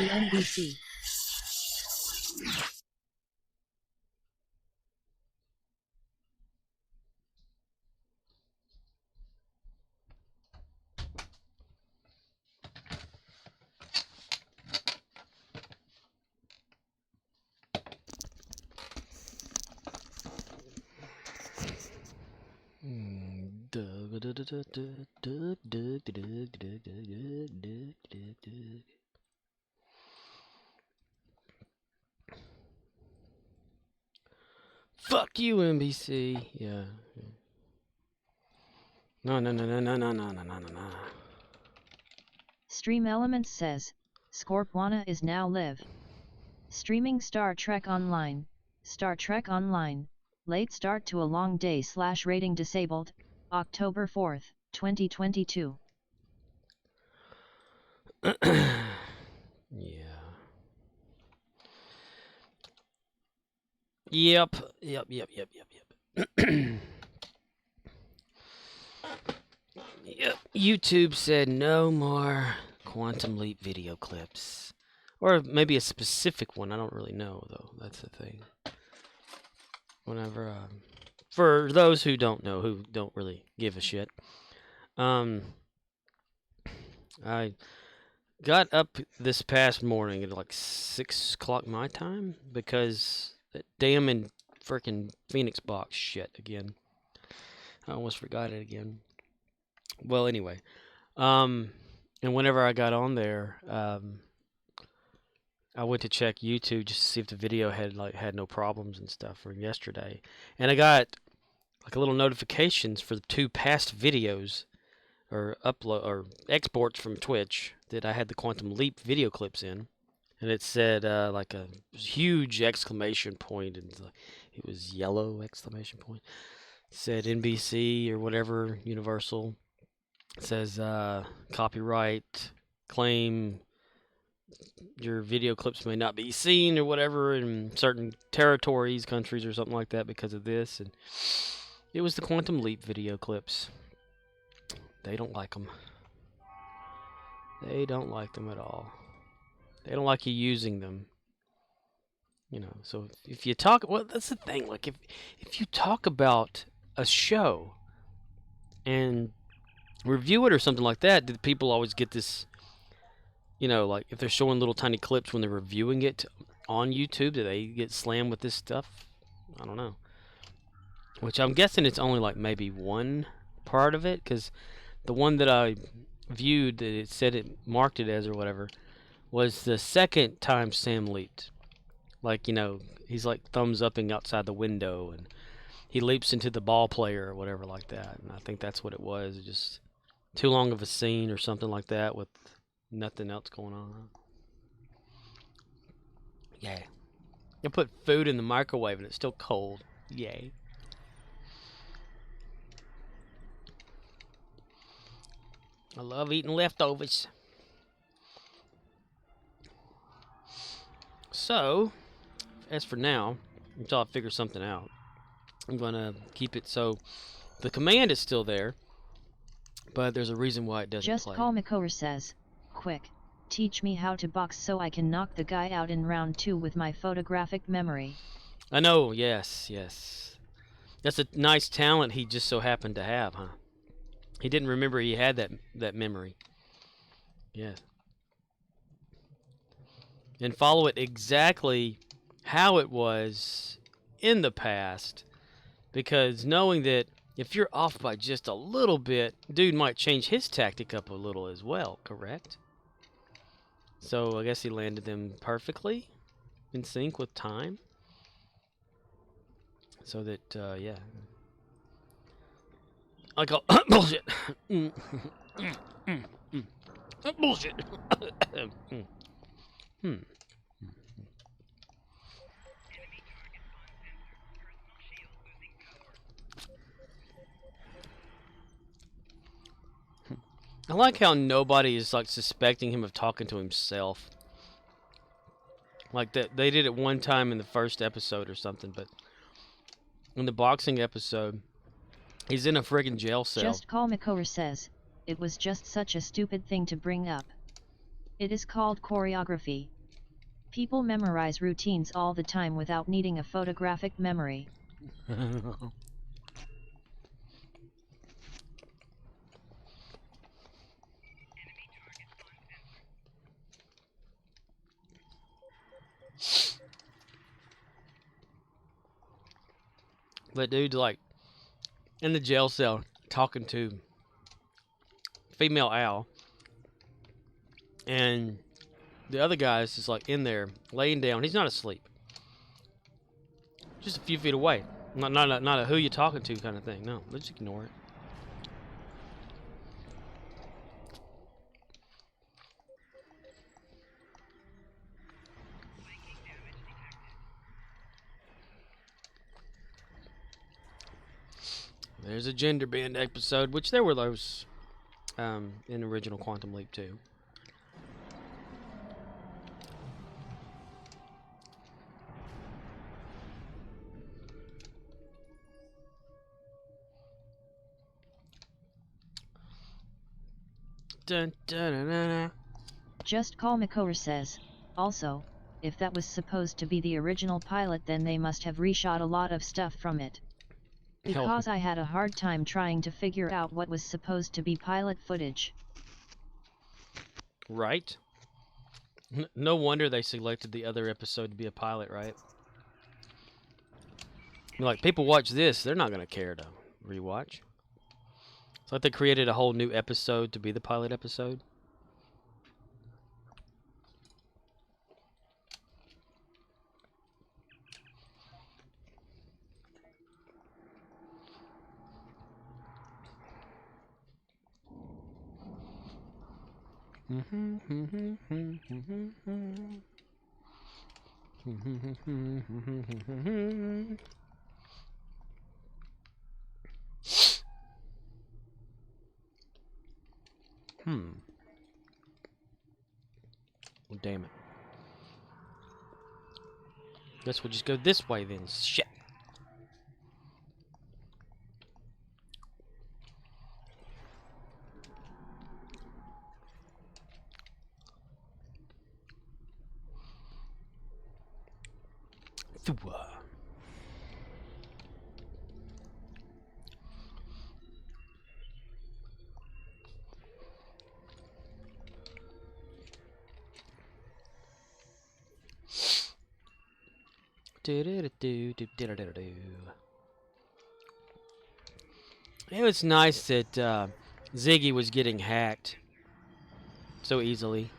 NBC NBC. Fuck you, NBC. Yeah. No. Stream Elements says, Scorpwana is now live. Streaming Star Trek Online, late start to a long day / rating disabled, October 4th, 2022. Yeah. Yep. Yep. YouTube said no more Quantum Leap video clips. Or maybe a specific one. I don't really know, though. That's the thing. Whenever, for those who don't know, who don't really give a shit, I got up this past morning at like 6 o'clock my time because that damn and freaking Phoenix box shit again. I almost forgot it again. Well, anyway, and whenever I got on there, I went to check YouTube just to see if the video had no problems and stuff from yesterday, and I got like a little notifications for the 2 past videos or upload or exports from Twitch that I had the Quantum Leap video clips in, and it said like a huge exclamation point, and it was yellow exclamation point. It said NBC or whatever Universal. It says copyright claim. Your video clips may not be seen or whatever in certain territories, countries, or something like that because of this. And it was the Quantum Leap video clips. They don't like them. They don't like them at all. They don't like you using them. You know, so if you talk, well, that's the thing. Like if you talk about a show and review it or something like that, do people always get this? You know, like if they're showing little tiny clips when they're reviewing it on YouTube, do they get slammed with this stuff? I don't know. Which I'm guessing it's only like maybe one part of it, because the one that I viewed that it said it marked it as or whatever was the second time Sam leaped. Like, you know, he's like thumbs upping outside the window and he leaps into the ball player or whatever like that. And I think that's what it was. Just too long of a scene or something like that with nothing else going on. Yay. I put food in the microwave and it's still cold. Yay. I love eating leftovers. So, as for now, until I figure something out, I'm going to keep it so the command is still there, but there's a reason why it doesn't Just play. Call Makora says, quick, teach me how to box so I can knock the guy out in round 2 with my photographic memory. I know, yes. That's a nice talent he just so happened to have, huh? He didn't remember he had that memory. Yes. And follow it exactly how it was in the past, because knowing that if you're off by just a little bit, dude might change his tactic up a little as well, correct? So I guess he landed them perfectly in sync with time. So that, yeah. I go, bullshit. Bullshit. I like how nobody is like suspecting him of talking to himself. Like that, they did it one time in the first episode or something, but in the boxing episode, he's in a friggin' jail cell. Just Call Makora says, it was just such a stupid thing to bring up. It is called choreography. People memorize routines all the time without needing a photographic memory. But dude's like in the jail cell talking to female Al, and the other guy is just like in there laying down. He's not asleep, just a few feet away. Not a who you talking to kind of thing. No, let's just ignore it. There's a gender bend episode, which there were those in original Quantum Leap too. Dun, dun, dun, dun, dun. Just Call Makor says, also, if that was supposed to be the original pilot, then they must have reshot a lot of stuff from it. Because I had a hard time trying to figure out what was supposed to be pilot footage. Right? No wonder they selected the other episode to be a pilot, right? Like, people watch this, they're not going to care to rewatch. It's like they created a whole new episode to be the pilot episode. Well, damn it. Guess we'll just go this way then. Shit. Thua. It was nice that Ziggy was getting hacked so easily.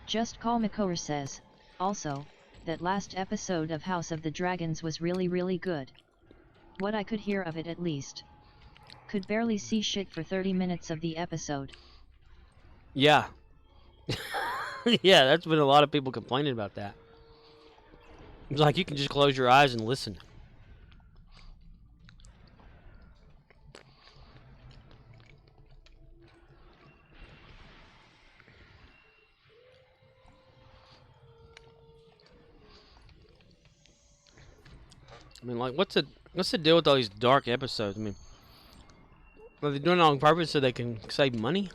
Just Call Makor says, also, that last episode of House of the Dragons was really good. What I could hear of it at least. Could barely see shit for 30 minutes of the episode. Yeah. Yeah, that's been a lot of people complaining about that. It's like you can just close your eyes and listen. I mean, like, what's the deal with all these dark episodes? I mean, are they doing it on purpose so they can save money?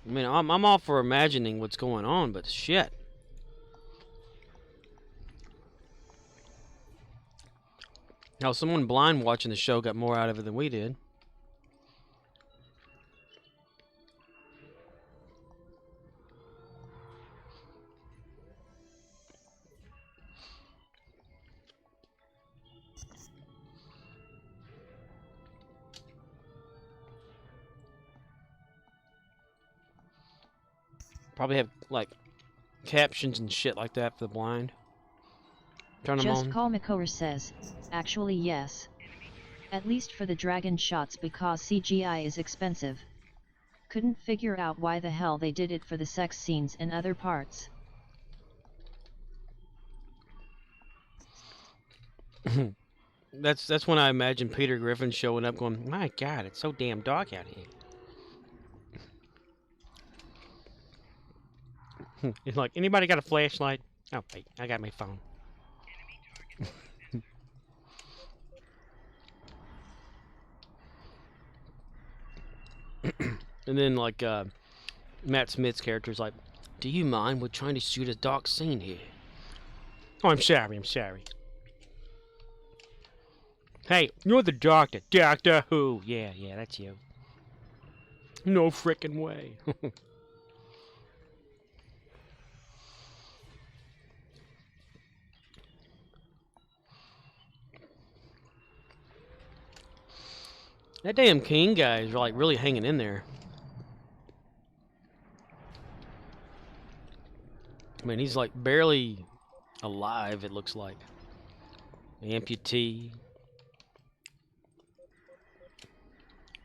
I mean, I'm all for imagining what's going on, but shit. Now, someone blind watching the show got more out of it than we did. Probably have, like, captions and shit like that for the blind. Turn them Just on. Call Makor says, actually yes. At least for the dragon shots because CGI is expensive. Couldn't figure out why the hell they did it for the sex scenes and other parts. That's when I imagine Peter Griffin showing up going, my God, it's so damn dark out here. It's like, anybody got a flashlight? Oh, wait, I got my phone. And then like Matt Smith's character's like, "Do you mind? We're trying to shoot a dark scene here." Oh, I'm sorry. I'm sorry. Hey, you're the doctor. Doctor Who? Yeah, that's you. No frickin' way. That damn King guy is like really hanging in there. I mean, he's like barely alive, it looks like. Amputee.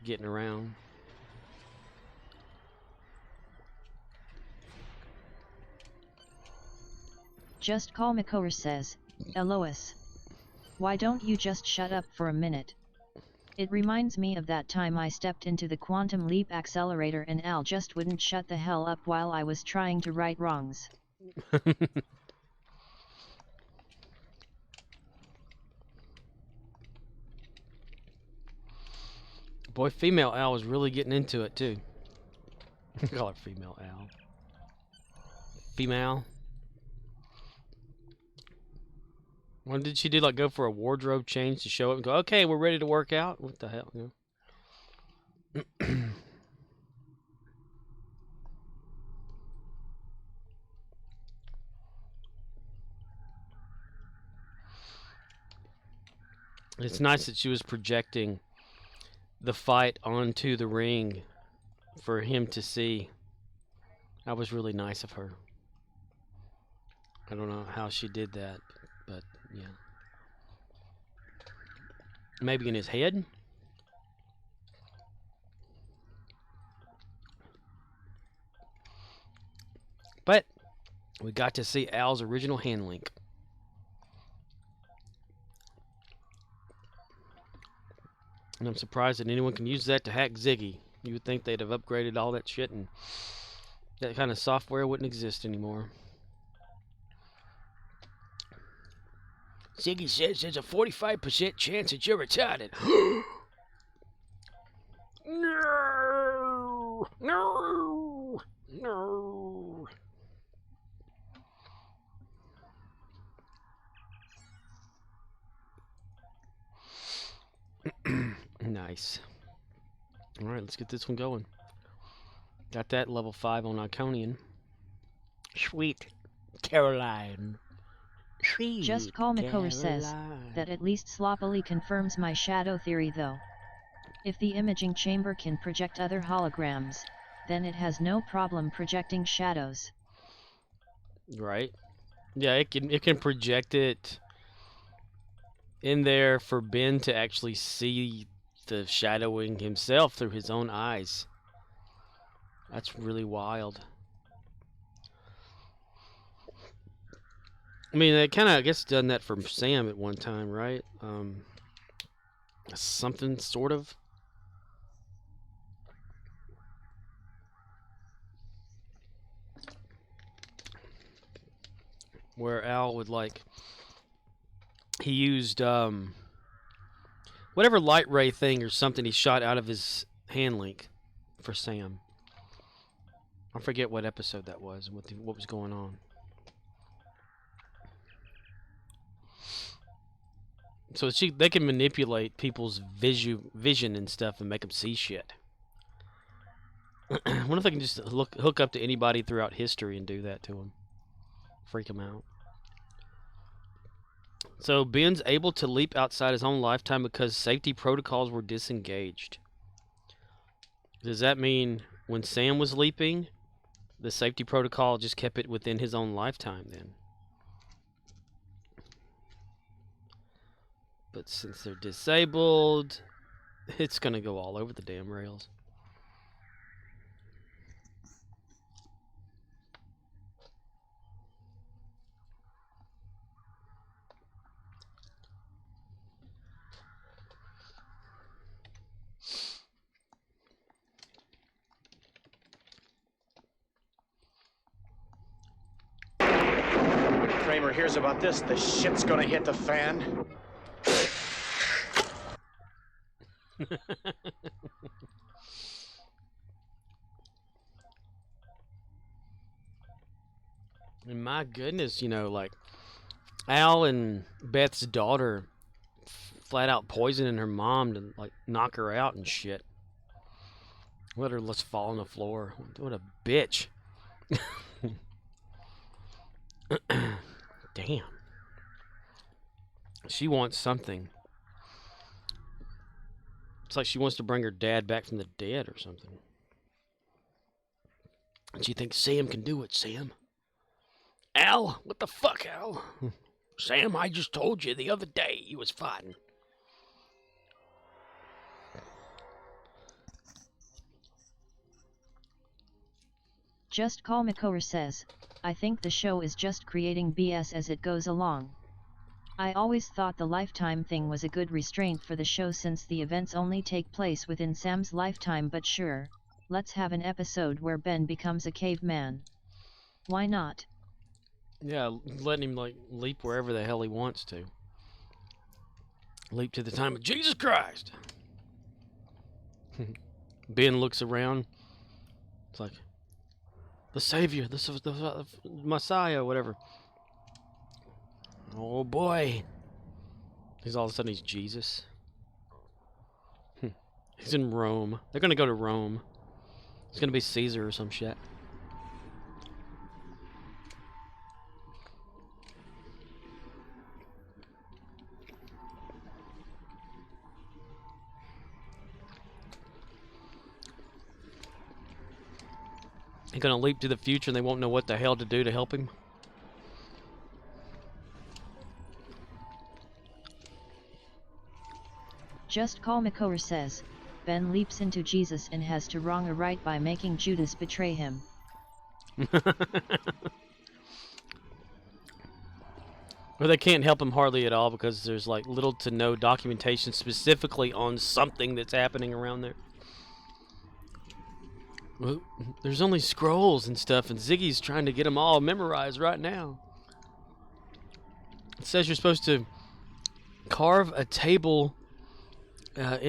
Getting around. Just Call Makor says, Elois. Why don't you just shut up for a minute? It reminds me of that time I stepped into the Quantum Leap accelerator and Al just wouldn't shut the hell up while I was trying to right wrongs. Boy, female Al was really getting into it too. Call her female Al. Female. What did she do? Like go for a wardrobe change to show up and go, okay, we're ready to work out? What the hell? You know? It's nice that she was projecting the fight onto the ring for him to see. That was really nice of her. I don't know how she did that, but yeah. Maybe in his head? But we got to see Al's original hand link. And I'm surprised that anyone can use that to hack Ziggy. You would think they'd have upgraded all that shit and that kind of software wouldn't exist anymore. Ziggy says there's a 45% chance that you're retarded. No! No! No! Nice. Alright, let's get this one going. Got that level 5 on Iconian. Sweet Caroline. Sweet Just Call Makor Caroline. says, that at least sloppily confirms my shadow theory though. If the imaging chamber can project other holograms, then it has no problem projecting shadows. Right. Yeah, it can project it in there for Ben to actually see the shadowing himself through his own eyes. That's really wild. I mean, they kind of, I guess, done that for Sam at one time, right? Something sort of. Where Al would like, he used whatever light ray thing or something he shot out of his hand link for Sam. I forget what episode that was and what was going on. So they can manipulate people's vision and stuff and make them see shit. I wonder if they can just hook up to anybody throughout history and do that to them. Freak them out. So Ben's able to leap outside his own lifetime because safety protocols were disengaged. Does that mean when Sam was leaping, the safety protocol just kept it within his own lifetime then? But since they're disabled, it's going to go all over the damn rails. Kramer hears about this, the shit's gonna hit the fan. And my goodness, you know, like Al and Beth's daughter flat out poisoning her mom to like knock her out and shit. Let her just fall on the floor. What a bitch. Damn. She wants something. It's like she wants to bring her dad back from the dead or something. And she thinks Sam can do it, Sam. Al? What the fuck, Al? Sam, I just told you the other day he was fighting. Just Call Makor says, I think the show is just creating BS as it goes along. I always thought the lifetime thing was a good restraint for the show since the events only take place within Sam's lifetime, but sure, let's have an episode where Ben becomes a caveman. Why not? Yeah, letting him like leap wherever the hell he wants to. Leap to the time of Jesus Christ. Ben looks around. It's like the Savior, the Messiah, whatever. Oh boy. He's all of a sudden he's Jesus. He's in Rome. They're gonna go to Rome. It's gonna be Caesar or some shit. He's gonna leap to the future and they won't know what the hell to do to help him. Just Call Makor says, Ben leaps into Jesus and has to wrong a right by making Judas betray him. Well, they can't help him hardly at all because there's like little to no documentation specifically on something that's happening around there. Well, there's only scrolls and stuff, and Ziggy's trying to get them all memorized right now. It says you're supposed to carve a table out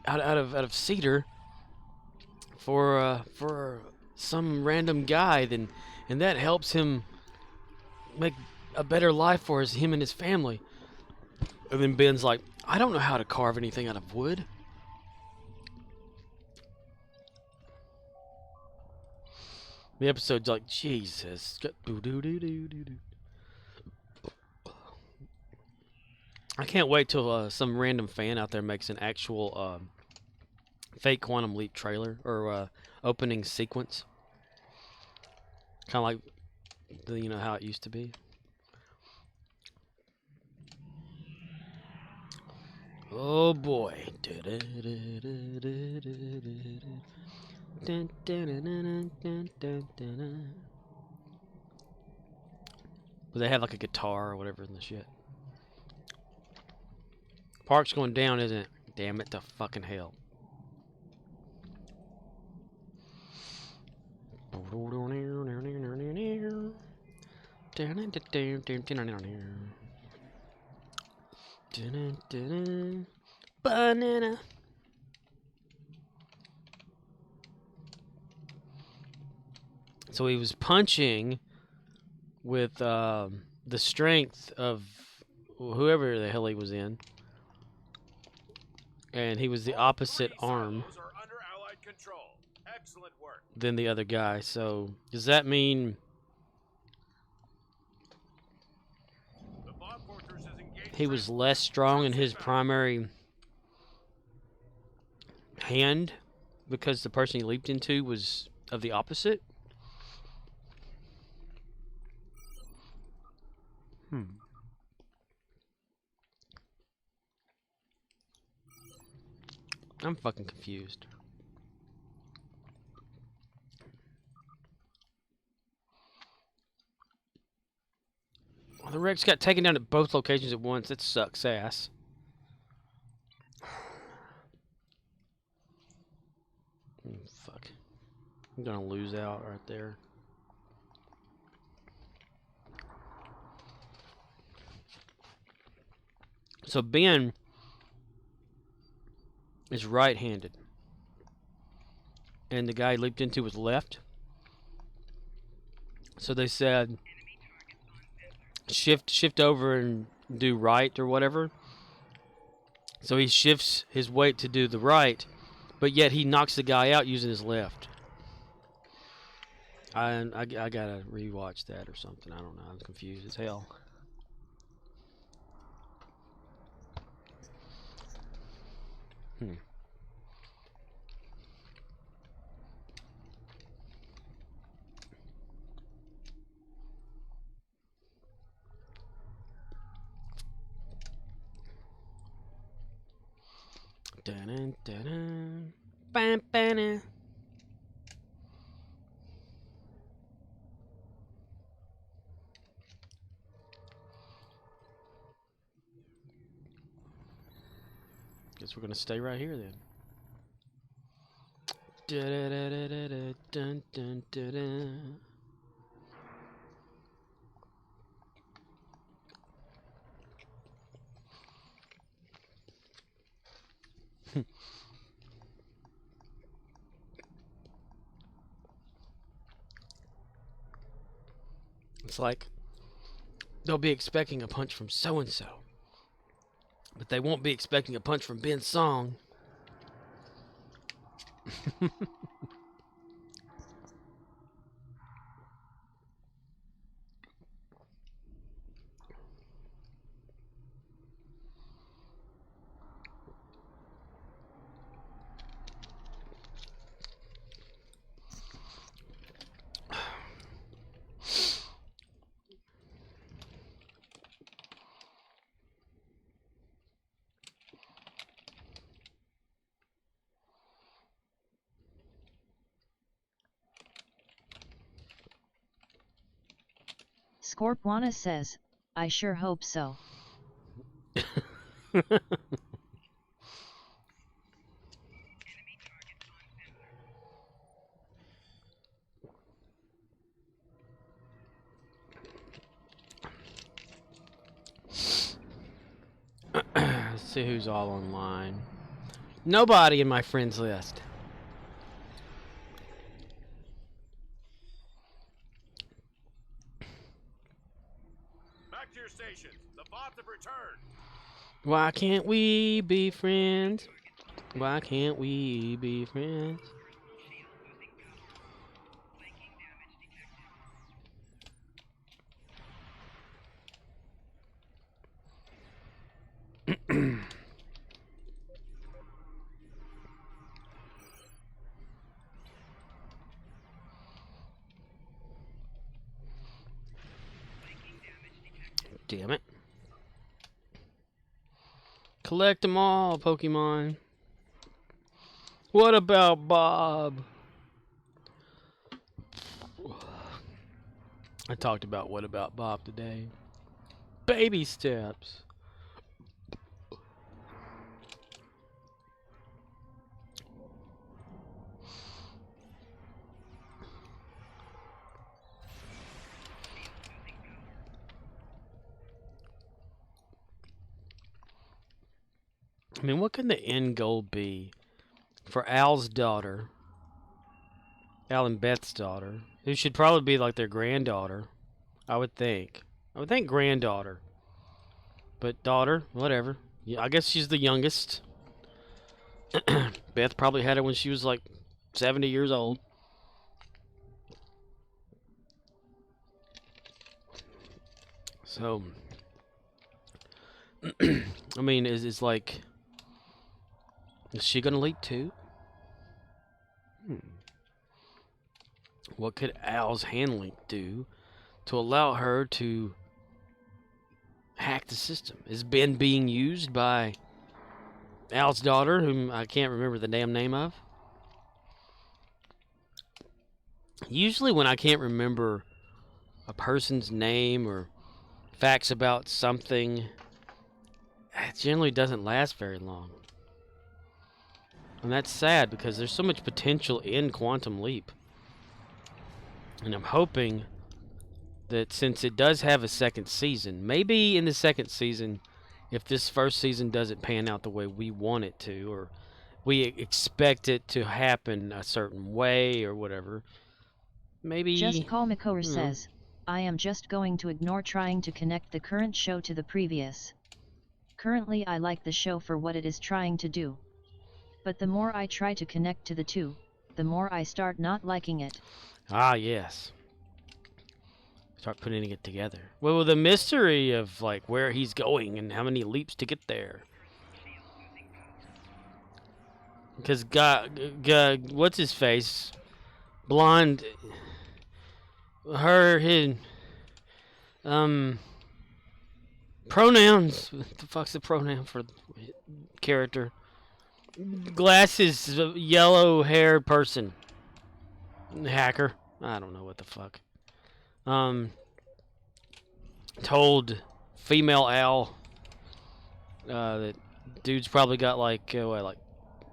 of cedar for some random guy, and that helps him make a better life for him and his family. And then Ben's like, I don't know how to carve anything out of wood. The episode's like, Jesus. I can't wait till some random fan out there makes an actual fake Quantum Leap trailer or opening sequence. Kind of like, you know, how it used to be. Oh boy. But they have like a guitar or whatever in the shit. Park's going down, isn't it? Damn it to fucking hell. Banana. So he was punching with the strength of whoever the hell he was in. And he was the opposite arm than the other guy. So does that mean he was less strong in his primary hand because the person he leaped into was of the opposite? I'm fucking confused. Well, the Rex got taken down at both locations at once. That sucks ass. Fuck. I'm gonna lose out right there. So Ben is right-handed. And the guy he leaped into was left. So they said shift over and do right or whatever. So he shifts his weight to do the right, but yet he knocks the guy out using his left. I gotta rewatch that or something. I don't know. I'm confused as hell. Dun dun dun. Bam bam. Guess we're gonna stay right here then. Dun dun dun dun dun. It's like they'll be expecting a punch from so and so, but they won't be expecting a punch from Ben Song. Scorpwana says, I sure hope so. Let's see who's all online. Nobody in my friends list. Back to your stations. The bots have returned. Why can't we be friends? Why can't we be friends? Damn it. Collect them all, Pokemon. What about Bob? I talked about what about Bob today. Baby steps. I mean, what can the end goal be for Al's daughter, Al and Beth's daughter, who should probably be like their granddaughter, I would think. I would think granddaughter. But daughter, whatever. Yeah, I guess she's the youngest. Beth probably had her when she was like 70 years old. So, I mean, is like, is she gonna leak too? What could Al's handling do to allow her to hack the system? Is Ben being used by Al's daughter, whom I can't remember the damn name of? Usually when I can't remember a person's name or facts about something, it generally doesn't last very long. And that's sad because there's so much potential in Quantum Leap. And I'm hoping that since it does have a second season, maybe in the second season, if this first season doesn't pan out the way we want it to, or we expect it to happen a certain way or whatever, maybe... Just Call Makor says, I am just going to ignore trying to connect the current show to the previous. Currently I like the show for what it is trying to do. But the more I try to connect to the two, the more I start not liking it. Ah, yes. Start putting it together. Well, the mystery of like where he's going and how many leaps to get there. Because what's his face? Blonde. His pronouns. What the fuck's the pronoun for character? Glasses, yellow-haired person. Hacker. I don't know what the fuck. Told female Al that dude's probably got like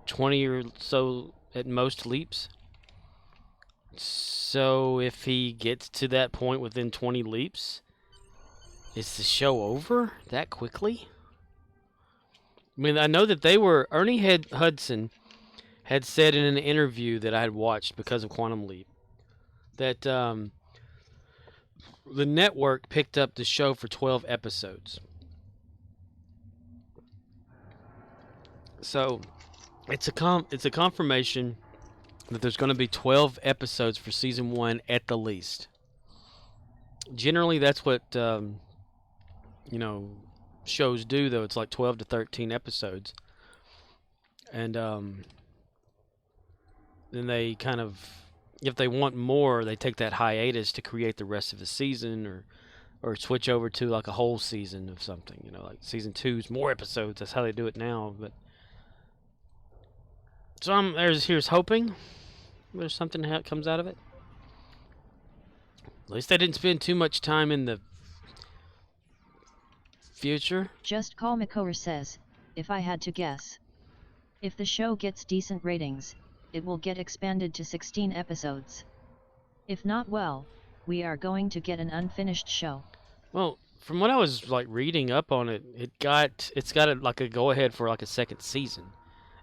20 or so at most leaps. So if he gets to that point within 20 leaps, is the show over that quickly? I mean, I know that Ernie Hudson had said in an interview that I had watched because of Quantum Leap that the network picked up the show for 12 episodes. So it's a confirmation that there's going to be 12 episodes for season 1 at the least. Generally, that's what shows do, though. It's like 12 to 13 episodes, and then they kind of, if they want more, they take that hiatus to create the rest of the season, or switch over to like a whole season of something. Like season 2's more episodes. That's how they do it now. But so here's hoping there's something that comes out of it. At least they didn't spend too much time in the future. Just Call Makor says, if I had to guess, if the show gets decent ratings, it will get expanded to 16 episodes. If not, well, we are going to get an unfinished show. Well, from what I was like reading up on it, it's got like a go ahead for like a second season.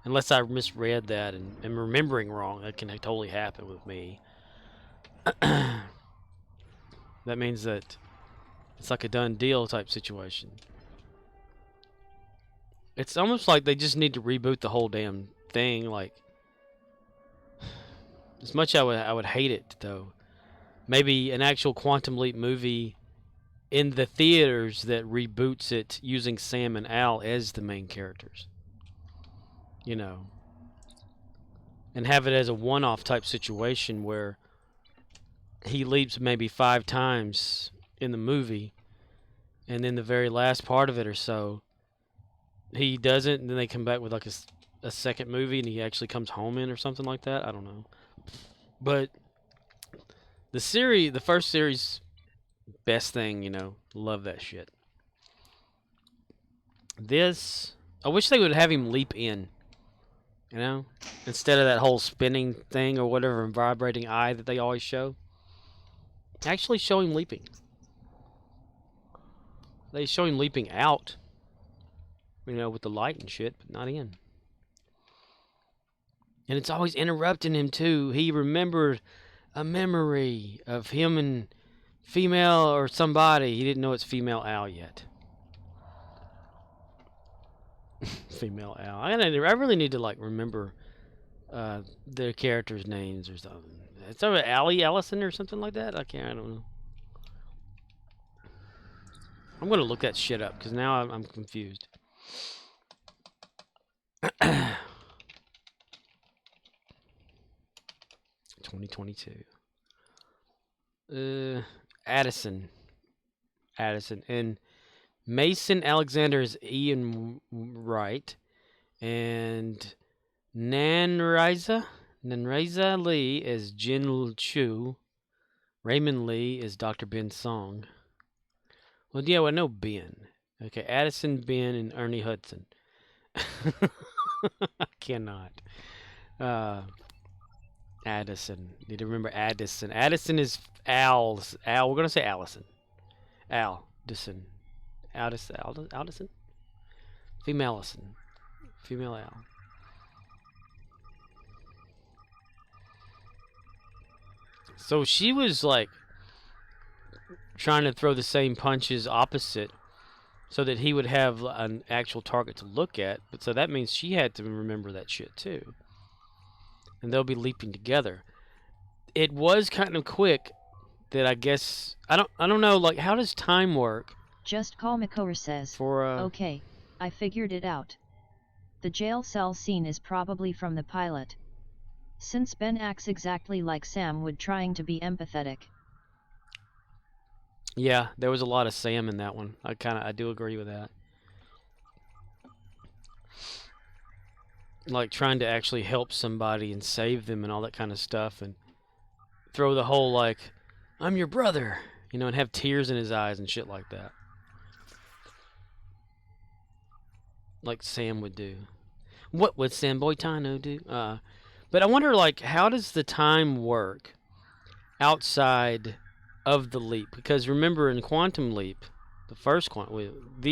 Unless I misread that and am remembering wrong, that can totally happen with me. That means that it's like a done deal type situation. It's almost like they just need to reboot the whole damn thing. Like, as much I would hate it though. Maybe an actual Quantum Leap movie in the theaters that reboots it using Sam and Al as the main characters. And have it as a one-off type situation where he leaps maybe 5 times in the movie, and then the very last part of it or so, he doesn't, and then they come back with like a second movie, and he actually comes home in or something like that. I don't know. But the first series, best thing, love that shit. This, I wish they would have him leap in. Instead of that whole spinning thing or whatever, and vibrating eye that they always show. Actually show him leaping. They show him leaping out, with the light and shit, but not in. And it's always interrupting him, too. He remembered a memory of him and female or somebody. He didn't know it's female Al yet. Female Al. I really need to remember their characters' names or something. It's over Allie Ellison or something like that. I don't know. I'm gonna look that shit up because now I'm confused. 2022. Addison, and Mason Alexander is Ian Wright, and Nanraiza Lee is Jin Chu. Raymond Lee is Dr. Ben Song. Well, yeah, I know Ben. Okay, Addison, Ben, and Ernie Hudson. I cannot. Addison. Need to remember Addison. Addison is Al's. Al. We're gonna say Allison. Aldison. Aldison. Female Allison. Female Al. So she was like trying to throw the same punches opposite so that he would have an actual target to look at. But so that means she had to remember that shit too. And they'll be leaping together. It was kind of quick that I guess I don't know, like, how does time work? Just Call Makora says, For okay, I figured it out. The jail cell scene is probably from the pilot. Since Ben acts exactly like Sam would, trying to be empathetic. Yeah, there was a lot of Sam in that one. I do agree with that. Like trying to actually help somebody and save them and all that kind of stuff, and throw the whole like, I'm your brother, you know, and have tears in his eyes and shit like that. Like Sam would do. What would Sam Boitano do? But I wonder, like, how does the time work outside of the leap? Because remember, in Quantum Leap, the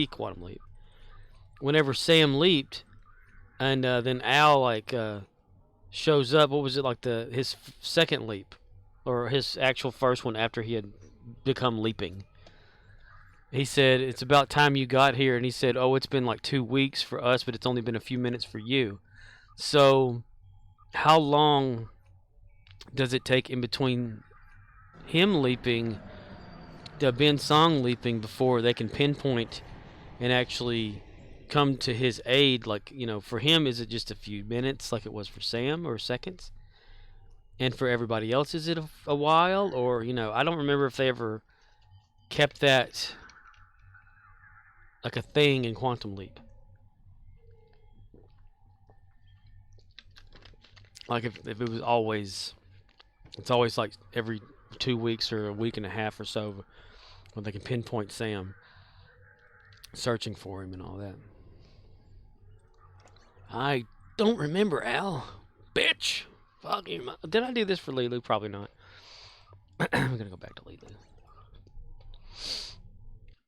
Quantum Leap, whenever Sam leaped, and then Al like shows up. What was it, like his second leap, or his actual first one after he had become leaping? He said, it's about time you got here. And he said, oh, it's been like 2 weeks for us, but it's only been a few minutes for you. So how long does it take in between him leaping, the Ben Song leaping, before they can pinpoint and actually come to his aid? Like, you know, for him, is it just a few minutes like it was for Sam, or seconds? And for everybody else, is it a while? Or, you know, I don't remember if they ever kept that like a thing in Quantum Leap. Like if it was always, it's always like every 2 weeks or a week and a half or so when they can pinpoint Sam, searching for him and all that. I don't remember, Al. Bitch. Fucking. Did I do this for Lulu? Probably not. I'm gonna go back to Lulu.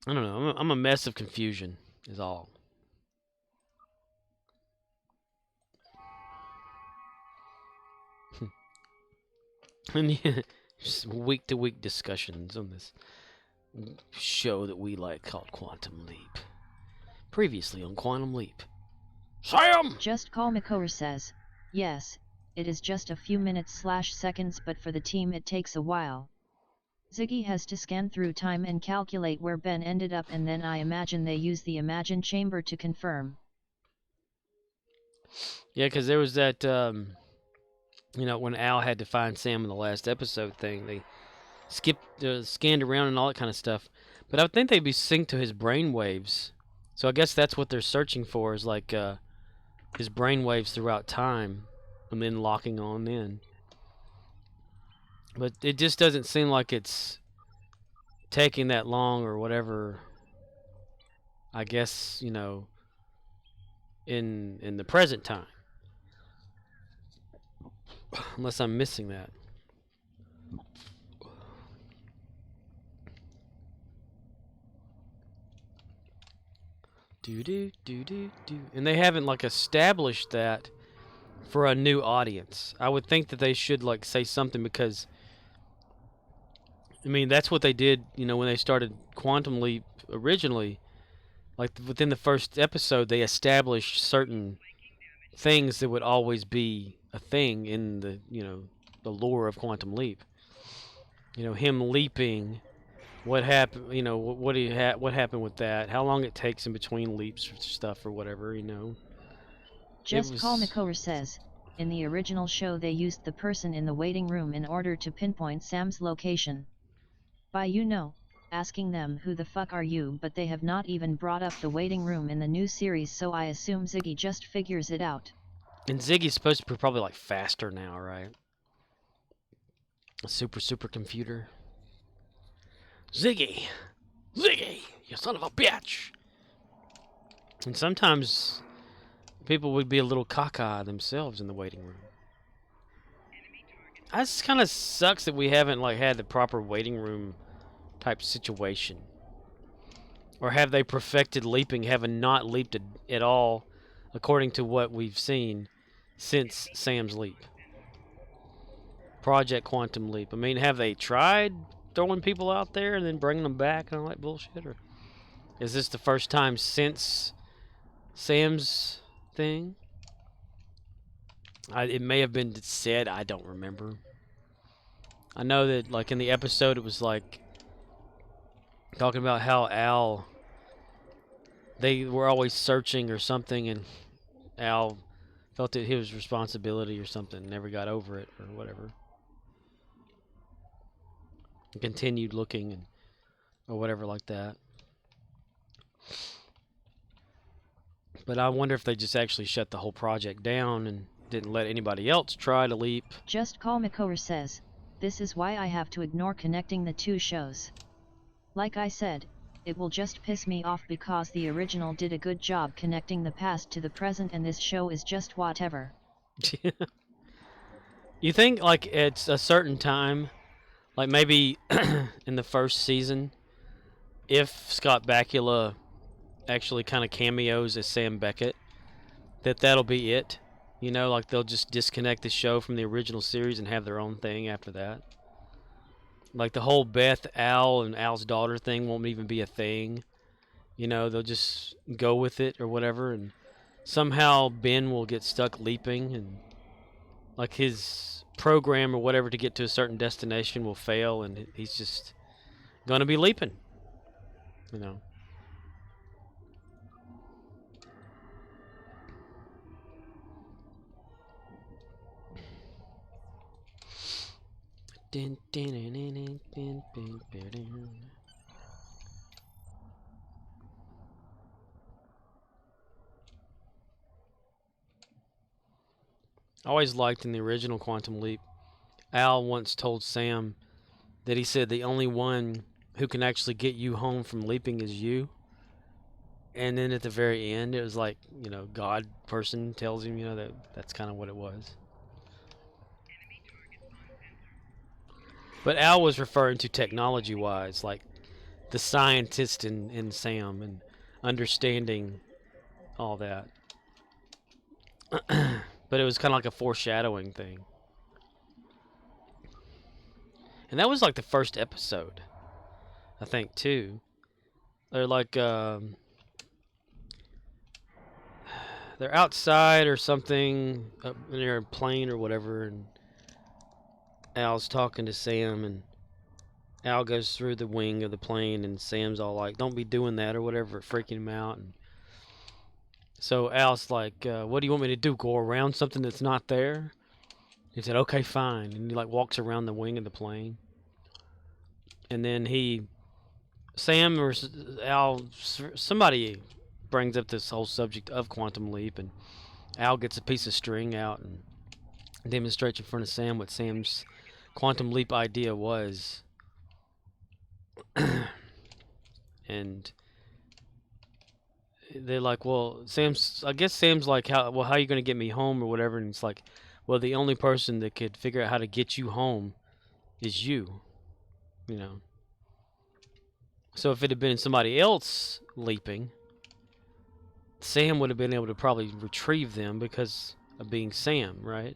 I don't know. I'm a mess of confusion, is all. And yeah, just week-to-week discussions on this show that we like called Quantum Leap. Previously on Quantum Leap. Sam! Just Call Makora says, yes, it is just a few minutes/seconds, but for the team it takes a while. Ziggy has to scan through time and calculate where Ben ended up, and then I imagine they use the Imagine Chamber to confirm. Yeah, because there was that, you know, when Al had to find Sam in the last episode thing, they scanned around and all that kind of stuff. But I would think they'd be synced to his brainwaves. So I guess that's what they're searching for, is like his brainwaves throughout time, and then locking on in. But it just doesn't seem like it's taking that long or whatever. I guess, you know, in the present time. Unless I'm missing that. Do. And they haven't like established that for a new audience. I would think that they should like say something, because I mean, that's what they did, you know, when they started Quantum Leap originally. Like within the first episode, they established certain things that would always be a thing in the, you know, the lore of Quantum Leap. You know, him leaping, what happened, you know, what happened with that, how long it takes in between leaps or stuff or whatever, you know. Just Call Makora says, in the original show they used the person in the waiting room in order to pinpoint Sam's location. By, you know, asking them who the fuck are you, but they have not even brought up the waiting room in the new series, so I assume Ziggy just figures it out. And Ziggy's supposed to be probably like faster now, right? A super computer. Ziggy, you son of a bitch. And sometimes people would be a little caca themselves in the waiting room. It just kind of sucks that we haven't like had the proper waiting room type situation. Or have they perfected leaping, having not leaped at all, according to what we've seen since Sam's leap? Project Quantum Leap. I mean, have they tried throwing people out there and then bringing them back and all that bullshit? Or is this the first time since Sam's thing? It may have been said, I don't remember. I know that, like, in the episode, it was like talking about how Al, they were always searching or something, and Al felt that it was responsibility or something, never got over it or whatever. And continued looking and or whatever like that. But I wonder if they just actually shut the whole project down and didn't let anybody else try to leap. Just Call Makover says, this is why I have to ignore connecting the two shows. Like I said, it will just piss me off because the original did a good job connecting the past to the present and this show is just whatever. You think, like, it's a certain time, like maybe in the first season, if Scott Bakula actually kind of cameos as Sam Beckett, that'll be it? You know, like they'll just disconnect the show from the original series and have their own thing after that? Like the whole Beth, Al, and Al's daughter thing won't even be a thing. You know, they'll just go with it or whatever, and somehow Ben will get stuck leaping, and like his program or whatever to get to a certain destination will fail, and he's just gonna be leaping. You know. I always liked in the original Quantum Leap, Al once told Sam that he said the only one who can actually get you home from leaping is you. And then at the very end, it was like, you know, God person tells him, you know, that's kind of what it was. But Al was referring to technology-wise, like the scientist in Sam and understanding all that. But it was kind of like a foreshadowing thing. And that was like the first episode, I think, too. They're like, they're outside or something, up in their plane or whatever, and Al's talking to Sam, and Al goes through the wing of the plane, and Sam's all like, don't be doing that or whatever, freaking him out. And so Al's like, what do you want me to do, go around something that's not there? He said, okay, fine. And he like walks around the wing of the plane. And then Sam or Al, somebody brings up this whole subject of Quantum Leap, and Al gets a piece of string out and demonstrates in front of Sam what Sam's Quantum Leap idea was. And they're like, well, I guess Sam's like, how are you going to get me home or whatever? And it's like, well, the only person that could figure out how to get you home is you, you know. So if it had been somebody else leaping, Sam would have been able to probably retrieve them because of being Sam, right?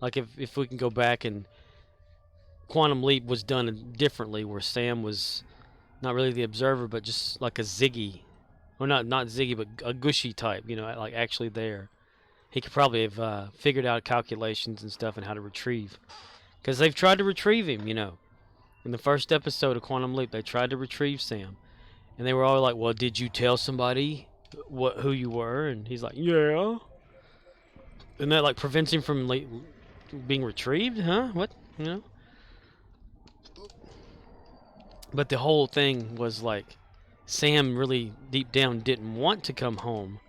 Like if we can go back and Quantum Leap was done differently, where Sam was not really the observer, but just like a Ziggy, or not Ziggy, but a Gushy type, you know, like actually there. He could probably have figured out calculations and stuff and how to retrieve, because they've tried to retrieve him, you know. In the first episode of Quantum Leap, they tried to retrieve Sam, and they were all like, "Well, did you tell somebody who you were?" And he's like, "Yeah." And that like prevents him from being retrieved, huh? What, you know? But the whole thing was like, Sam really deep down didn't want to come home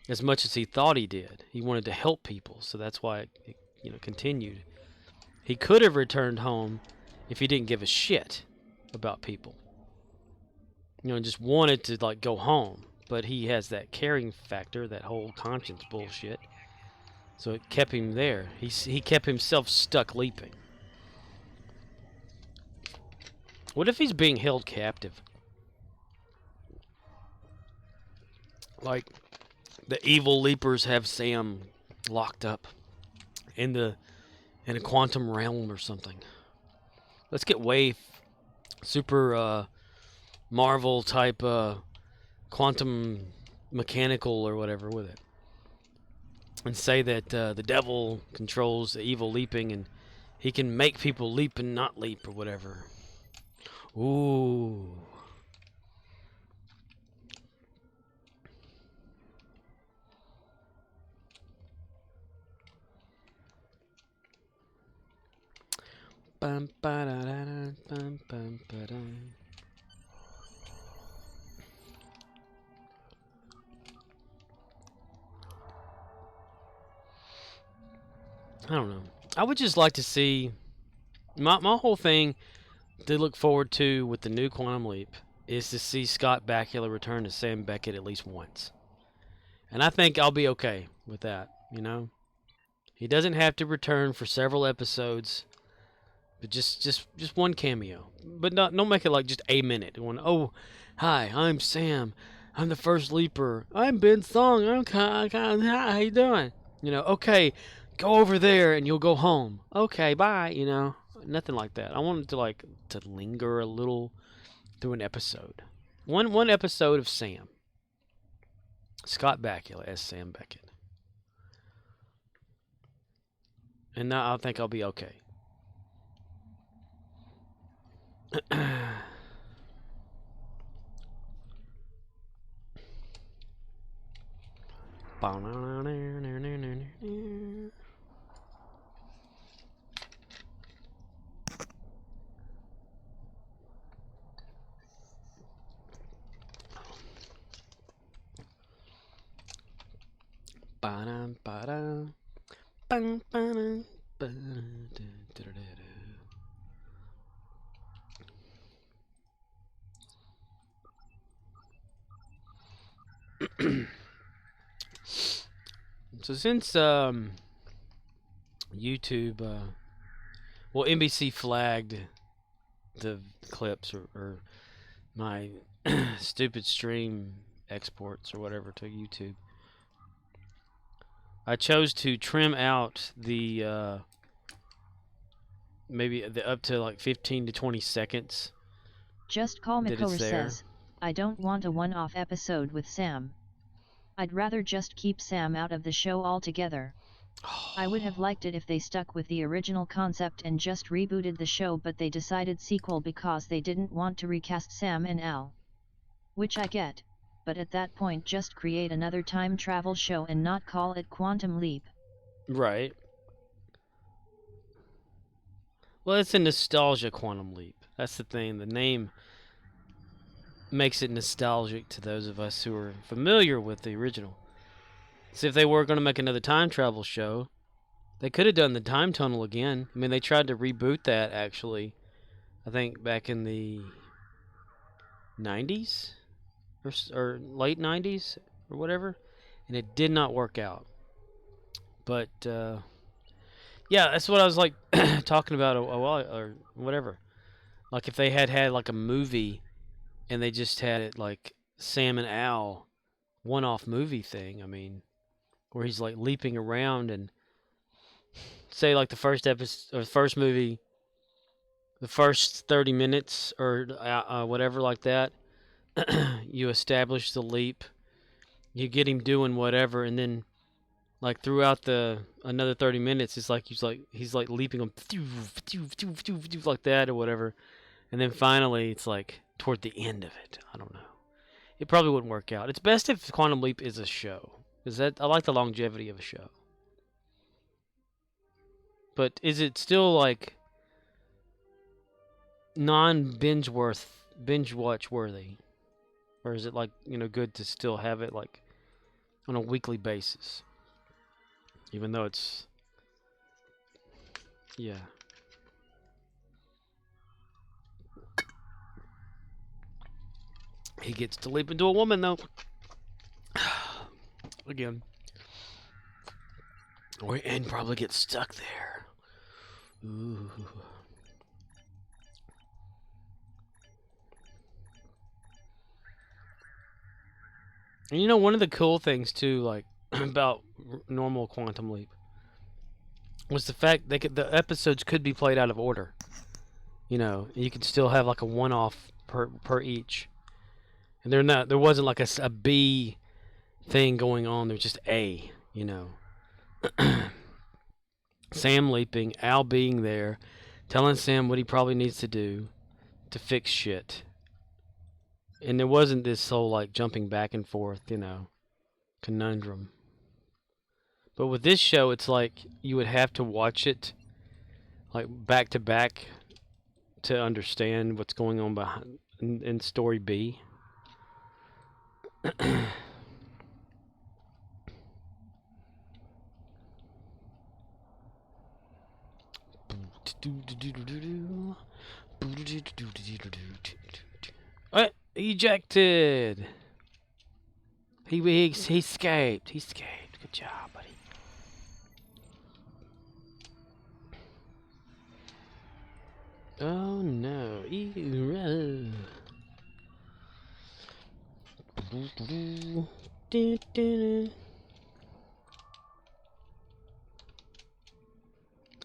as much as he thought he did. He wanted to help people, so that's why it you know, continued. He could have returned home if he didn't give a shit about people. You know, just wanted to like go home, but he has that caring factor, that whole conscience bullshit. So it kept him there. He kept himself stuck leaping. What if he's being held captive? Like, the evil leapers have Sam locked up in the in a quantum realm or something. Let's get way super Marvel type quantum mechanical or whatever with it. And say that the devil controls the evil leaping and he can make people leap and not leap or whatever. Ooh. Bum, ba, da, da, da, bum, bum, ba, da. I don't know. I would just like to see my whole thing to look forward to with the new Quantum Leap is to see Scott Bakula return to Sam Beckett at least once. And I think I'll be okay with that, you know? He doesn't have to return for several episodes, but just one cameo. But don't make it like just a minute. Oh, hi, I'm Sam. I'm the first leaper. I'm Ben Song. Hi, how you doing? You know, okay, go over there and you'll go home. Okay, bye, you know. Nothing like that. I want it to linger a little through an episode. One episode of Sam. Scott Bakula as Sam Beckett. And now I think I'll be okay. Ba-dum, ba-dum. Bang, ba-dum, ba-dum, da-da-da-da. So since YouTube, well, NBC flagged the clips or my stupid stream exports or whatever to YouTube, I chose to trim out the maybe the up to like 15 to 20 seconds. Just Call Makover says, I don't want a one-off episode with Sam. I'd rather just keep Sam out of the show altogether. I would have liked it if they stuck with the original concept and just rebooted the show, but they decided sequel because they didn't want to recast Sam and Al. Which I get, but at that point just create another time travel show and not call it Quantum Leap. Right. Well, it's a nostalgia Quantum Leap. That's the thing. The name makes it nostalgic to those of us who are familiar with the original. So if they were going to make another time travel show, they could have done the time tunnel again. I mean, they tried to reboot that, actually, I think back in the 90s or late 90s or whatever, and it did not work out. But yeah, that's what I was like talking about a while or whatever. Like if they had like a movie and they just had it like Sam and Al one-off movie thing, I mean, where he's like leaping around and say like the first episode or first movie, the first 30 minutes or whatever like that, you establish the leap, you get him doing whatever, and then like throughout the another 30 minutes, it's like he's like leaping on like that or whatever, and then finally it's like toward the end of it. I don't know. It probably wouldn't work out. It's best if Quantum Leap is a show. I like the longevity of a show. But is it still like binge watch worthy? Or is it like, good to still have it like on a weekly basis? Even though it's yeah. He gets to leap into a woman though. Again. And probably get stuck there. Ooh. And one of the cool things too, like about normal Quantum Leap, was the fact the episodes could be played out of order. You know, you could still have like a one-off per each, and there wasn't like a B thing going on. There's just A. You know, Sam leaping, Al being there, telling Sam what he probably needs to do to fix shit. And there wasn't this whole like jumping back and forth, you know, conundrum. But with this show, it's like you would have to watch it like back to back to understand what's going on behind in story B. Ejected. He escaped. He escaped. Good job, buddy. Oh no.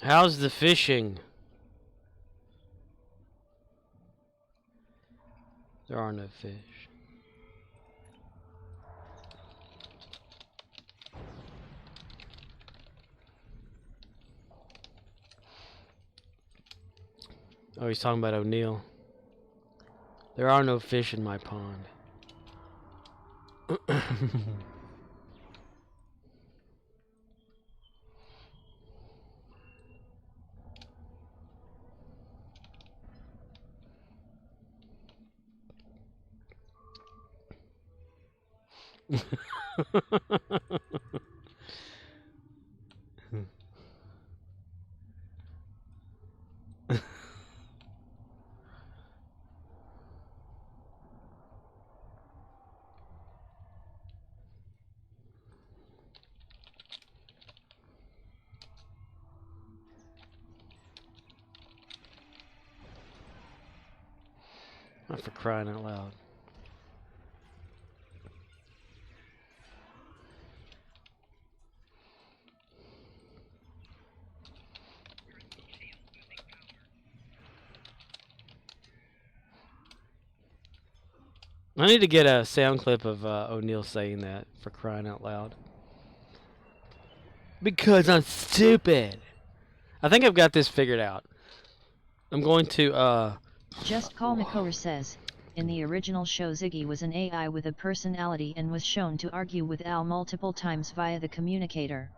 How's the fishing? There are no fish. Oh, he's talking about O'Neill. There are no fish in my pond. Not for crying out loud. I need to get a sound clip of O'Neill saying that, for crying out loud. Because I'm stupid. I think I've got this figured out. I'm going to Just Call Makover says, in the original show Ziggy was an AI with a personality and was shown to argue with Al multiple times via the communicator.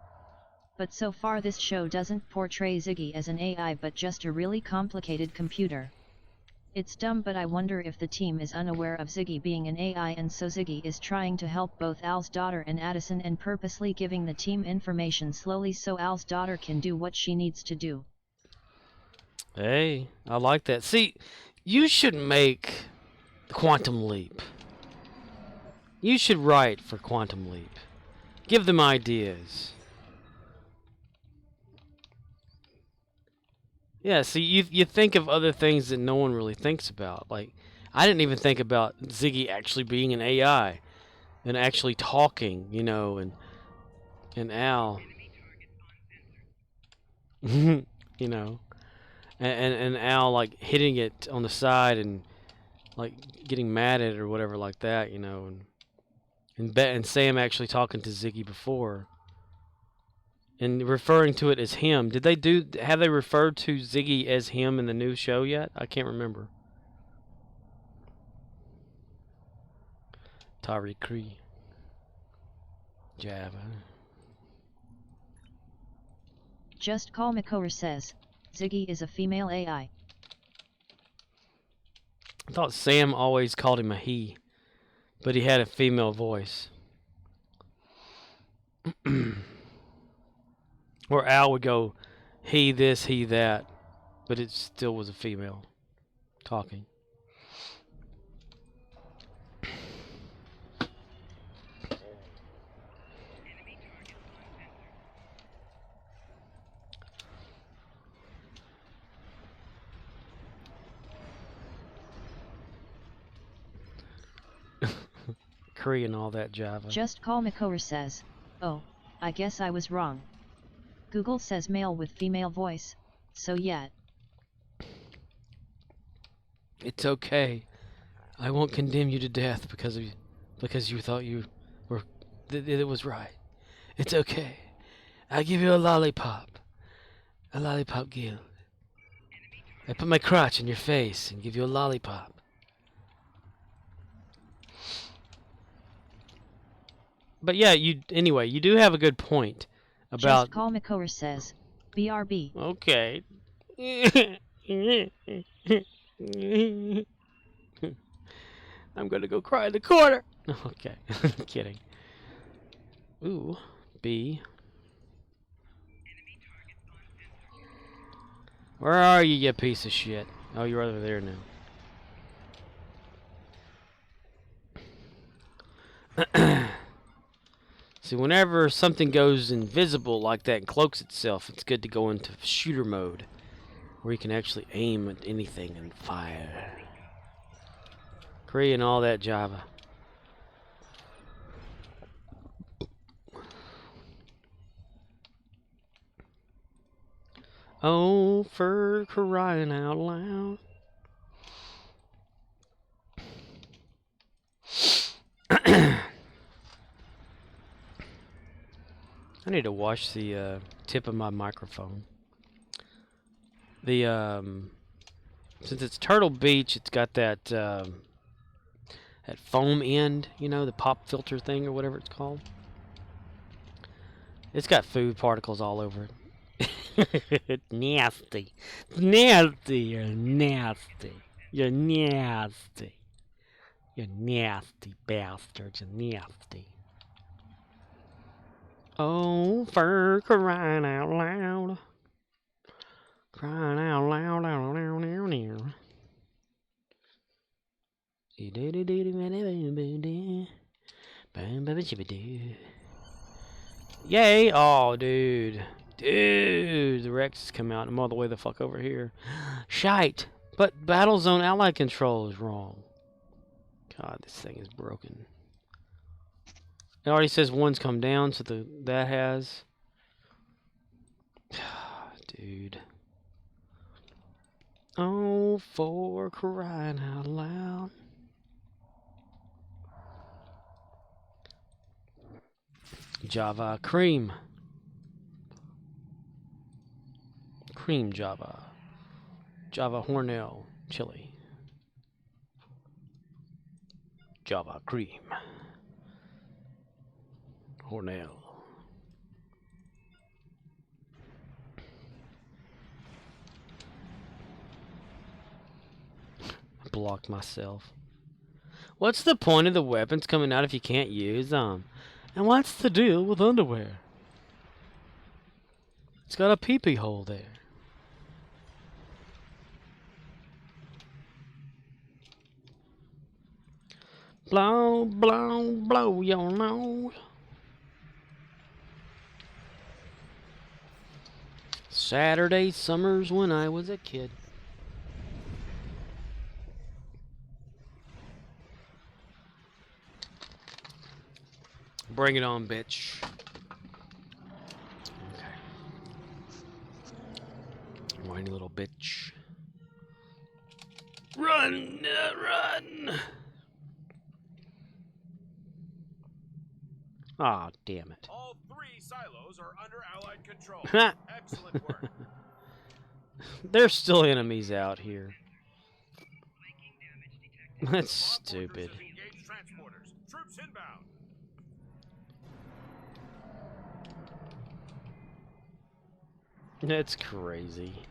But so far this show doesn't portray Ziggy as an AI but just a really complicated computer. It's dumb, but I wonder if the team is unaware of Ziggy being an AI and so Ziggy is trying to help both Al's daughter and Addison and purposely giving the team information slowly so Al's daughter can do what she needs to do. Hey, I like that. See, you should make Quantum Leap. You should write for Quantum Leap. Give them ideas. Yeah, see, you think of other things that no one really thinks about. Like, I didn't even think about Ziggy actually being an AI and actually talking, you know, and Al, you know, and Al like hitting it on the side and like getting mad at it or whatever like that, you know, and Sam actually talking to Ziggy before. And referring to it as him. Have they referred to Ziggy as him in the new show yet? I can't remember. Tariq Cree. Java. Just Call Makover says, Ziggy is a female AI. I thought Sam always called him a he, but he had a female voice. Or Al would go, he this, he that, but it still was a female talking. Cree and all that Java. Just Call Makover says, oh, I guess I was wrong. Google says male with female voice, so yet. It's okay. I won't condemn you to death because you thought you were it was right. It's okay. I'll give you a lollipop. A lollipop guild. I put my crotch in your face and give you a lollipop. But yeah, you do have a good point about. Just call Makora says, BRB. Okay. I'm gonna go cry in the corner. Okay, kidding. Ooh, B. Where are you, you piece of shit? Oh, you're over there now. See, whenever something goes invisible like that and cloaks itself, it's good to go into shooter mode, where you can actually aim at anything and fire. Korean, all that Java. Oh, for crying out loud. I need to wash the tip of my microphone. The since it's Turtle Beach, it's got that that foam end, you know, the pop filter thing or whatever it's called. It's got food particles all over it. Nasty. Nasty. You're nasty. You're nasty. You're nasty bastard. You're nasty. Oh, for crying out loud. Crying out loud. Yay! Oh, dude. Dude, the Rex is coming out. I'm all the way the fuck over here. Shite! But Battlezone ally control is wrong. God, this thing is broken. It already says one's come down, so that has. Dude. Oh, for crying out loud. Java cream. Cream Java. Java Hornell chili. Java cream. Hornell. Blocked myself. What's the point of the weapons coming out if you can't use them? And what's the deal with underwear? It's got a pee-pee hole there. Blow, blow, blow your nose. Saturday summers when I was a kid. Bring it on, bitch. Okay. Whiny little bitch. Run! Run! Aw, damn it. All 3 silos are under Allied control. Excellent work. There's still enemies out here. That's stupid. Engage transporters. Troops inbound. That's crazy.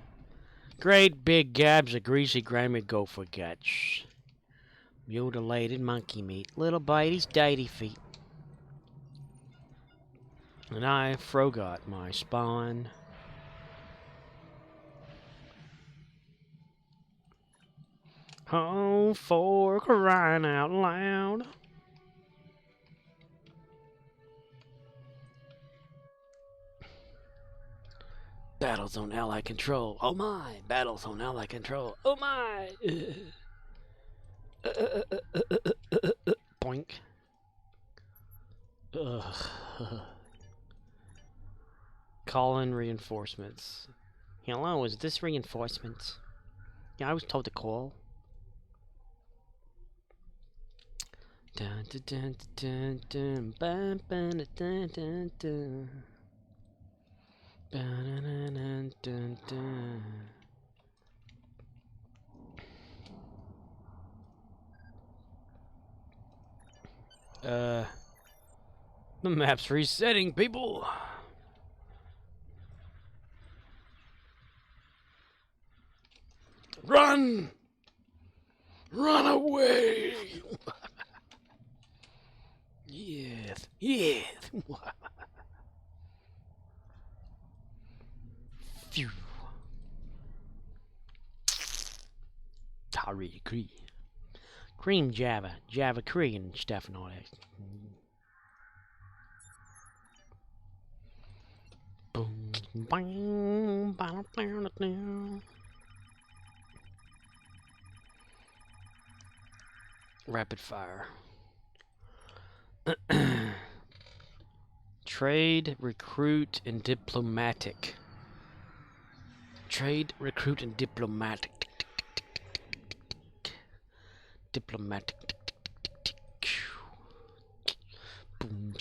Great big gabs of greasy, grimy gopher guts. Mutilated monkey meat. Little bitey's dainty feet. And I forgot my spawn. Oh, for crying out loud. Battlezone ally control. Oh my. Battlezone ally control. Oh my. Boink. Ugh. Call in reinforcements. Hello, is this reinforcements? Yeah, I was told to call. Dun, dun, dun, dun, dun, dun, dun, dun, dun, dun. Dun, dun, dun, dun, dun. The map's resetting, people. Run! Run away! Yes, yes. Phew. Tari Cree. Cream Java, Java Cree and stuff and all that. Boom, bang, bang, bang, bang. Rapid fire. Trade, recruit, and diplomatic. Trade, recruit, and diplomatic. Diplomatic. Boom.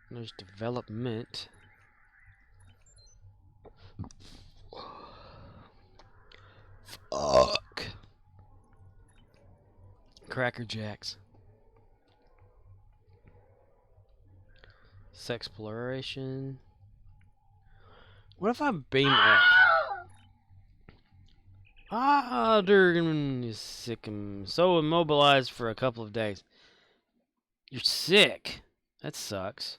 There's development. Fuck. Cracker Jacks. Sexploration. What if I beam up? Ah, Durgan is sick. I'm so immobilized for a couple of days. You're sick. That sucks.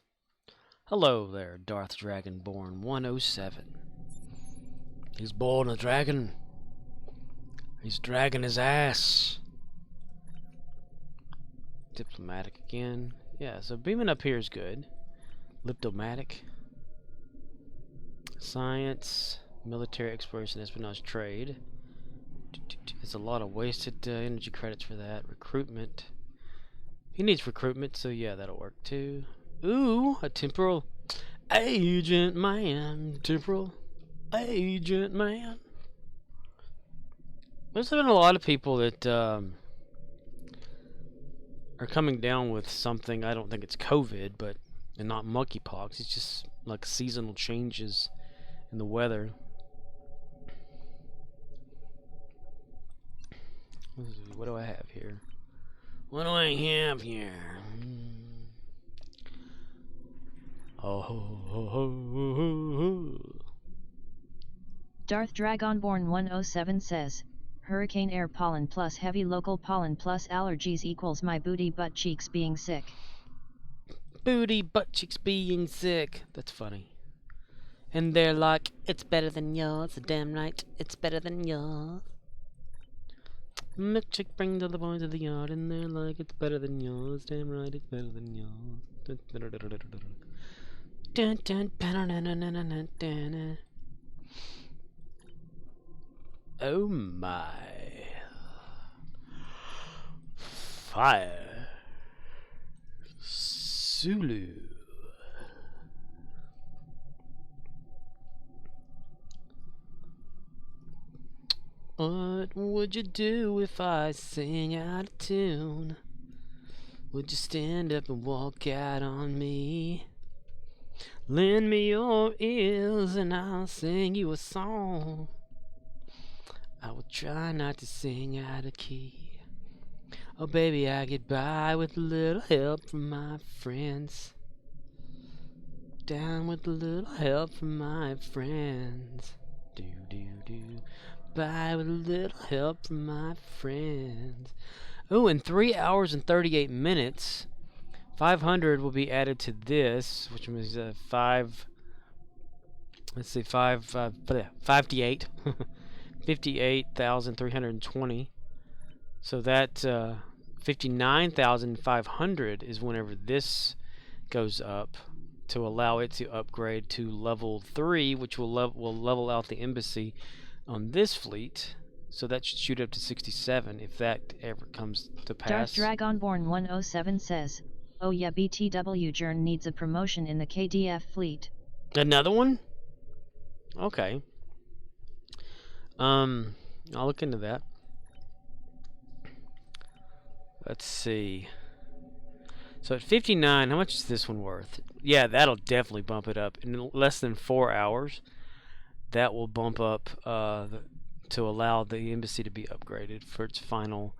Hello there, Darth Dragonborn 107. He's born a dragon. He's dragging his ass. Diplomatic again. Yeah, so beaming up here is good. Liptomatic. Science. Military exploration, espionage, trade. There's a lot of wasted energy credits for that. Recruitment. He needs recruitment, so yeah, that'll work too. Ooh, a temporal agent man. Temporal agent man. There's been a lot of people that are coming down with something. I don't think it's COVID, but and not monkeypox. It's just like seasonal changes in the weather. What do I have here? What do I have here? Oh, ho, ho, ho, ho. Darth Dragonborn 107 says, Hurricane air pollen plus heavy local pollen plus allergies equals my booty butt cheeks being sick. Booty butt cheeks being sick. That's funny. And they're like, it's better than yours. Damn right, it's better than yours. Milkshake bring to the boys of the yard, and they're like, it's better than yours. Damn right, it's better than yours. Dun, dun, dun, dun. Oh my. Fire. Sulu. What would you do if I sing out of tune? Would you stand up and walk out on me? Lend me your ears and I'll sing you a song. I will try not to sing out of key. Oh baby, I get by with a little help from my friends. Down with a little help from my friends. Do do do. By with a little help from my friends. Oh, in 3 hours and 38 minutes, 500 will be added to this, which means 58. 58,320. So that 59,500 is whenever this goes up to allow it to upgrade to level 3, which will level out the embassy on this fleet. So that should shoot up to 67 if that ever comes to pass. Darth Dragonborn 107 says, Oh yeah, BTW Jern needs a promotion in the KDF fleet. Another one? Okay. I'll look into that. Let's see. So at 59, how much is this one worth? Yeah, that'll definitely bump it up. In less than 4 hours, that will bump up to allow the embassy to be upgraded for its final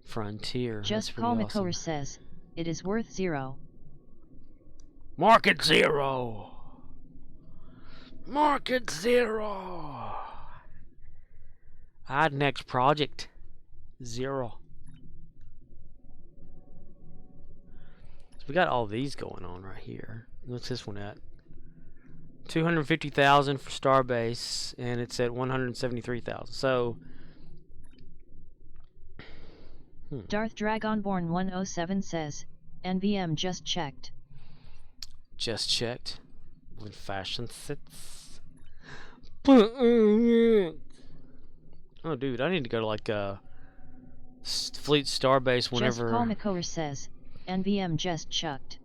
frontier. Just Call Makover says, it is worth 0. Market 0! Market 0! Add next project 0. We got all these going on right here. What's this one at? 250,000 for Starbase, and it's at 173,000. So, Darth Dragonborn 107 says, NVM just checked. Just checked. When fashion sits. Oh, dude, I need to go to like Fleet Starbase whenever. Just Call Makover says, NVM just chucked.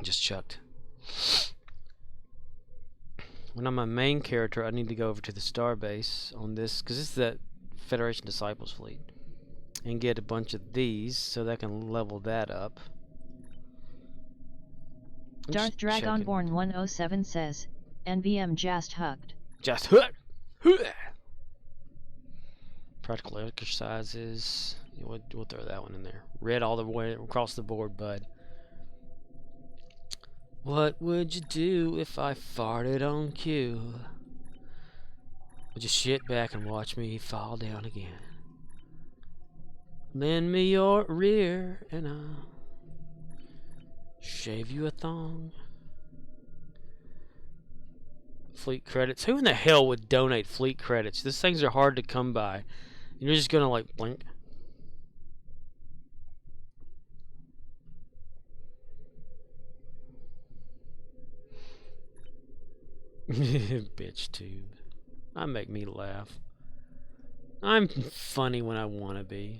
Just chucked. When I'm a main character, I need to go over to the Starbase on this, because this is that Federation Disciples fleet, and get a bunch of these so that I can level that up. Darth Dragonborn 107 says, NVM just hugged. Just hook. Practical exercises. We'll throw that one in there. Red all the way across the board, bud. What would you do if I farted on cue? Would you shit back and watch me fall down again? Lend me your rear and I'll shave you a thong. Fleet credits. Who in the hell would donate fleet credits? These things are hard to come by. You're just gonna like blink. Bitch tube. I make me laugh. I'm funny when I wanna be.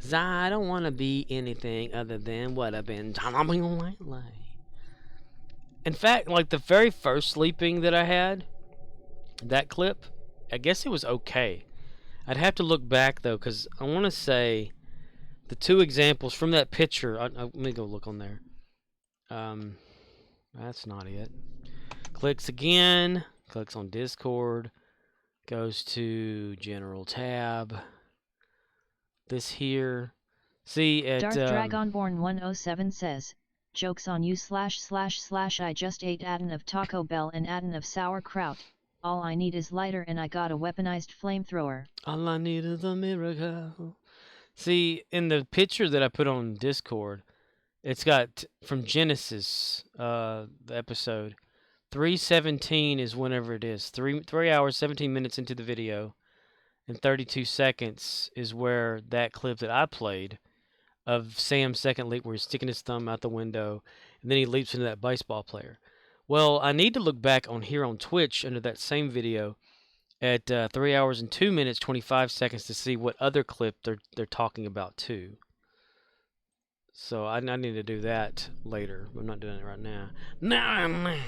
'Cause I don't wanna be anything other than what I've been telling lately. In fact, like the very first sleeping that I had, that clip, I guess it was okay. I'd have to look back though, because I want to say the two examples from that picture. Let me go look on there. That's not it. Clicks again. Clicks on Discord. Goes to General tab. This here. See at Darth Dragonborn 107 says, jokes on you / I just ate addon of Taco Bell and addon of sauerkraut. All I need is lighter and I got a weaponized flamethrower. All I need is a miracle. See, in the picture that I put on Discord, it's got from Genesis, the episode. 3:17 is whenever it is. 3 hours, 17 minutes into the video. And 32 seconds is where that clip that I played of Sam's second leap where he's sticking his thumb out the window and then he leaps into that baseball player. Well, I need to look back on here on Twitch under that same video at 3 hours and 2 minutes 25 seconds to see what other clip they're talking about too. So I need to do that later. I'm not doing it right now. No.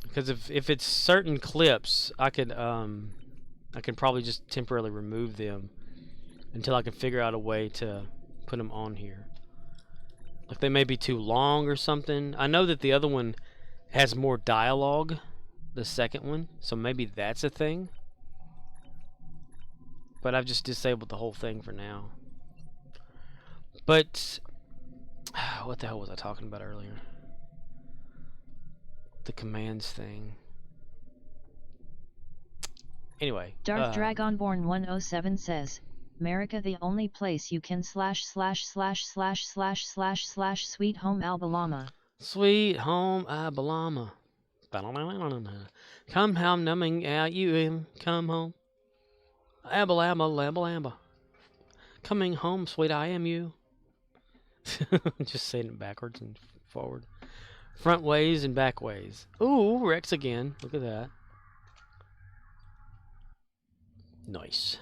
Because if it's certain clips, I can probably just temporarily remove them until I can figure out a way to put them on here. Like they may be too long or something. I know that the other one has more dialogue, the second one, so maybe that's a thing. But I've just disabled the whole thing for now. But what the hell was I talking about earlier? The commands thing. Anyway. Darth Dragonborn 107 says, America the only place you can / sweet home Alabama. Sweet home Alabama. Come home numbing out you come home. Alabama. Coming home, sweet I am you. Just saying it backwards and forward. Front ways and back ways. Ooh, Rex again. Look at that. Nice.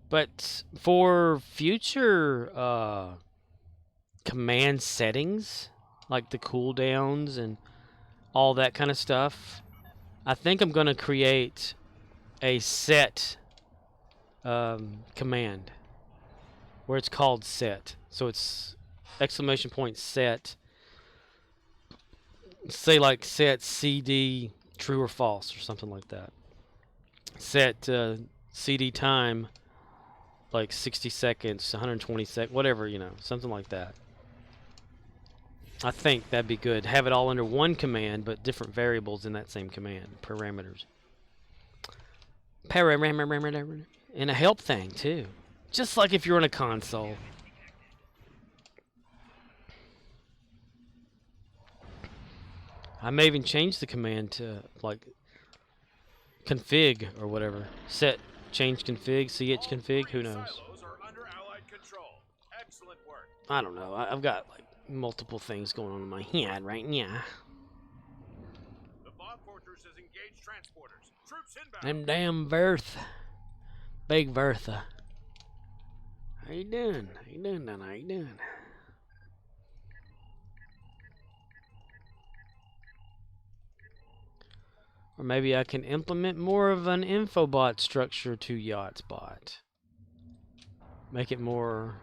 But for future command settings, like the cooldowns and all that kind of stuff, I think I'm going to create a set command where it's called set. So it's exclamation point set. Say like set CD true or false or something like that. Set CD time like 60 seconds, 120 seconds, whatever, you know, something like that. I think that'd be good. Have it all under one command, but different variables in that same command. Parameters. And a help thing, too. Just like if you're on a console. I may even change the command to, like, config or whatever. Set, change config, ch config, who knows. Silos are under Allied control. Excellent work. I don't know. I've got, like, multiple things going on in my head right now. The bomb fortress has engaged transporters. Troops inbound. Them damn Verth. Big Vertha. How you doing? How you doing, Donna? How you doing? Or maybe I can implement more of an infobot structure to YachtsBot. Make it more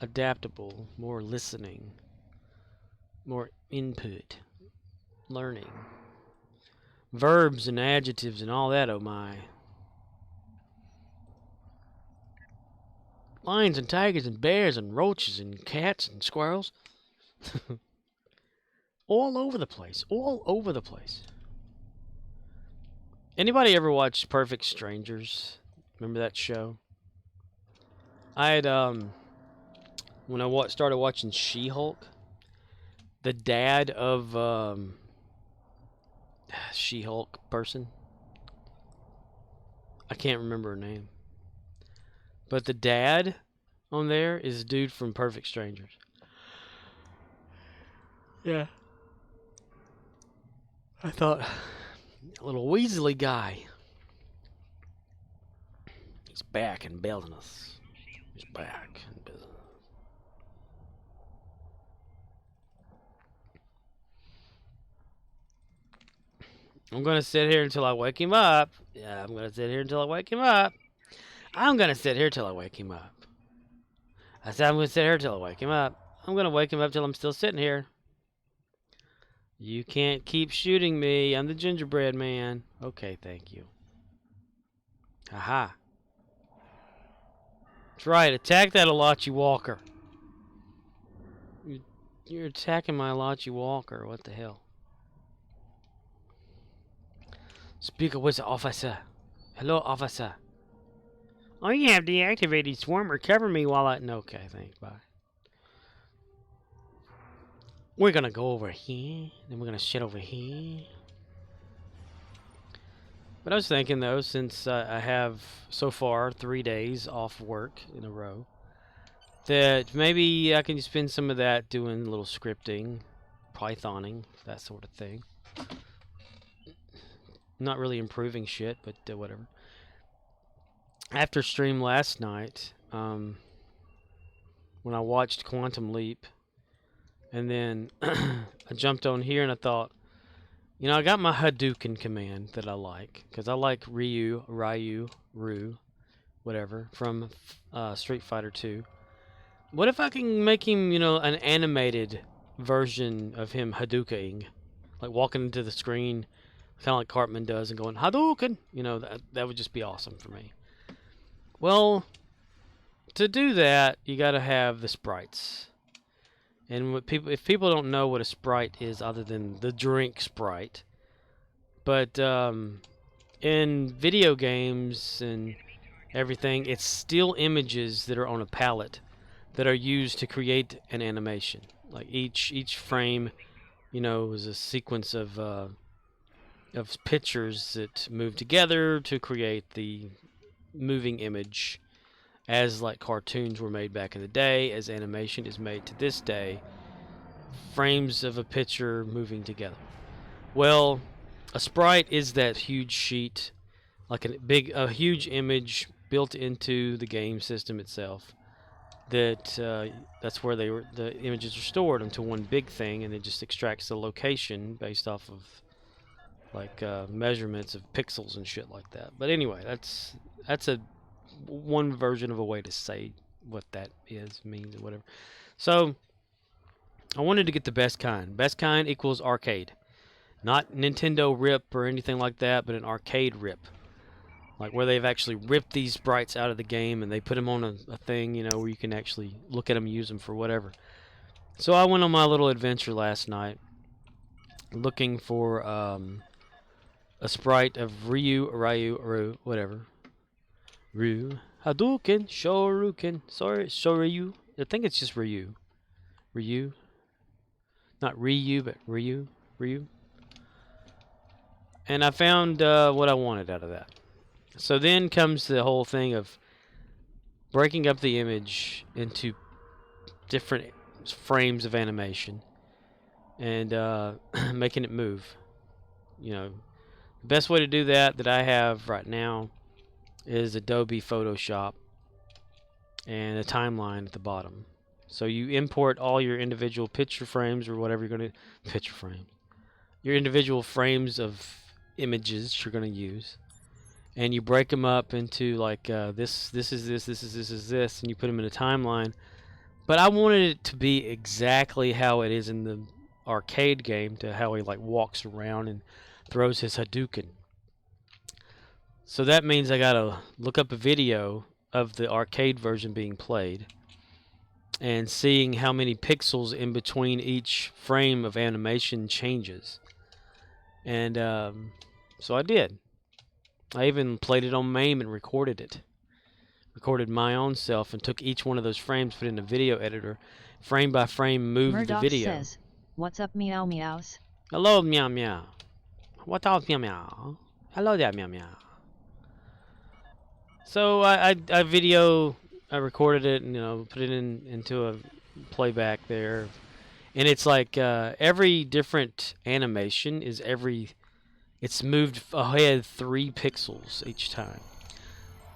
adaptable, more listening, more input, learning. Verbs and adjectives and all that, oh my. Lions and tigers and bears and roaches and cats and squirrels. All over the place. All over the place. Anybody ever watch Perfect Strangers? Remember that show? I had, when I started watching She-Hulk, the dad of, She-Hulk person. I can't remember her name. But the dad on there is a dude from Perfect Strangers. Yeah. I thought, a little Weasley guy. He's back in business. He's back in business. I'm going to sit here until I wake him up. Yeah, I'm going to sit here until I wake him up. I'm going to sit here till I wake him up. I said I'm going to sit here till I wake him up. I'm going to wake him up till I'm still sitting here. You can't keep shooting me. I'm the gingerbread man. Okay, thank you. Aha. That's right. Attack that Alachi Walker. You're attacking my Alachi Walker. What the hell? Speaker was officer. Hello, officer. Oh, you have deactivated swarm. Recover me while I... No, okay, thanks. Bye. We're gonna go over here. Then we're gonna shit over here. But I was thinking, though, since I have, so far, 3 days off work in a row, that maybe I can spend some of that doing a little scripting, Pythoning, that sort of thing. Not really improving shit, but whatever. After stream last night, when I watched Quantum Leap, and then I jumped on here and I thought, you know, I got my Hadouken command that I like, because I like Ryu, whatever, from Street Fighter 2. What if I can make him, you know, an animated version of him Hadoukening, like walking into the screen, kind of like Cartman does, and going, Hadouken! You know, that would just be awesome for me. Well, to do that, you got to have the sprites. And if people don't know what a sprite is other than the drink sprite, but in video games and everything, it's still images that are on a palette that are used to create an animation. Like each frame, you know, is a sequence of pictures that move together to create the moving image, as like cartoons were made back in the day, as animation is made to this day, frames of a picture moving together. Well, a sprite is that huge sheet like a huge image built into the game system itself. That's where the images are stored into one big thing, and it just extracts the location based off of like measurements of pixels and shit like that. But anyway, that's a one version of a way to say what that means, or whatever. So I wanted to get the best kind. Best kind equals arcade, not Nintendo rip or anything like that, but an arcade rip, like where they've actually ripped these sprites out of the game and they put them on a thing, you know, where you can actually look at them, use them for whatever. So I went on my little adventure last night, looking for a sprite of Ryu, whatever. Ryu, Hadouken, Shoryuken, Soryu. I think it's just Ryu. Ryu. Not Ryu, but Ryu. And I found what I wanted out of that. So then comes the whole thing of breaking up the image into different frames of animation and making it move. You know, the best way to do that I have right now is Adobe Photoshop and a timeline at the bottom. So you import all your individual picture frames or whatever you're going to your individual frames of images you're going to use, and you break them up into like this is this, and you put them in a timeline. But I wanted it to be exactly how it is in the arcade game, to how he like walks around and throws his Hadouken. So that means I gotta look up a video of the arcade version being played and seeing how many pixels in between each frame of animation changes. And so I did. I even played it on MAME and recorded it. Recorded my own self and took each one of those frames, put it in a video editor, frame by frame moved Murdoch the video. says, "What's up, meow meows?" Hello, meow meow. What up, meow meow? Hello there, meow meow. So I recorded it and, you know, put it into a playback there, and it's like every different animation is it's moved ahead 3 pixels each time.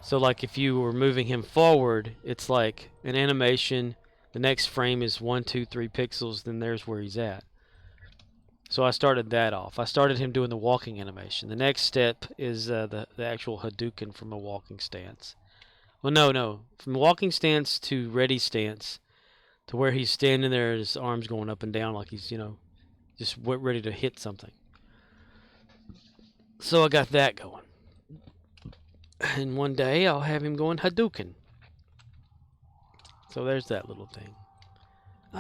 So like if you were moving him forward, it's like an animation, the next frame is 1, 2, 3 pixels, then there's where he's at. So I started that off. I started him doing the walking animation. The next step is the actual Hadouken from a walking stance. Well, no. From walking stance to ready stance, to where he's standing there, his arms going up and down like he's, you know, just ready to hit something. So I got that going. And one day I'll have him going Hadouken. So there's that little thing. I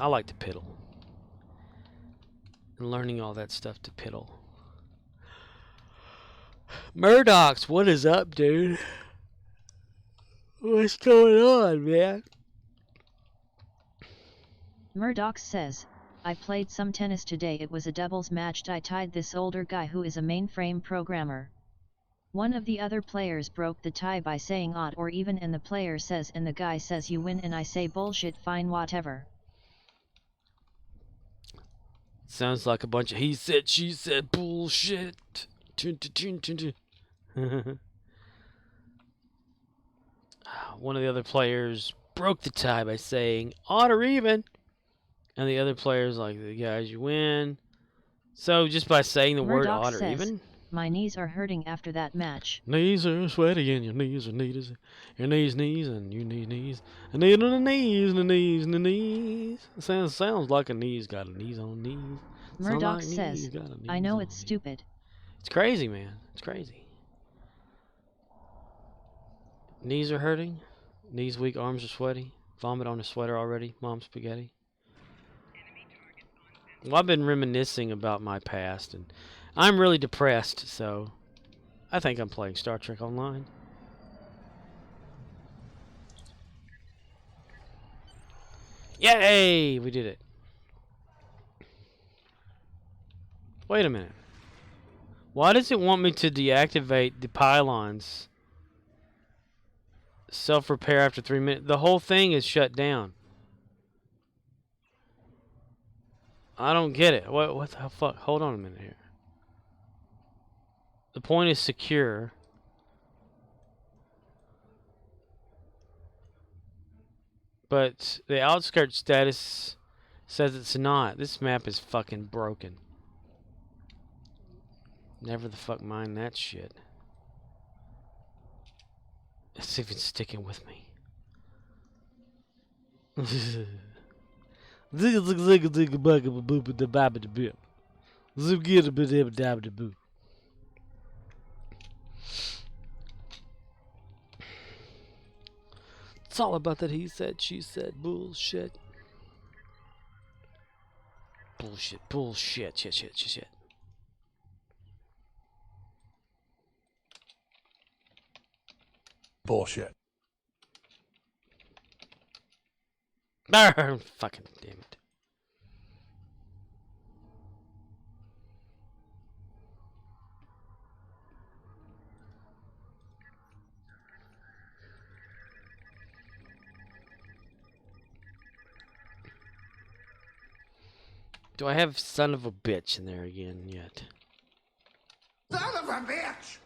like to piddle. And learning all that stuff to piddle. Murdoch's, what is up, dude? What's going on, man? Murdoch says, "I played some tennis today. It was a doubles match. I tied this older guy who is a mainframe programmer. One of the other players broke the tie by saying odd or even, and the player says and the guy says you win, and I say bullshit, fine, whatever." Sounds like a bunch of he said, she said bullshit. One of the other players broke the tie by saying odd or even, and the other player's like, the guys, you win. So just by saying the word Murdoch odd or says, even, "My knees are hurting after that match." knees are sweaty and your knees are knees, your knees and you need knees, a knee on the knees, the knees and the knees. Sounds like a knee's got a knees on knees. Murdoch says, "I know it's stupid." It's crazy, man. It's crazy. Knees are hurting. Knees weak, arms are sweaty. Vomit on the sweater already. Mom spaghetti. Well, I've been reminiscing about my past, and I'm really depressed, so I think I'm playing Star Trek Online. Yay! We did it. Wait a minute. Why does it want me to deactivate the pylons? Self-repair after 3 minutes. The whole thing is shut down. I don't get it. What the fuck? Hold on a minute here. The point is secure. But the outskirts status says it's not. This map is fucking broken. Never the fuck mind that shit. Let's see if it's sticking with me. It's all about that he said, she said bullshit. Bullshit, bullshit, shit. Bullshit. Fucking damn it. Do I have son of a bitch in there again yet? Son of a bitch!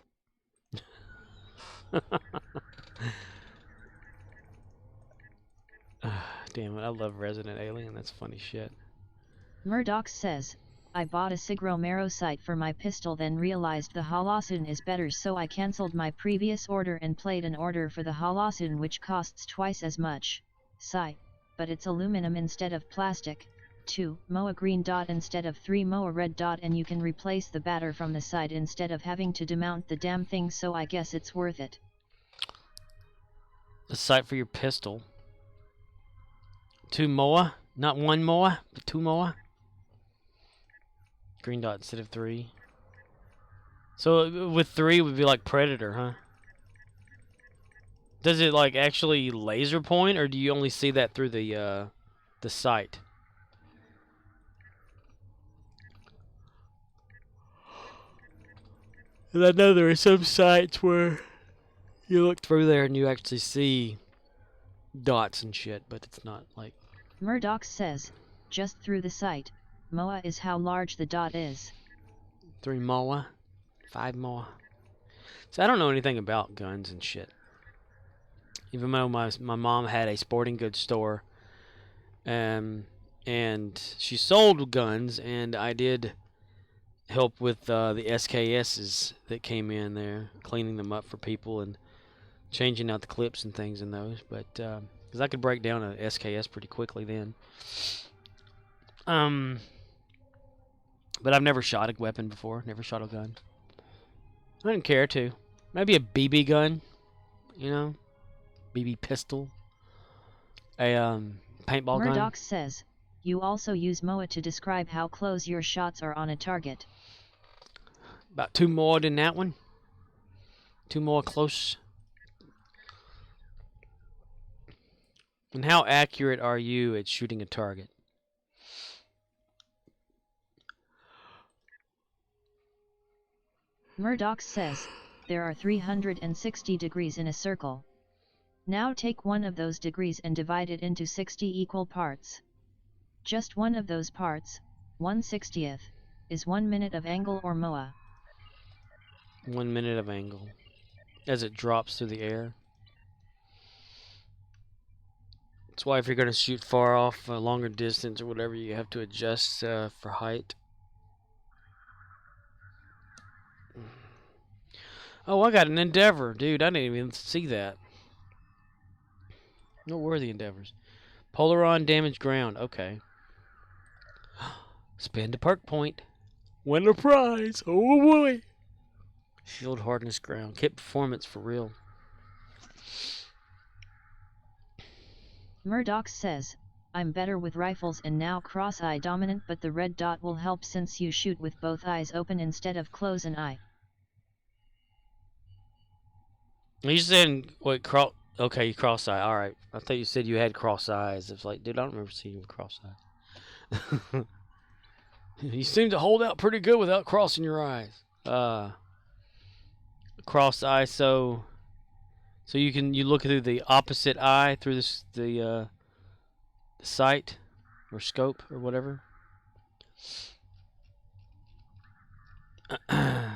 Damn it, I love Resident Alien. That's funny shit. Murdoch says, I bought a Sig Romero sight for my pistol, then realized the Holosun is better, so I cancelled my previous order and played an order for the Holosun, which costs twice as much. Sight, but it's aluminum instead of plastic. 2 MOA green dot instead of 3 MOA red dot, and you can replace the batter from the side instead of having to demount the damn thing, so I guess it's worth it. A sight for your pistol. 2 MOA? Not 1 MOA, but 2 MOA? Green dot instead of 3. So with 3 would be like Predator, huh? Does it like actually laser point, or do you only see that through the sight? And I know there are some sites where you look through there and you actually see dots and shit, but it's not like... Murdoch says, just through the sight, MOA is how large the dot is. 3 MOA? 5 MOA? So I don't know anything about guns and shit. Even though my mom had a sporting goods store, and she sold guns, and I did help with the SKSs that came in there, cleaning them up for people and changing out the clips and things in those. But because I could break down a SKS pretty quickly then. But I've never shot a weapon before. Never shot a gun. I didn't care to. Maybe a BB gun, you know, BB pistol, a paintball gun. Murdoch says, you also use MOA to describe how close your shots are on a target. About 2 more than that one. 2 more close. And how accurate are you at shooting a target? Murdoch says, there are 360 degrees in a circle. Now take one of those degrees and divide it into 60 equal parts. Just one of those parts, 1/60th, is 1 minute of angle or MOA. 1 minute of angle. As it drops through the air. That's why if you're going to shoot far off, a longer distance or whatever, you have to adjust for height. Oh, I got an Endeavor. Dude, I didn't even see that. What were the Endeavors? Polaron damaged ground. Okay. Spin to perk point. Win a prize. Oh boy. Shield hardness ground. Kit performance for real. Murdoch says, I'm better with rifles and now cross-eye dominant, but the red dot will help since you shoot with both eyes open instead of close an eye. You saying what okay, you cross eye. All right. I thought you said you had cross eyes. It's like, dude, I don't remember seeing you with cross eyes. You seem to hold out pretty good without crossing your eyes. Cross eye, so you look through the opposite eye through the sight or scope or whatever.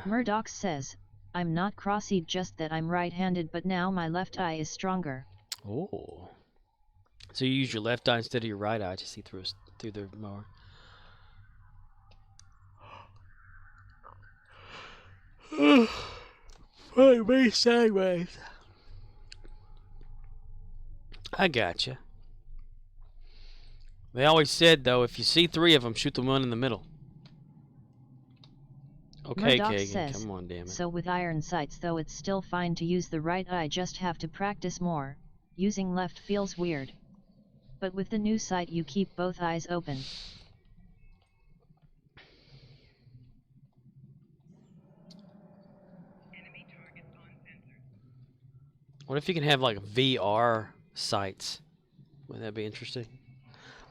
Murdoch says, I'm not cross-eyed, just that I'm right-handed, but now my left eye is stronger. Oh. So you use your left eye instead of your right eye to see through through the mower. Fuck me sideways. I gotcha. They always said, though, if you see 3 of them, shoot the one in the middle. Okay, Murdoch Kagan, says, come on, damn it. so with iron sights though it's still fine to use the right eye, just have to practice more. Using left feels weird. But with the new sight you keep both eyes open. What if you can have, like, VR sights? Wouldn't that be interesting?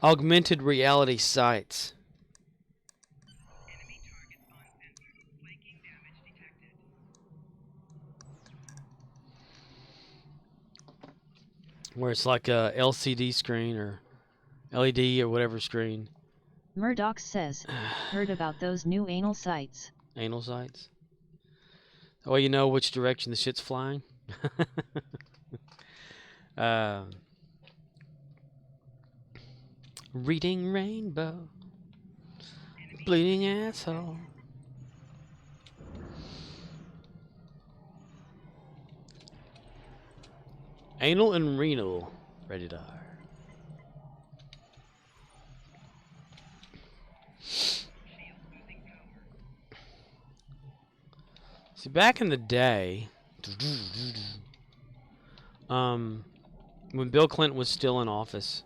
Augmented reality sights. Where it's like a LCD screen or LED or whatever screen. Murdoch says, heard about those new anal sights. Anal sights? Oh, you know which direction the shit's flying? Reading rainbow. Bleeding asshole. Anal and renal. Ready to hire. See, back in the day, when Bill Clinton was still in office,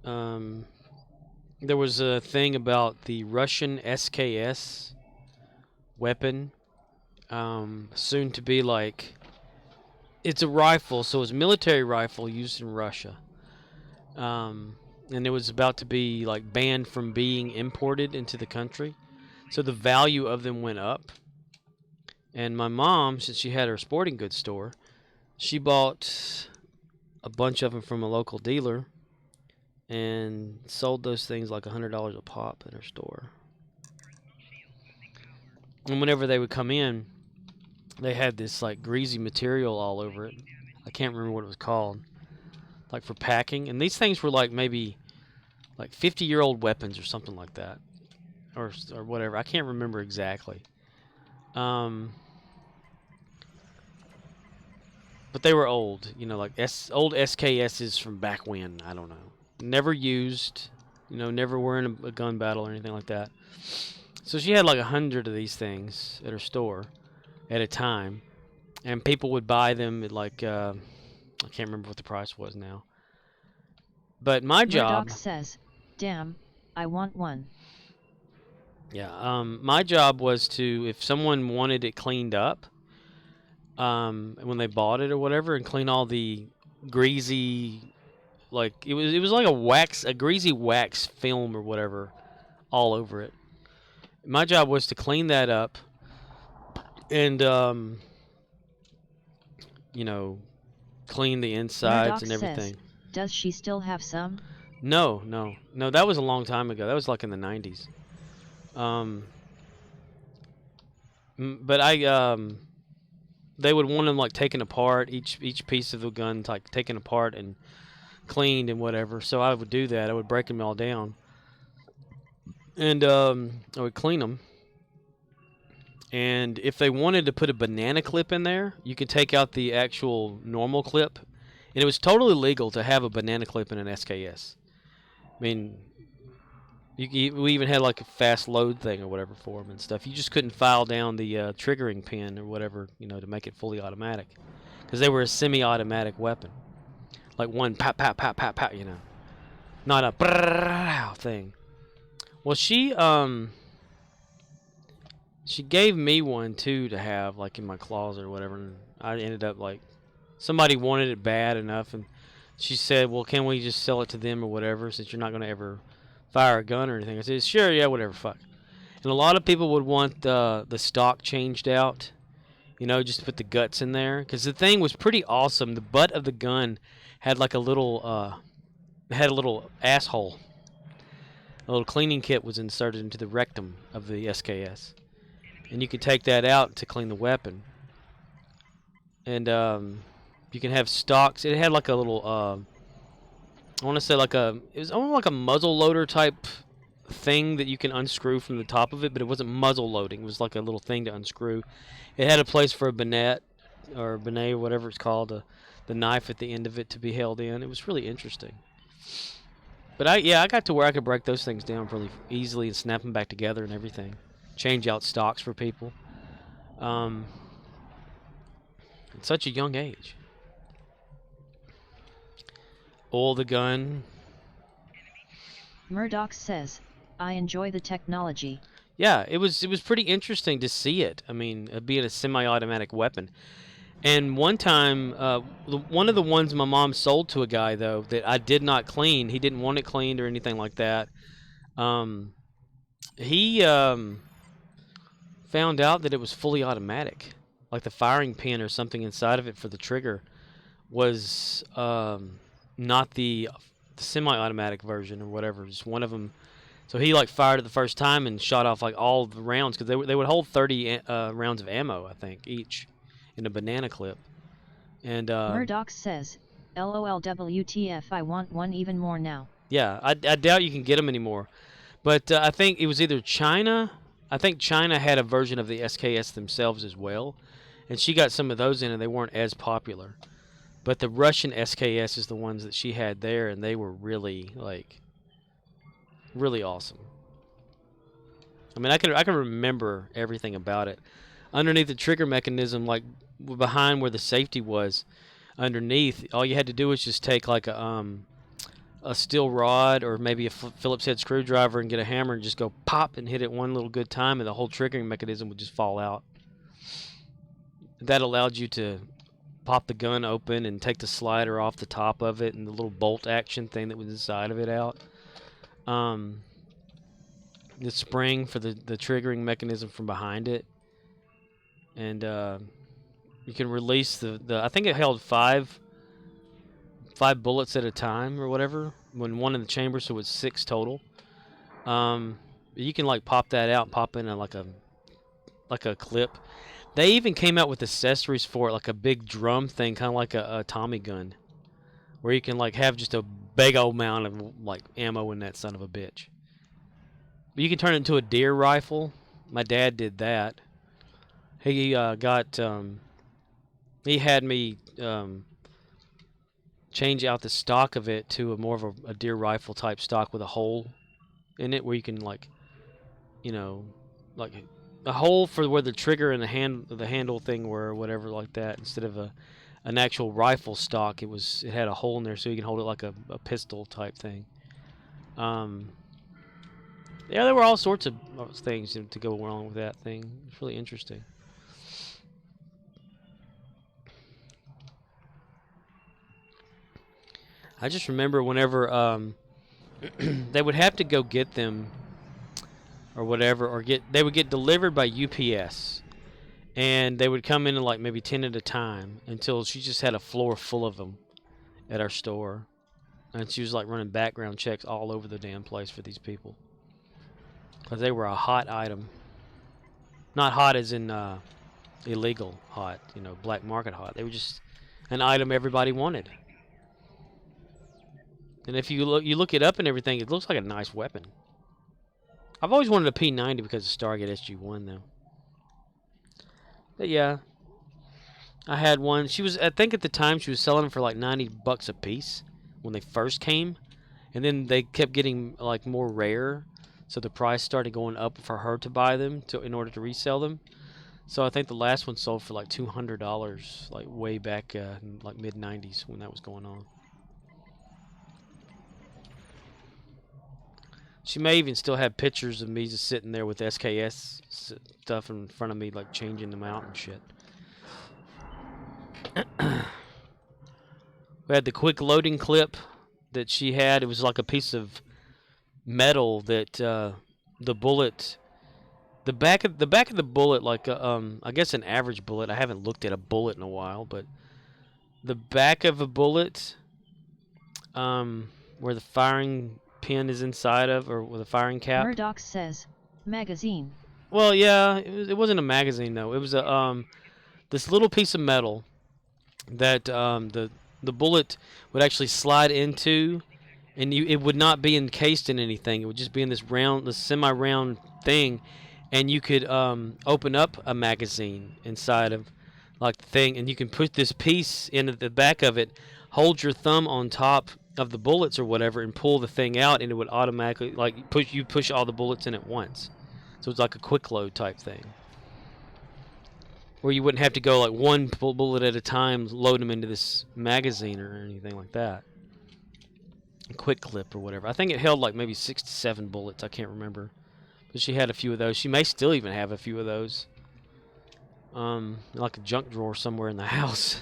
there was a thing about the Russian SKS weapon, soon to be like, it's a rifle, so it's a military rifle used in Russia, and it was about to be like banned from being imported into the country, so the value of them went up. And my mom, since she had her sporting goods store, she bought a bunch of them from a local dealer and sold those things like $100 a pop in her store. And whenever they would come in, they had this like greasy material all over it. I can't remember what it was called. Like for packing. And these things were like maybe like 50-year-old weapons or something like that. Or whatever. I can't remember exactly. But they were old, you know, like old SKSs from back when, I don't know. Never used, you know, never were in a gun battle or anything like that. So she had like 100 of these things at her store at a time. And people would buy them at like, I can't remember what the price was now. But my job... Murdoch says, damn, I want one. Yeah, my job was to, if someone wanted it cleaned up, when they bought it or whatever, and clean all the greasy, like it was like a greasy wax film or whatever all over it. My job was to clean that up and you know, clean the insides Murdoch and everything. says, does she still have some? No, that was a long time ago. That was like in the 90s. But they would want them like taken apart, each piece of the gun like taken apart and cleaned and whatever. So I would do that. I would break them all down, and I would clean them. And if they wanted to put a banana clip in there, you could take out the actual normal clip, and it was totally legal to have a banana clip in an SKS. I mean, we even had like a fast load thing or whatever for them and stuff. You just couldn't file down the triggering pin or whatever, you know, to make it fully automatic, because they were a semi-automatic weapon, like one pop, pop, pop, pop, pop, you know, not a brrrr thing. Well, she gave me one too to have like in my closet or whatever, and I ended up like somebody wanted it bad enough, and she said, "Well, can we just sell it to them or whatever, since you're not going to ever fire a gun or anything?" I said, "Sure, yeah, whatever, fuck." And a lot of people would want the stock changed out, you know, just to put the guts in there, because the thing was pretty awesome. The butt of the gun had like a little asshole. A little cleaning kit was inserted into the rectum of the SKS, and you could take that out to clean the weapon. And you can have stocks. It had like a little I want to say like it was almost like a muzzle loader type thing that you can unscrew from the top of it, but it wasn't muzzle loading. It was like a little thing to unscrew. It had a place for a bayonet or bayonet, whatever it's called, the knife at the end of it to be held in. It was really interesting. But I got to where I could break those things down really easily and snap them back together and everything. Change out stocks for people. At such a young age. Oil the gun. Murdoch says, I enjoy the technology. Yeah, it was pretty interesting to see it. I mean, being a semi-automatic weapon. And one time, one of the ones my mom sold to a guy, though, that I did not clean. He didn't want it cleaned or anything like that. He found out that it was fully automatic. Like the firing pin or something inside of it for the trigger was not the semi-automatic version or whatever. Just one of them. So he like fired it the first time and shot off like all the rounds because they would hold 30 rounds of ammo, I think, each in a banana clip. And Murdoch says, LOL WTF, I want one even more now. Yeah, I doubt you can get them anymore. But I think it was either China. I think China had a version of the SKS themselves as well. And she got some of those in and they weren't as popular. But the Russian SKS is the ones that she had there, and they were really, like, really awesome. I mean, I can remember everything about it. Underneath the trigger mechanism, like behind where the safety was, underneath, all you had to do was just take like a steel rod or maybe a Phillips head screwdriver and get a hammer and just go pop and hit it one little good time, and the whole triggering mechanism would just fall out. That allowed you to pop the gun open and take the slider off the top of it and the little bolt action thing that was inside of it out. The spring for the triggering mechanism from behind it. And you can release the I think it held five bullets at a time or whatever, when one in the chamber, so it's 6 total. You can like pop that out and pop in like a clip. They even came out with accessories for it, like a big drum thing, kind of like a Tommy gun, where you can like have just a big old amount of like ammo in that son of a bitch. But you can turn it into a deer rifle. My dad did that. He he had me change out the stock of it to more of a deer rifle type stock with a hole in it, where you can like, you know, like a hole for where the trigger and the handle thing were, or whatever like that. Instead of an actual rifle stock, it had a hole in there so you can hold it like a pistol type thing. Yeah, there were all sorts of things to go along with that thing. It's really interesting. I just remember whenever they would have to go get them or whatever, or they would get delivered by UPS, and they would come in like maybe 10 at a time until she just had a floor full of them at our store, and she was like running background checks all over the damn place for these people because they were a hot item. Not hot as in illegal hot, you know, black market hot. They were just an item everybody wanted. And if you look it up and everything, it looks like a nice weapon. I've always wanted a P90 because of Stargate SG-1, though. But yeah, I had one. I think at the time she was selling them for like $90 a piece when they first came, and then they kept getting like more rare, so the price started going up for her to buy them in order to resell them. So I think the last one sold for like $200, like way back in like mid-90s when that was going on. She may even still have pictures of me just sitting there with SKS stuff in front of me, like changing them out and shit. We had the quick loading clip that she had. It was like a piece of metal that the bullet, the back of the bullet, like I guess an average bullet. I haven't looked at a bullet in a while, but the back of a bullet, where the firing pin is inside of, or with a firing cap. Murdoch says, magazine. Well, yeah, it wasn't a magazine though. It was a this little piece of metal that the bullet would actually slide into, and it would not be encased in anything. It would just be in this semi-round thing, and you could open up a magazine inside of like the thing, and you can put this piece into the back of it, hold your thumb on top of the bullets or whatever, and pull the thing out, and it would automatically like push all the bullets in at once. So it's like a quick load type thing, where you wouldn't have to go like one bullet at a time, load them into this magazine or anything like that. A quick clip or whatever. I think it held like maybe 6 to 7 bullets. I can't remember, but she had a few of those. She may still even have a few of those, like a junk drawer somewhere in the house.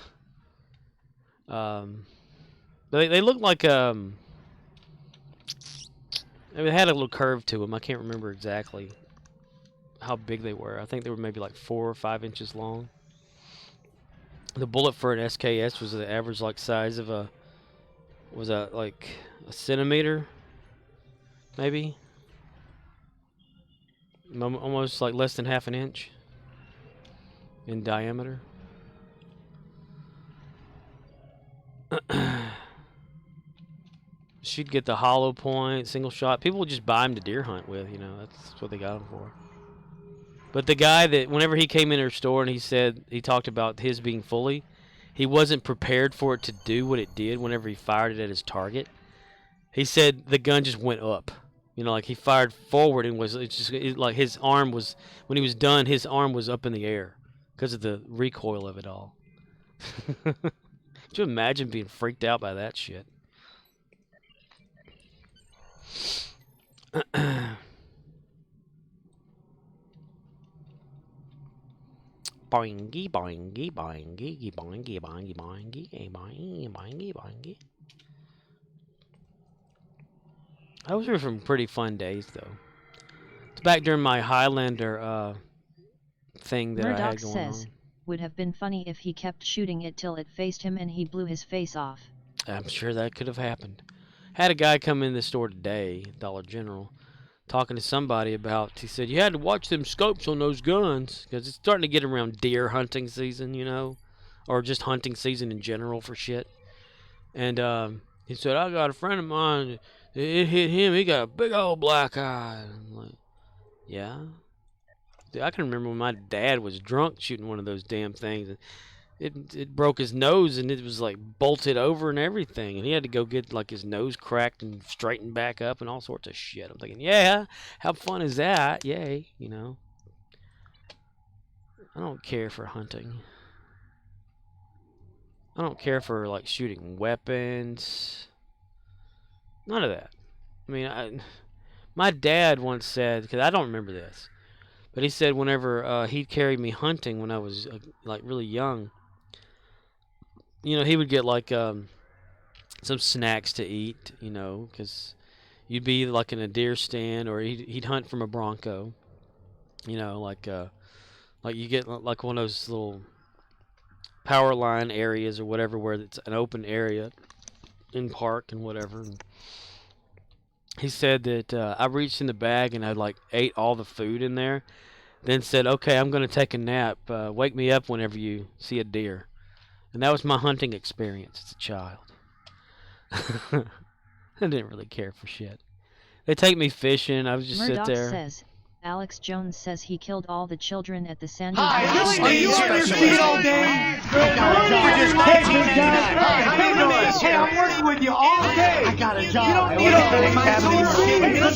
They look like I mean, they had a little curve to them. I can't remember exactly how big they were. I think they were maybe like 4 or 5 inches long. The bullet for an SKS was the average like size of like a centimeter, maybe, almost like less than half an inch in diameter. She'd get the hollow point, single shot. People would just buy them to deer hunt with, you know. That's what they got them for. But the guy that, whenever he came in her store and he talked about his being fully, he wasn't prepared for it to do what it did whenever he fired it at his target. He said the gun just went up. You know, like he fired forward and like his arm was, when he was done, his arm was up in the air because of the recoil of it all. Could you imagine being freaked out by that shit? Boingy, boingy, boingy, boingy, boingy, boingy, boingy, boingy, boingy. Those were some pretty fun days, though. It's back during my Highlander thing that Murdoch I had going says, on. would have been funny if he kept shooting it till it faced him and he blew his face off. I'm sure that could have happened. Had a guy come in the store today, Dollar General, talking to somebody about, he said, you had to watch them scopes on those guns, because it's starting to get around deer hunting season, you know, or just hunting season in general for shit. And he said, I got a friend of mine, it hit him, he got a big old black eye. I'm like, yeah? Dude, I can remember when my dad was drunk shooting one of those damn things. It broke his nose, and it was like bolted over and everything, and he had to go get like his nose cracked and straightened back up and all sorts of shit. I'm thinking, yeah, how fun is that? Yay, you know. I don't care for hunting. I don't care for like shooting weapons. None of that. I mean, my dad once said, because I don't remember this, but he said whenever he'd carry me hunting when I was like really young, you know, he would get like some snacks to eat, you know, because you'd be like in a deer stand, or he'd hunt from a bronco, you know, like you get like one of those little power line areas or whatever where it's an open area in park and whatever. And he said that I reached in the bag and I like ate all the food in there, then said, okay, I'm going to take a nap. Wake me up whenever you see a deer. And that was my hunting experience as a child. I didn't really care for shit. They take me fishing. I would just Murdoch sit there. says, Alex Jones says he killed all the children at the Sandy Hi, Hook. are you on your feet all day? Hey, I'm working with you all day. I got a job. You don't need all day.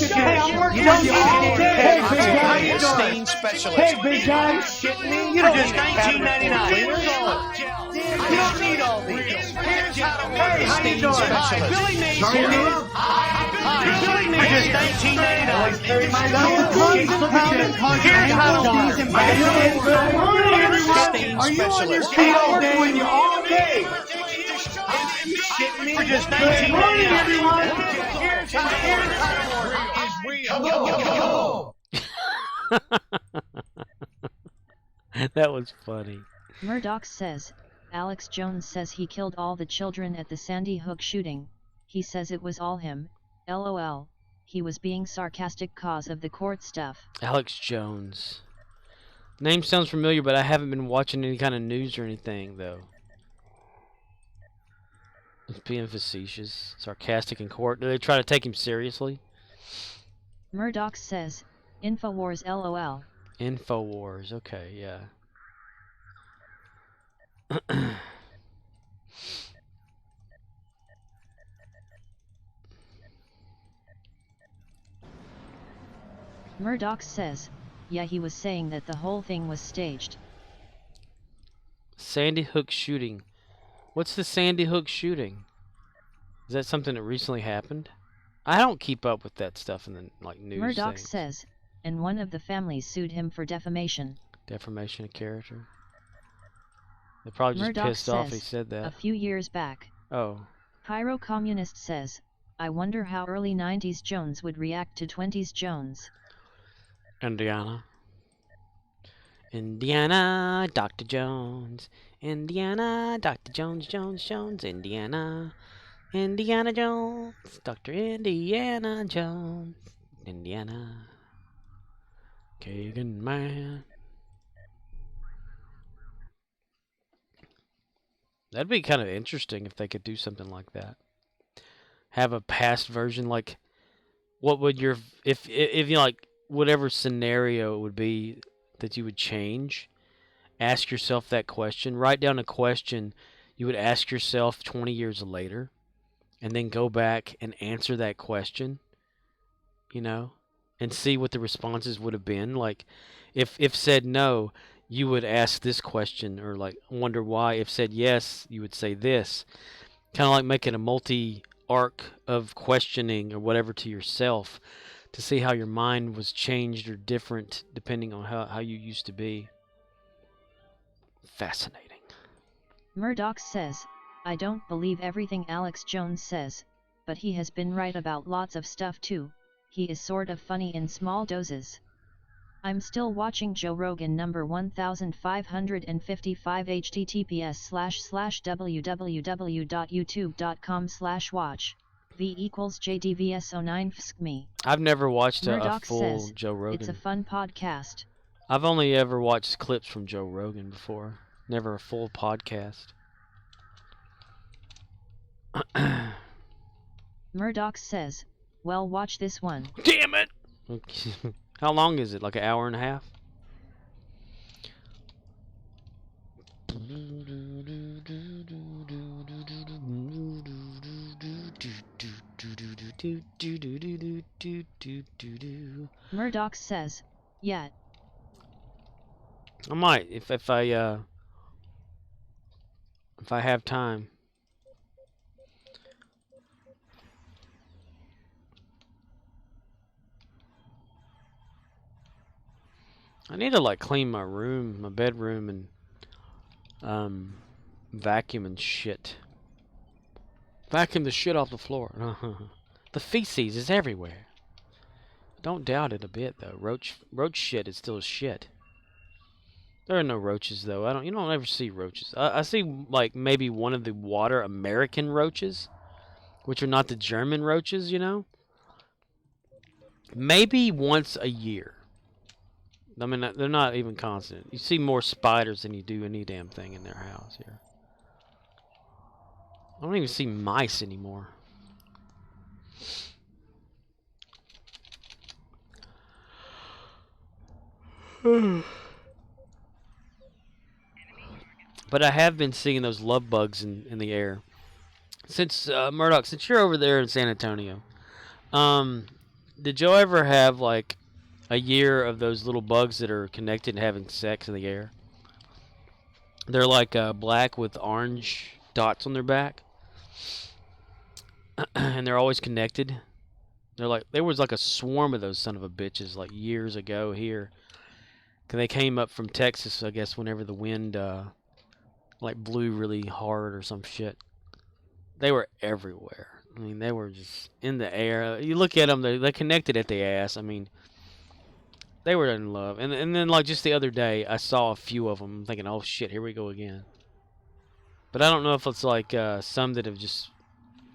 Hey, I'm working with you all day. How you doing? Specialist. Hey, big guy. You're just $19.99. You don't need all these. Hey, how you doing? Hi, Billy Mason. Billy Mason. You're just $19.99. Here's how to do it. Are you on your feet all day? When you all day? We're just $19.99. Here's how to That was funny. Murdoch says, Alex Jones says he killed all the children at the Sandy Hook shooting. He says it was all him. LOL. He was being sarcastic cause of the court stuff. Alex Jones. Name sounds familiar, but I haven't been watching any kind of news or anything, though. He's being facetious, sarcastic in court. Do they try to take him seriously? Murdoch says, Infowars LOL. Infowars, okay, yeah. Murdoch says, yeah, he was saying that the whole thing was staged. Sandy Hook shooting. What's the Sandy Hook shooting? Is that something that recently happened? I don't keep up with that stuff in the news. Murdoch things. says, and one of the families sued him for defamation. Defamation of character. They're probably just Murdoch pissed off says, he said that. a few years back. Oh. Pyro Communist says, I wonder how early 90s Jones would react to 20s Jones. Indiana. Indiana, Dr. Jones. Indiana, Dr. Jones, Jones, Jones, Indiana. Indiana Jones, Dr. Indiana Jones. Indiana. Kagan man. That'd be kind of interesting if they could do something like that. Have a past version, like, what would your, if you like, whatever scenario it would be that you would change, ask yourself that question. Write down a question you would ask yourself 20 years later, and then go back and answer that question, you know, and see what the responses would have been. Like, if said no, you would ask this question, or like wonder why. If said yes, you would say this. Kind of like making a multi-arc of questioning or whatever to yourself, to see how your mind was changed or different depending on how you used to be. Fascinating. Murdoch says, I don't believe everything Alex Jones says, but he has been right about lots of stuff too. He is sort of funny in small doses. I'm still watching Joe Rogan number 1555 https://www.youtube.com/watch. V equals JDVS09 FSK me. I've never watched a Murdoch full says, Joe Rogan. It's a fun podcast. I've only ever watched clips from Joe Rogan before. Never a full podcast. Murdoch says, well, watch this one. Damn it! Okay. How long is it? Like an hour and a half? Murdoch says, yeah. I might if I have time. I need to like clean my room, my bedroom, and vacuum and shit. Vacuum the shit off the floor. The feces is everywhere. Don't doubt it a bit though. Roach shit is still shit. There are no roaches though. You don't ever see roaches. I see like maybe one of the water American roaches, which are not the German roaches, you know. Maybe once a year. I mean, they're not even constant. You see more spiders than you do any damn thing in their house here. I don't even see mice anymore. But I have been seeing those love bugs in the air. Since, Murdoch, since you're over there in San Antonio, did Joe ever have, like, a year of those little bugs that are connected and having sex in the air? They're like black with orange dots on their back. And they're always connected. There was like a swarm of those son of a bitches like years ago here. 'Cause they came up from Texas, I guess, whenever the wind like blew really hard or some shit. They were everywhere. I mean, they were just in the air. You look at them, they connected at the ass. I mean, they were in love. And then, like, just the other day, I saw a few of them. I'm thinking, oh, shit, here we go again. But I don't know if it's, like, some that have just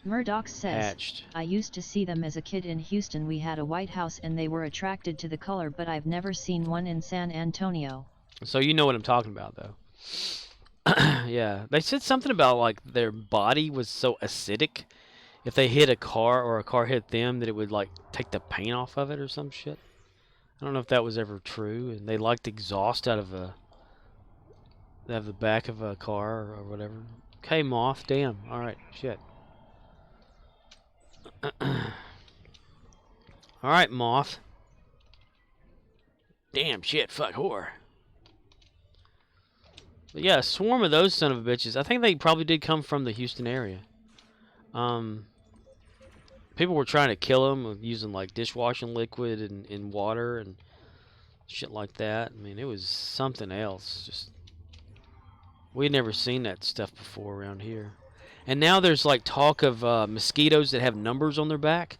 Murdoch says, hatched. I used to see them as a kid in Houston. We had a White House and they were attracted to the color, but I've never seen one in San Antonio. So you know what I'm talking about, though. Yeah, they said something about like their body was so acidic. If they hit a car or a car hit them, that it would like take the paint off of it or some shit. I don't know if that was ever true. And they liked exhaust out of the back of a car or whatever. Okay, Moth. Damn. All right. Shit. All right, Moth. Damn shit. Fuck whore. But yeah, a swarm of those son of a bitches. I think they probably did come from the Houston area. People were trying to kill them with using like dishwashing liquid and water and shit like that. I mean, it was something else. Just we'd never seen that stuff before around here. And now there's like talk of mosquitoes that have numbers on their back,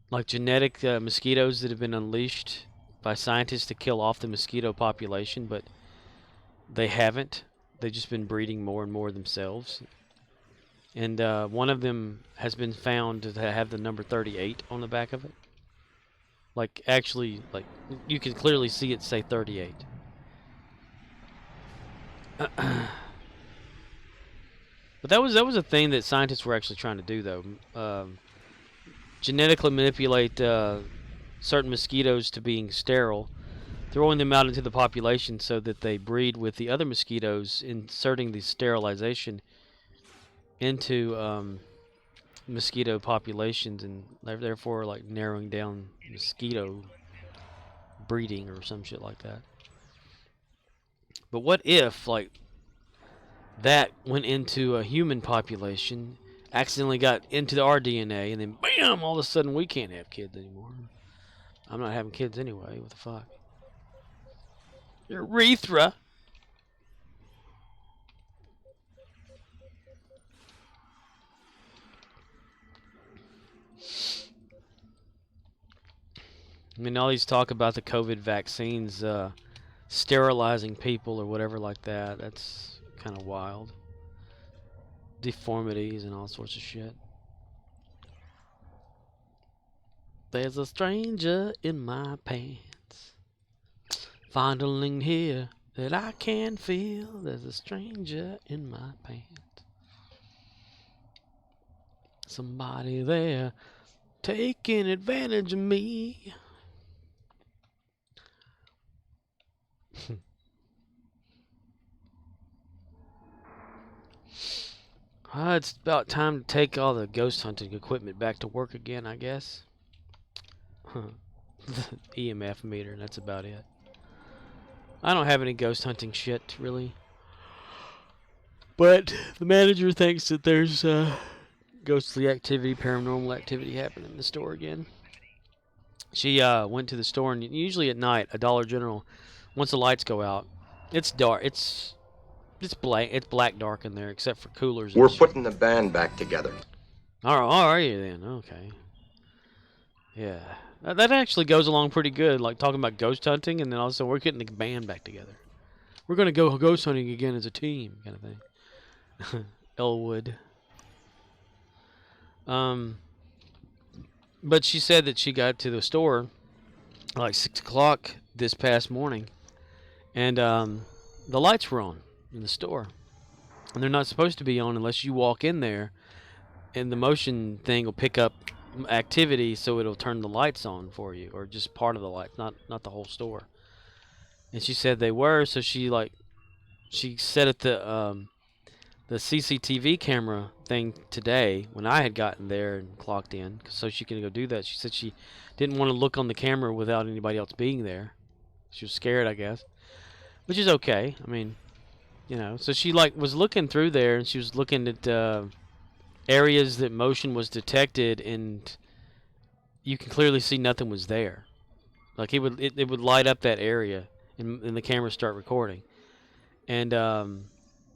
like genetic mosquitoes that have been unleashed by scientists to kill off the mosquito population, but they haven't. They've just been breeding more and more themselves. And one of them has been found to have the number 38 on the back of it. Like, actually, like, you can clearly see it say 38. But that was a thing that scientists were actually trying to do, though. Genetically manipulate certain mosquitoes to being sterile, throwing them out into the population so that they breed with the other mosquitoes, inserting the sterilization into mosquito populations, and therefore like narrowing down mosquito breeding or some shit like that. But what if like that went into a human population, accidentally got into our DNA, and then bam, all of a sudden we can't have kids anymore? I'm not having kids anyway. What the fuck? Urethra. I mean, all these talk about the COVID vaccines sterilizing people or whatever like that. That's kind of wild. Deformities and all sorts of shit. There's a stranger in my pants, fondling here that I can feel. There's a stranger in my pants. Somebody there taking advantage of me. It's about time to take all the ghost hunting equipment back to work again, I guess. The EMF meter, and that's about it. I don't have any ghost hunting shit, really. But the manager thinks that there's ghostly activity, paranormal activity happening in the store again. She went to the store, and usually at night, a Dollar General, once the lights go out, it's dark. It's black dark in there, except for coolers. We're putting the band back together. All right, are you then? Okay. Yeah, that actually goes along pretty good. Like talking about ghost hunting, and then also we're getting the band back together. We're gonna go ghost hunting again as a team, kind of thing. Elwood. But she said that she got to the store like 6 o'clock this past morning, and the lights were on in the store, and they're not supposed to be on unless you walk in there, and the motion thing will pick up activity, so it'll turn the lights on for you, or just part of the lights, not the whole store. And she said they were, so she set at the CCTV camera thing today when I had gotten there and clocked in, so she can go do that. She said she didn't want to look on the camera without anybody else being there. She was scared, I guess, which is okay. I mean, you know, so she was looking through there, and she was looking at areas that motion was detected, and you can clearly see nothing was there. Like it would light up that area, and the camera start recording. And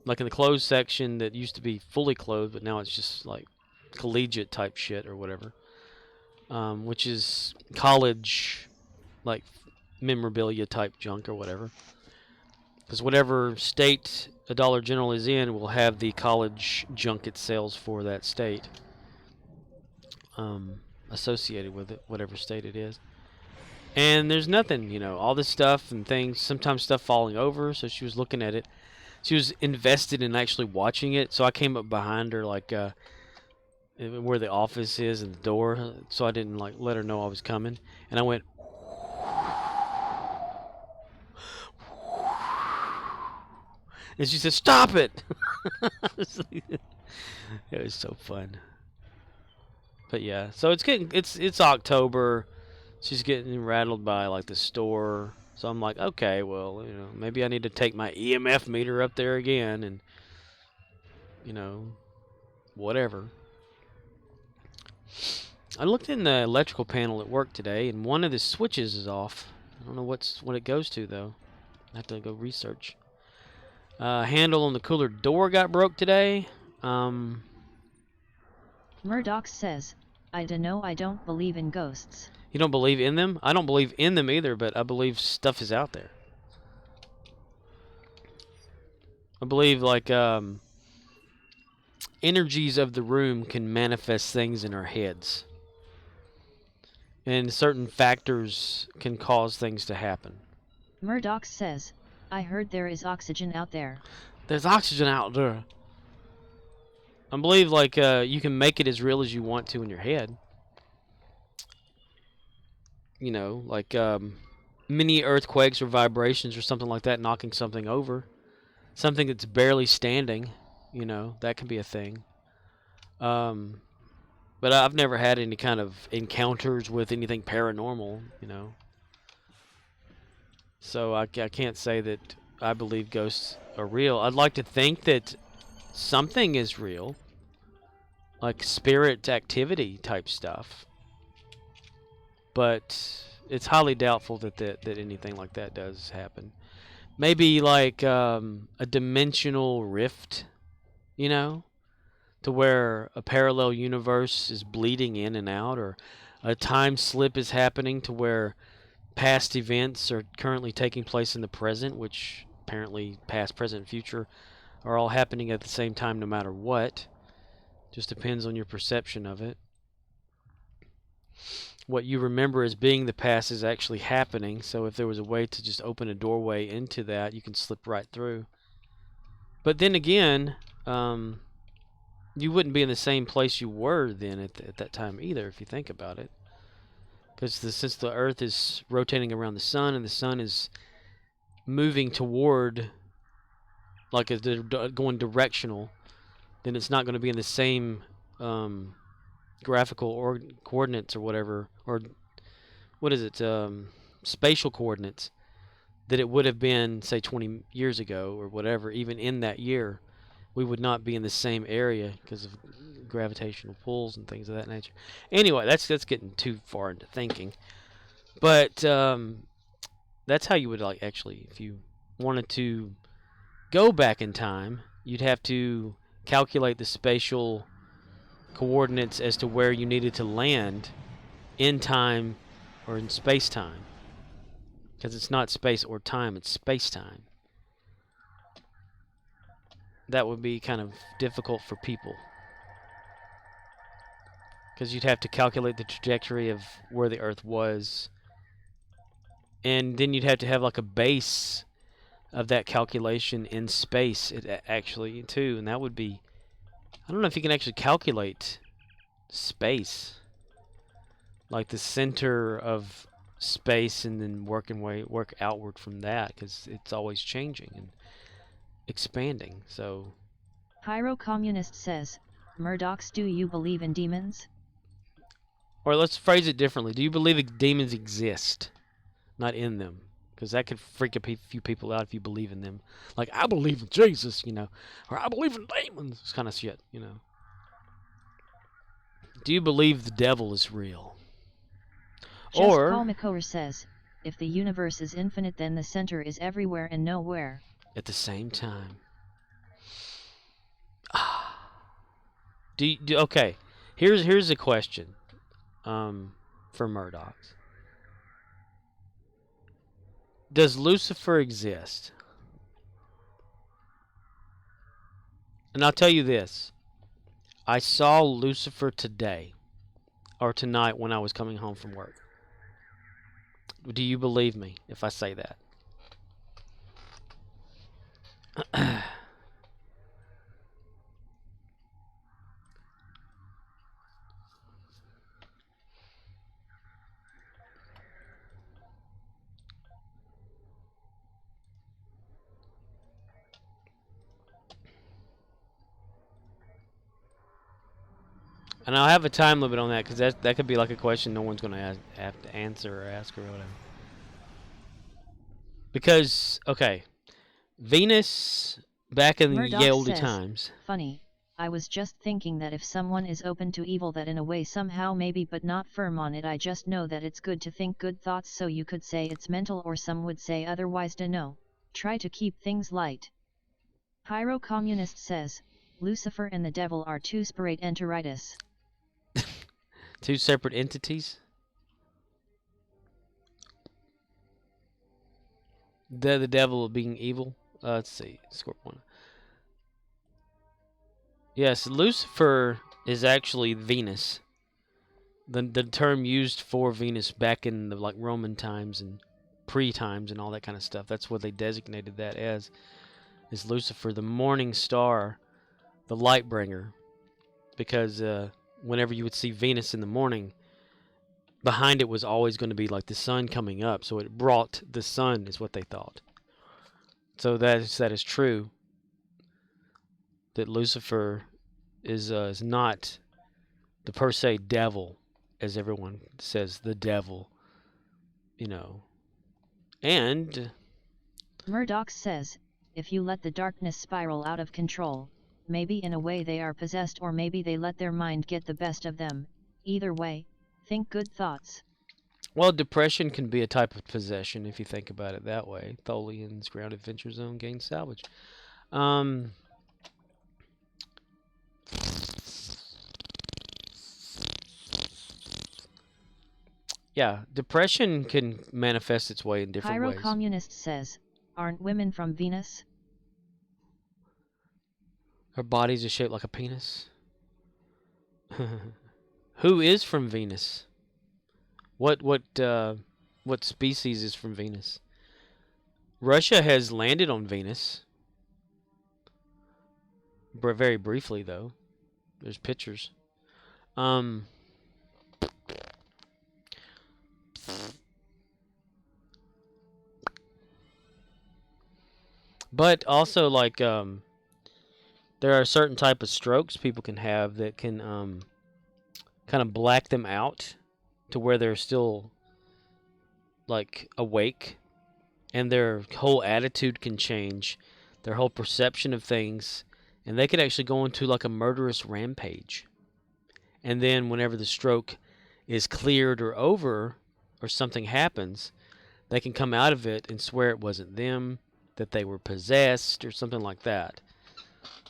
like in the closed section that used to be fully clothed, but now it's just like collegiate type shit or whatever, which is college like memorabilia type junk or whatever. Because whatever state a Dollar General is in will have the college junk it sells for that state associated with it, whatever state it is. And there's nothing, you know, all this stuff and things, sometimes stuff falling over, so she was looking at it. she was invested in actually watching it. So I came up behind her, like where the office is and the door, so I didn't like let her know I was coming. And I went, and she said, "Stop it!" It was so fun. But yeah, so it's October. She's getting rattled by like the store. So I'm like, okay, well, you know, maybe I need to take my EMF meter up there again and, you know, whatever. I looked in the electrical panel at work today, and one of the switches is off. I don't know what it goes to, though. I have to go research. Handle on the cooler door got broke today. Murdoch says, I dunno, I don't believe in ghosts. You don't believe in them? I don't believe in them either, but I believe stuff is out there. I believe, like, energies of the room can manifest things in our heads. And certain factors can cause things to happen. Murdoch says, I heard there is oxygen out there. There's oxygen out there. I believe, like, you can make it as real as you want to in your head. You know, like mini earthquakes or vibrations or something like that knocking something over. Something that's barely standing, you know, that can be a thing. But I've never had any kind of encounters with anything paranormal, you know. So I can't say that I believe ghosts are real. I'd like to think that something is real. Like spirit activity type stuff. But it's highly doubtful that anything like that does happen. Maybe like a dimensional rift, you know, to where a parallel universe is bleeding in and out, or a time slip is happening to where past events are currently taking place in the present, which apparently past, present, future are all happening at the same time no matter what. Just depends on your perception of it. What you remember as being the past is actually happening, so if there was a way to just open a doorway into that, you can slip right through. But then again, you wouldn't be in the same place you were then at that time either, if you think about it. Because since the Earth is rotating around the Sun, and the Sun is moving toward, like going directional, then it's not going to be in the same graphical coordinates or whatever, or what is it, spatial coordinates, that it would have been, say, 20 years ago or whatever. Even in that year, we would not be in the same area because of gravitational pulls and things of that nature. Anyway, that's getting too far into thinking. But that's how you would, like, actually, if you wanted to go back in time, you'd have to calculate the spatial coordinates as to where you needed to land in time or in space-time. Because it's not space or time, it's space-time. That would be kind of difficult for people. Because you'd have to calculate the trajectory of where the Earth was. And then you'd have to have like a base of that calculation in space, actually, too. And that would be... I don't know if you can actually calculate space. Like the center of space and then work outward from that. Because it's always changing and expanding, so... Pyro Communist says, Murdochs, do you believe in demons? Or let's phrase it differently. Do you believe that demons exist? Not in them. Because that could freak a few people out if you believe in them. Like, I believe in Jesus, you know. Or I believe in demons. This kind of shit, you know. Do you believe the devil is real? Just Or... Paul McCower says, if the universe is infinite, then the center is everywhere and nowhere. At the same time. Okay, here's a question for Murdoch. Does Lucifer exist? And I'll tell you this. I saw Lucifer today, or tonight when I was coming home from work. Do you believe me if I say that? And I'll have a time limit on that because that could be like a question no one's going to have to answer or ask or whatever. Because, okay, Venus back in the Murdoch old says, times. Funny, I was just thinking that if someone is open to evil that in a way somehow maybe but not firm on it, I just know that it's good to think good thoughts, so you could say it's mental or some would say otherwise. No, try to keep things light. Pyro Communist says, Lucifer and the devil are two separate entities. Two separate entities? The devil being evil? Let's see. Scorpion. Yes, Lucifer is actually Venus. The term used for Venus back in the like Roman times and pre-times and all that kind of stuff. That's what they designated that as. Is Lucifer, the morning star, the light bringer. Because whenever you would see Venus in the morning, behind it was always going to be like the sun coming up. So it brought the sun, is what they thought. So that is true. That Lucifer is not the per se devil, as everyone says, the devil. You know. And Murdoch says, if you let the darkness spiral out of control, maybe in a way they are possessed, or maybe they let their mind get the best of them. Either way, think good thoughts. well, depression can be a type of possession if you think about it that way. Tholian's Ground Adventure Zone gains salvage. Yeah, depression can manifest its way in different Pyro ways. Communist says, aren't women from Venus? Her bodies are shaped like a penis. Who is from Venus? What species is from Venus? Russia has landed on Venus. Very briefly, though. There's pictures. But also, like, there are certain type of strokes people can have that can kind of black them out to where they're still like awake, and their whole attitude can change, their whole perception of things, and they could actually go into like a murderous rampage. And then whenever the stroke is cleared or over, or something happens, they can come out of it and swear it wasn't them, that they were possessed or something like that.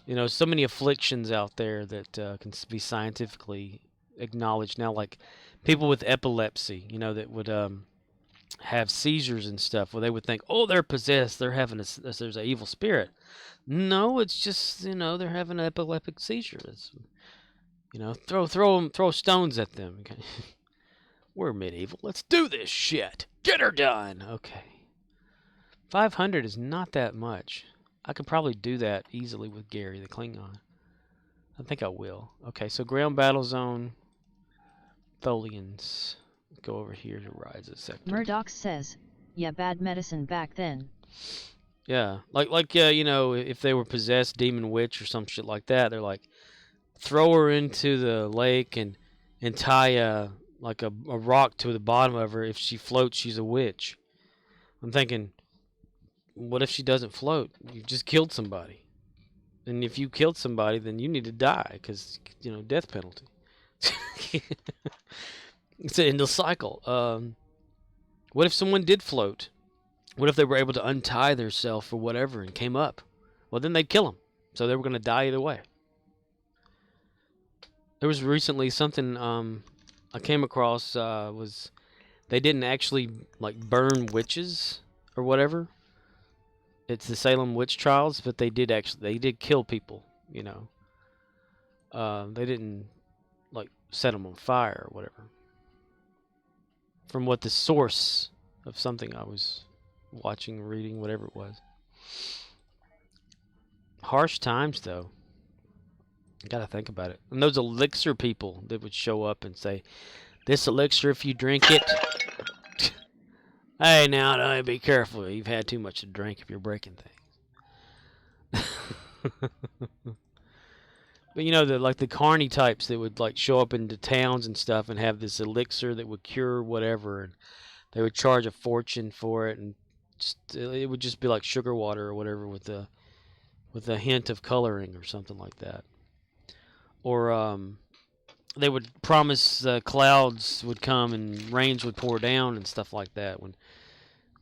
You know, so many afflictions out there that can be scientifically acknowledged now, like people with epilepsy, you know, that would have seizures and stuff, where they would think, oh, they're possessed, they're having there's an evil spirit. No, it's just, you know, they're having an epileptic seizure. It's, you know, throw stones at them. We're medieval. Let's do this shit. Get her done. Okay. 500 is not that much. I could probably do that easily with Gary the Klingon. I think I will. Okay, so ground battle zone. Tholians. Go over here to Ryza sector. Murdoch says, yeah, bad medicine back then. Yeah, like you know, if they were possessed, demon witch or some shit like that, they're like, throw her into the lake and tie a rock to the bottom of her. If she floats, she's a witch. I'm thinking, what if she doesn't float? You've just killed somebody. And if you killed somebody, then you need to die, because, you know, death penalty. It's an endless cycle. What if someone did float? What if they were able to untie themselves or whatever and came up? Well, then they'd kill them. So they were going to die either way. There was recently something I came across, was they didn't actually like burn witches or whatever. It's the Salem witch trials, but they did kill people, you know. They didn't like set them on fire or whatever. From what the source of something I was watching, reading, whatever it was. Harsh times, though. You gotta think about it. And those elixir people that would show up and say, "This elixir, if you drink it." Hey, now, be careful. You've had too much to drink if you're breaking things. But you know, the carny types that would like show up into towns and stuff and have this elixir that would cure whatever, and they would charge a fortune for it, and it would just be like sugar water or whatever with a hint of coloring or something like that. Or they would promise clouds would come and rains would pour down and stuff like that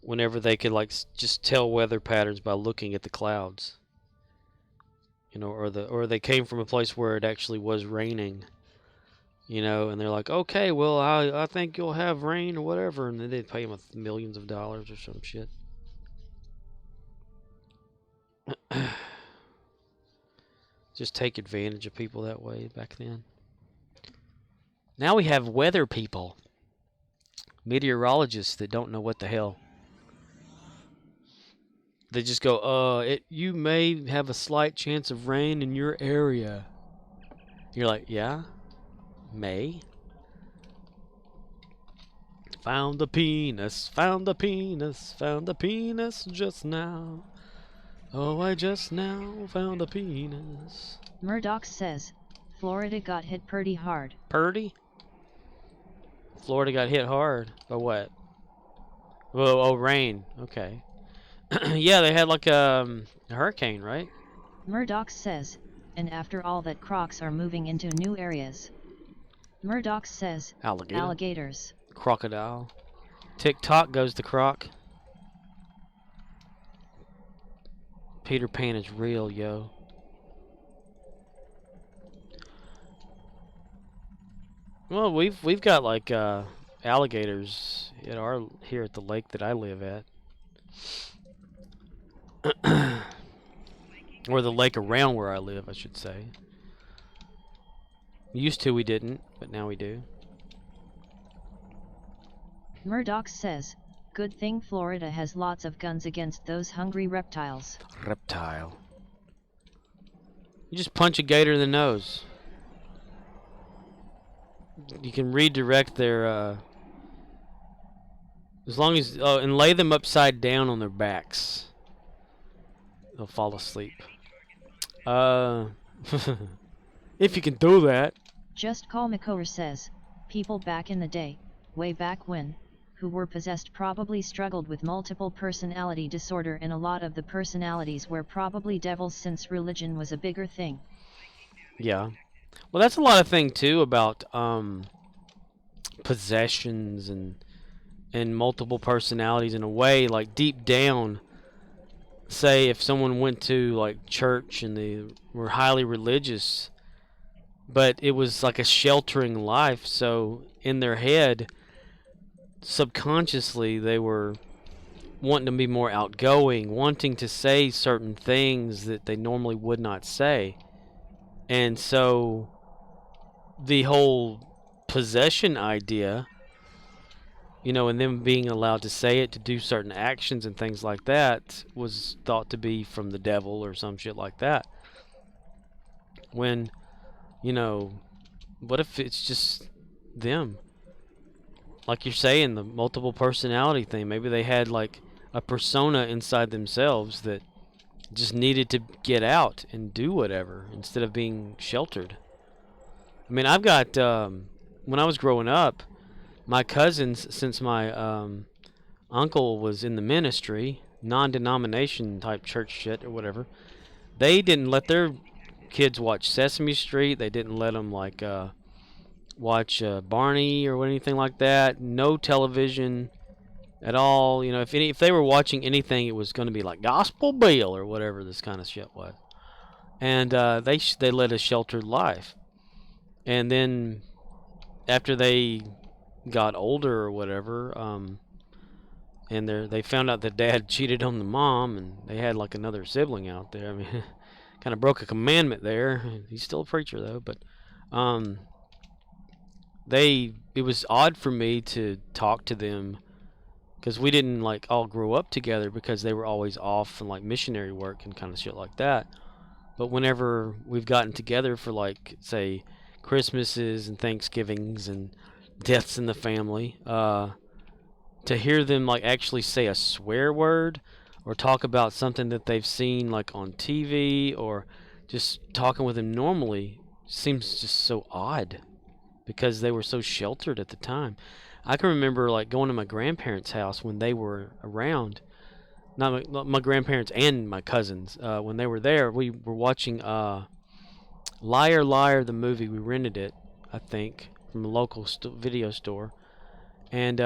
whenever they could like just tell weather patterns by looking at the clouds. You know, or they came from a place where it actually was raining. You know, and they're like, okay, well, I think you'll have rain or whatever, and then they'd pay them millions of dollars or some shit. Just take advantage of people that way back then. Now we have weather people, meteorologists that don't know what the hell. They just go, you may have a slight chance of rain in your area. You're like, yeah, may. Found the penis, found the penis, found the penis just now. Oh, I just now found a penis. Murdoch says, Florida got hit pretty hard. Purdy? Florida got hit hard? By what? Whoa, oh, rain. Okay. Yeah, they had like a hurricane, right? Murdoch says, and after all that crocs are moving into new areas. Murdoch says, alligators. Crocodile. TikTok goes to croc. Peter Pan is real, yo. Well, we've got like alligators here at the lake that I live at. Or the lake around where I live, I should say. Used to we didn't, but now we do. Murdoch says, good thing Florida has lots of guns against those hungry reptiles. Reptile. You just punch a gator in the nose. You can redirect their, as long as, and lay them upside down on their backs. They'll fall asleep. If you can do that. Just Call Makor says, people back in the day, way back when, who were possessed probably struggled with multiple personality disorder, and a lot of the personalities were probably devils since religion was a bigger thing. Yeah. Well, that's a lot of thing too about possessions and multiple personalities in a way, like deep down. Say if someone went to like church and they were highly religious, but it was like a sheltering life, so in their head subconsciously they were wanting to be more outgoing, wanting to say certain things that they normally would not say. And so the whole possession idea, you know, and them being allowed to say it, to do certain actions and things like that, was thought to be from the devil or some shit like that. When, you know, what if it's just them? Like you're saying, the multiple personality thing. Maybe they had like a persona inside themselves that just needed to get out and do whatever instead of being sheltered. I mean, I've got, when I was growing up, my cousins, since my uncle was in the ministry, non-denomination type church shit or whatever, they didn't let their kids watch Sesame Street. They didn't let them like watch Barney or anything like that. No television at all. You know, if they were watching anything, it was going to be like Gospel Bill or whatever this kind of shit was. And they led a sheltered life. And then after they got older or whatever, and they found out that dad cheated on the mom, and they had like another sibling out there. I mean, kind of broke a commandment there. He's still a preacher though, but it was odd for me to talk to them because we didn't like all grow up together because they were always off and like missionary work and kind of shit like that. But whenever we've gotten together for, like, say, Christmases and Thanksgivings and deaths in the family, to hear them, like, actually say a swear word or talk about something that they've seen, like, on TV, or just talking with them normally seems just so odd because they were so sheltered at the time. I can remember, like, going to my grandparents' house when they were around. Not my grandparents and my cousins. When they were there, we were watching Liar Liar, the movie. We rented it, I think, from a local video store. And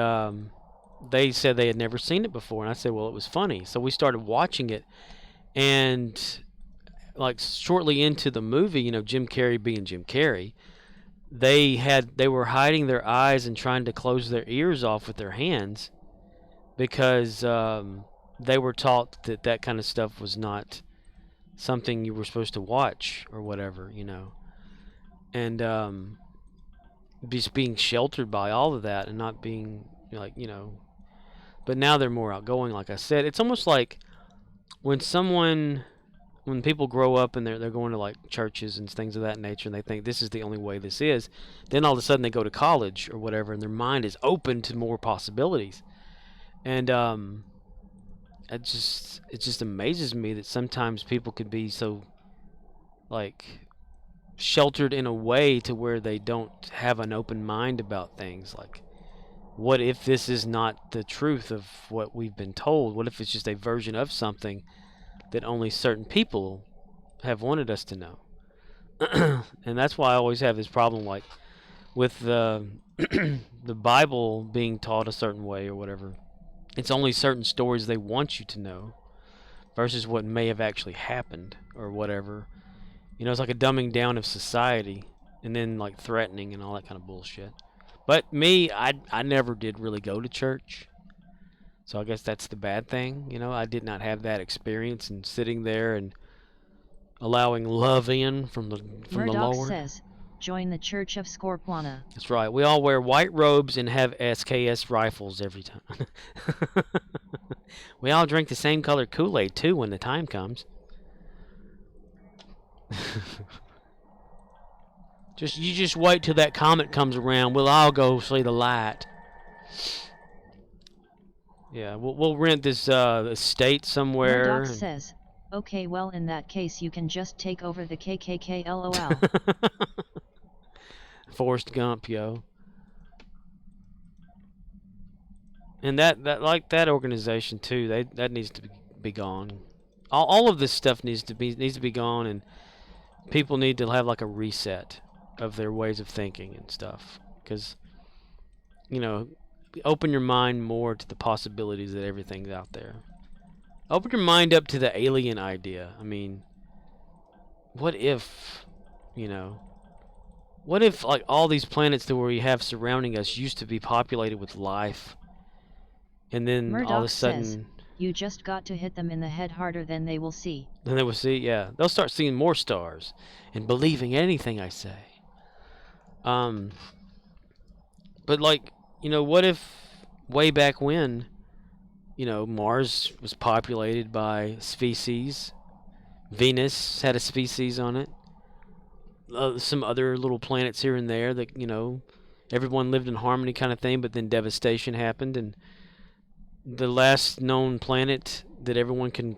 they said they had never seen it before. And I said, well, it was funny. So we started watching it. And, like, shortly into the movie, you know, Jim Carrey being Jim Carrey, they were hiding their eyes and trying to close their ears off with their hands because they were taught that that kind of stuff was not something you were supposed to watch or whatever, you know. And just being sheltered by all of that and not being, like, you know. But now they're more outgoing, like I said. It's almost like when people grow up and they're going to, like, churches and things of that nature, and they think this is the only way this is, then all of a sudden they go to college or whatever, and their mind is open to more possibilities. And it just amazes me that sometimes people could be so, like, sheltered in a way to where they don't have an open mind about things. Like, what if this is not the truth of what we've been told? What if it's just a version of something that only certain people have wanted us to know? And that's why I always have this problem, like, with the the Bible being taught a certain way or whatever. It's only certain stories they want you to know versus what may have actually happened or whatever. You know, it's like a dumbing down of society and then, like, threatening and all that kind of bullshit. But me, I never did really go to church. So I guess that's the bad thing. You know, I did not have that experience and sitting there and allowing love in from the Murdoch Lord. says, join the Church of Scorpuana. That's right. We all wear white robes and have SKS rifles every time. We all drink the same color Kool-Aid, too, when the time comes. You just wait till that comet comes around. We'll all go see the light. Yeah, we'll rent this estate somewhere. Murdoch says, okay, well, in that case you can just take over the KKK, LOL. Forrest Gump, yo. And that organization too, that needs to be gone. All of this stuff needs to be gone, and people need to have, like, a reset of their ways of thinking and stuff. Because, you know, open your mind more to the possibilities that everything's out there. Open your mind up to the alien idea. I mean, what if, you know, what if, like, all these planets that we have surrounding us used to be populated with life, and then Murdoch all of a sudden says, you just got to hit them in the head harder than they will see. Then they will see, yeah. They'll start seeing more stars and believing anything I say. But, like, you know, what if way back when, you know, Mars was populated by species, Venus had a species on it, some other little planets here and there that, you know, everyone lived in harmony kind of thing, but then devastation happened, and the last known planet that everyone can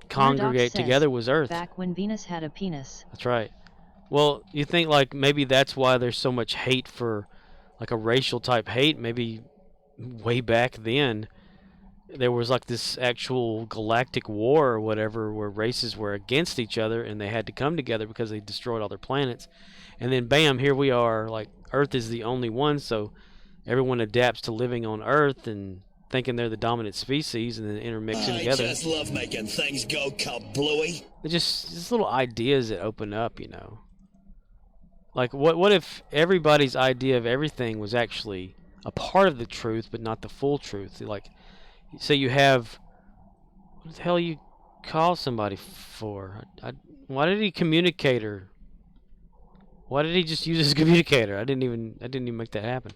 congregate says, together was Earth. Back when Venus had a penis. That's right. Well, you think, like, maybe that's why there's so much hate for, like, a racial type hate. Maybe way back then there was, like, this actual galactic war or whatever where races were against each other and they had to come together because they destroyed all their planets. And then bam, here we are, like, Earth is the only one, so everyone adapts to living on Earth and thinking they're the dominant species and then intermixing together. I just love making things go kablooey. They're just little ideas that open up, you know. Like, what if everybody's idea of everything was actually a part of the truth, but not the full truth? Like, say you have, what the hell you call somebody for? Why did he communicator? Why did he just use his communicator? I didn't even make that happen.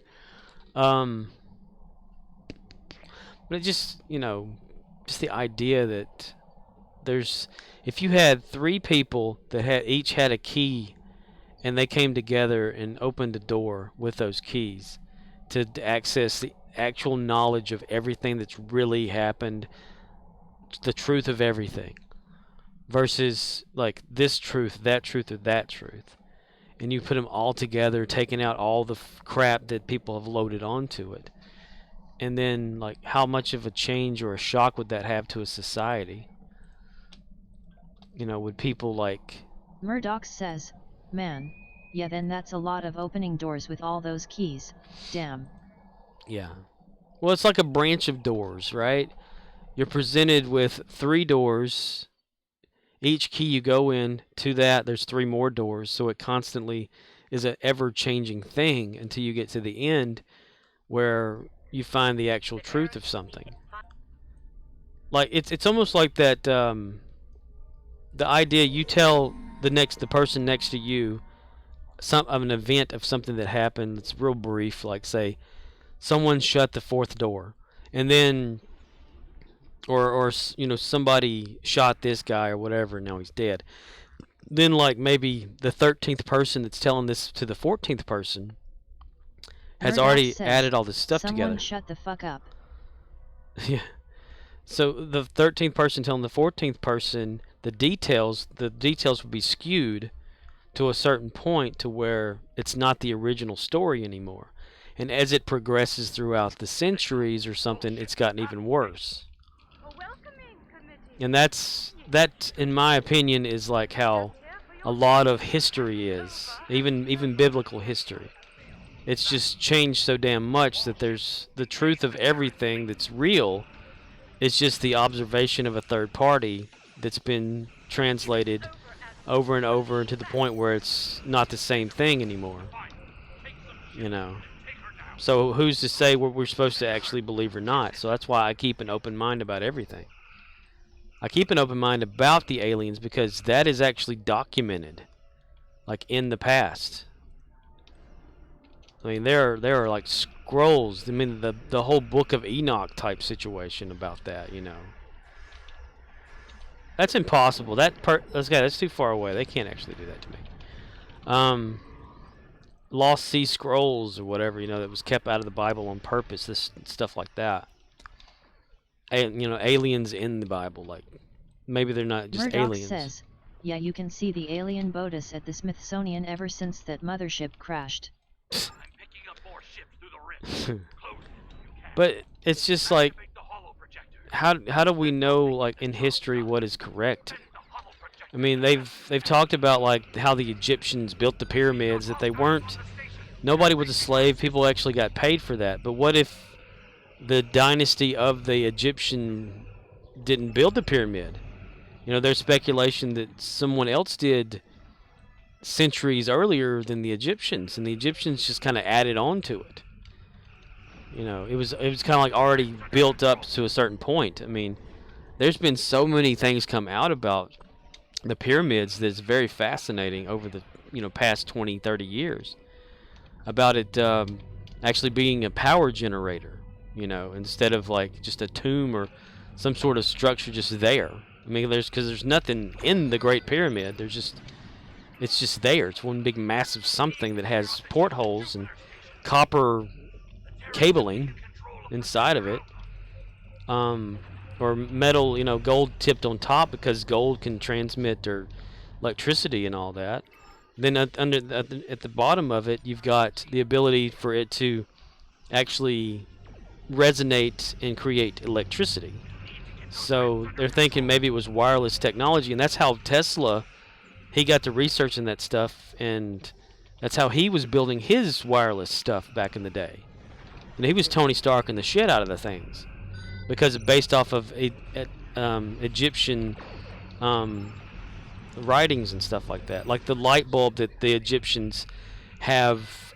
But it just, you know, just the idea that if you had 3 people that each had a key, and they came together and opened a door with those keys to access the actual knowledge of everything that's really happened, the truth of everything, versus like this truth, or that truth, and you put them all together, taking out all the crap that people have loaded onto it, and then like how much of a change or a shock would that have to a society? You know, would people like... Murdoch says, man, yeah, then that's a lot of opening doors with all those keys, damn. Yeah. Well, it's like a branch of doors, right? You're presented with 3 doors. Each key you go in to that, there's 3 more doors, so it constantly is an ever-changing thing until you get to the end where you find the actual truth of something. Like it's almost like that the idea you tell the person next to you of an event of something that happened that's real brief, like say someone shut the 4th door, and then or you know, somebody shot this guy or whatever, and now he's dead. Then like maybe the 13th person that's telling this to the 14th person has Murdoch already says, added all this stuff someone together. shut the fuck up. Yeah. So the 13th person telling the 14th person the details would be skewed to a certain point to where it's not the original story anymore. And as it progresses throughout the centuries or something, it's gotten even worse. And that, in my opinion, is like how a lot of history is, even biblical history. It's just changed so damn much that there's the truth of everything that's real. It's just the observation of a third party that's been translated over and over to the point where it's not the same thing anymore. You know. So who's to say what we're supposed to actually believe or not? So that's why I keep an open mind about everything. I keep an open mind about the aliens because that is actually documented, like in the past. I mean, there are like scrolls. I mean, the whole Book of Enoch type situation about that. You know, that's impossible. That's too far away. They can't actually do that to me. Lost Sea Scrolls or whatever, you know, that was kept out of the Bible on purpose. This stuff like that. You know, aliens in the Bible, like maybe they're not just Murdoch aliens. says, yeah, you can see the alien Bodus at the Smithsonian ever since that mothership crashed. But it's just like, how do we know, like, in history what is correct? I mean, they've talked about like how the Egyptians built the pyramids, that they weren't, nobody was a slave, people actually got paid for that. But what if the dynasty of the Egyptian didn't build the pyramid? You know, there's speculation that someone else did centuries earlier than the Egyptians, and the Egyptians just kind of added on to it. You know, it was kind of like already built up to a certain point. I mean, there's been so many things come out about the pyramids that's very fascinating over the, you know, past 20, 30 years. About it actually being a power generator, you know, instead of like just a tomb or some sort of structure just there. I mean, because there's nothing in the Great Pyramid. It's just there. It's one big massive something that has portholes and copper cabling inside of it, or metal, you know, gold tipped on top because gold can transmit or electricity and all that. Then at the bottom of it, you've got the ability for it to actually resonate and create electricity. So they're thinking maybe it was wireless technology, and that's how Tesla, he got to researching that stuff, and that's how he was building his wireless stuff back in the day. And he was Tony Stark and the shit out of the things, because it's based off of Egyptian writings and stuff like that. Like the light bulb that the Egyptians have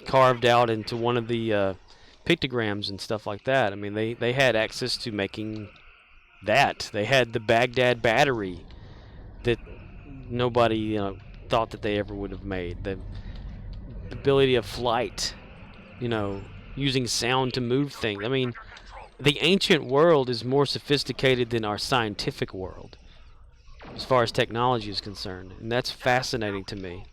carved out into one of the pictograms and stuff like that. I mean, they had access to making that. They had the Baghdad battery that nobody, you know, thought that they ever would have made. The ability of flight, you know, using sound to move things. I mean, the ancient world is more sophisticated than our scientific world as far as technology is concerned, and that's fascinating to me.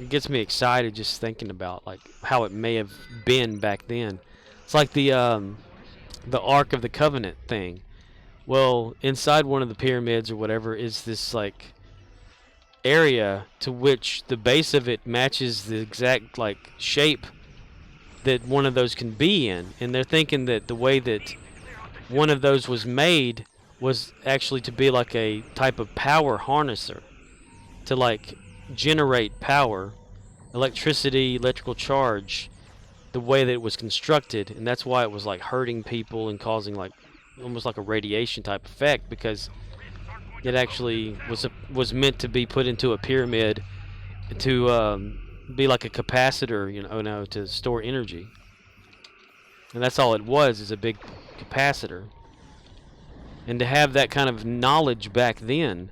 It gets me excited just thinking about like how it may have been back then. It's like the Ark of the Covenant thing. Well, inside one of the pyramids or whatever is this like area to which the base of it matches the exact like shape that one of those can be in, and they're thinking that the way that one of those was made was actually to be like a type of power harnesser to like generate power, electricity, electrical charge, the way that it was constructed, and that's why it was like hurting people and causing like almost like a radiation type effect, because it actually was meant to be put into a pyramid to be like a capacitor, you know, to store energy. And that's all it was, is a big capacitor. And to have that kind of knowledge back then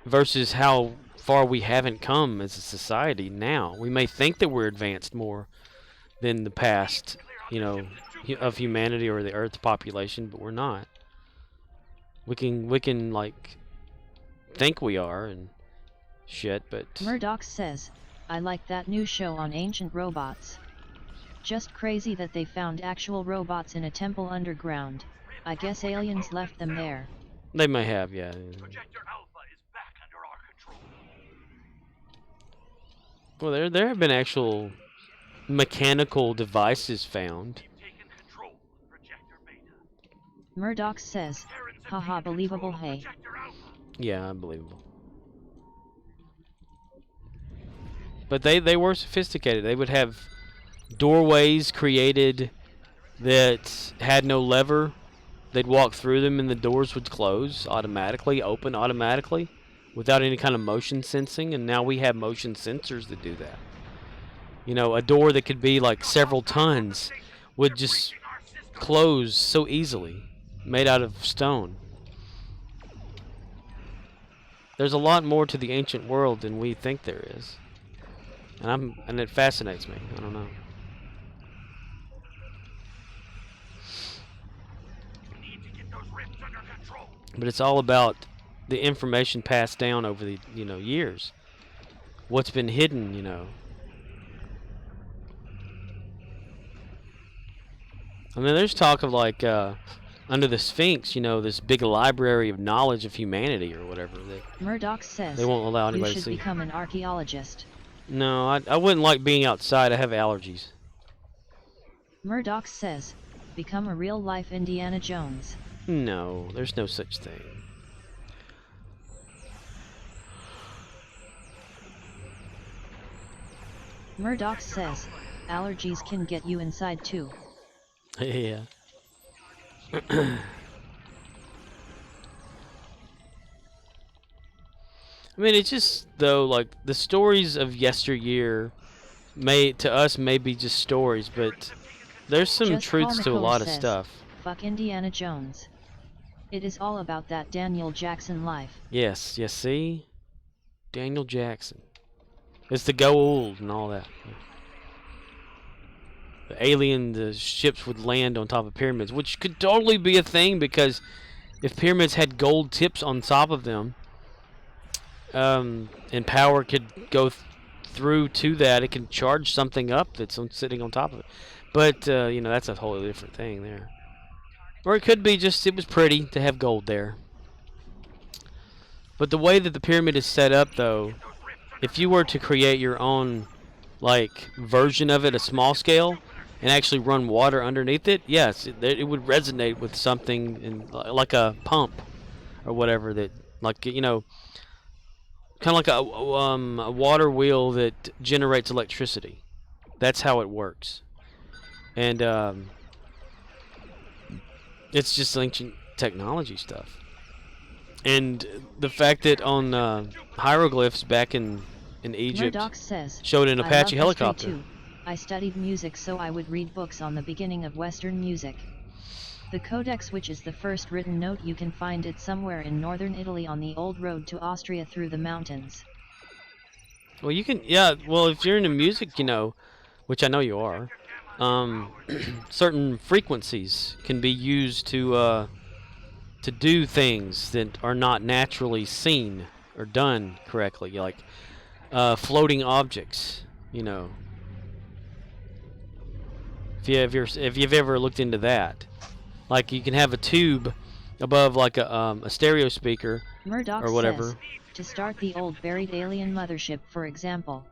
versus how far we haven't come as a society now. We may think that we're advanced more than the past, you know, of humanity or the Earth population, but we're not. We can like think we are and shit, but Murdoch says, I like that new show on ancient robots. Just crazy that they found actual robots in a temple underground. I guess aliens left them there. They may have, yeah. Projector Alpha is back under our control. Well, there have been actual mechanical devices found. Keep taking control of Projector Beta. Murdoch says, haha, believable, hey. Projector Alpha. Yeah, unbelievable. But they were sophisticated. They would have doorways created that had no lever. They'd walk through them and the doors would close automatically, open automatically, without any kind of motion sensing, and now we have motion sensors that do that. You know, a door that could be like several tons would just close so easily, made out of stone. There's a lot more to the ancient world than we think there is. And it fascinates me. I don't know. But it's all about the information passed down over the, you know, years. What's been hidden, you know. I mean, there's talk of like under the Sphinx, you know, this big library of knowledge of humanity or whatever that Murdoch says, they won't allow you anybody to should see. become an archaeologist. No, I wouldn't like being outside. I have allergies. Murdoch says, become a real-life Indiana Jones. No, there's no such thing. Murdoch says, allergies can get you inside too. Yeah. I mean, it's just, though, like, the stories of yesteryear to us may be just stories, but there's some Just truths to a Paul lot of says, stuff. Fuck Indiana Jones. It is all about that Daniel Jackson life. Yes, see? Daniel Jackson. It's the gold and all that. The ships would land on top of pyramids, which could totally be a thing, because if pyramids had gold tips on top of them, and power could go through to that, it can charge something up that's sitting on top of it. But, you know, that's a wholly different thing there. Or it could be just it was pretty to have gold there. But the way that the pyramid is set up, though, if you were to create your own, like, version of it, a small scale, and actually run water underneath it, yes, it would resonate with something like a pump or whatever that, like, you know, kind of like a water wheel that generates electricity. That's how it works. And it's just ancient technology stuff. And the fact that on hieroglyphs back in Egypt Murdoch says, showed an I Apache love history helicopter. too. I studied music, so I would read books on the beginning of Western music. The Codex, which is the first written note, you can find it somewhere in northern Italy on the old road to Austria through the mountains. Well, you can, yeah, well, if you're into music, you know, which I know you are, certain frequencies can be used to do things that are not naturally seen or done correctly, like floating objects. You know, if you've ever looked into that, like you can have a tube above like a stereo speaker Murdoch or whatever. says, to start the old buried alien mothership, for example.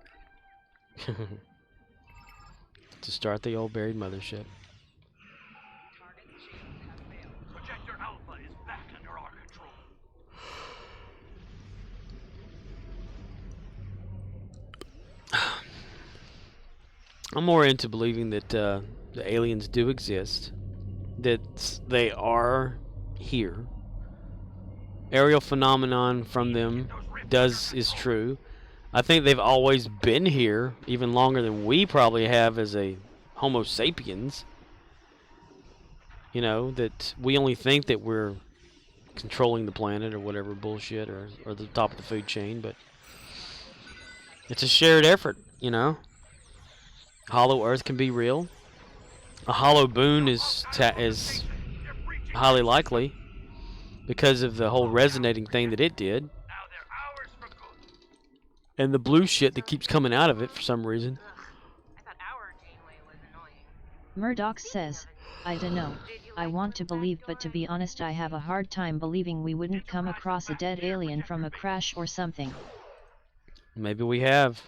To start the old buried mothership. Projector Alpha is back under our control. I'm more into believing that the aliens do exist, that they are here. Aerial phenomenon from them is true. I think they've always been here, even longer than we probably have as a Homo sapiens. You know, that we only think that we're controlling the planet or whatever bullshit, or the top of the food chain, but it's a shared effort, you know. Hollow Earth can be real. A hollow boon is highly likely because of the whole resonating thing that it did. And the blue shit that keeps coming out of it for some reason. Murdoch says, I dunno, I want to believe, but to be honest I have a hard time believing we wouldn't come across a dead alien from a crash or something. Maybe we have.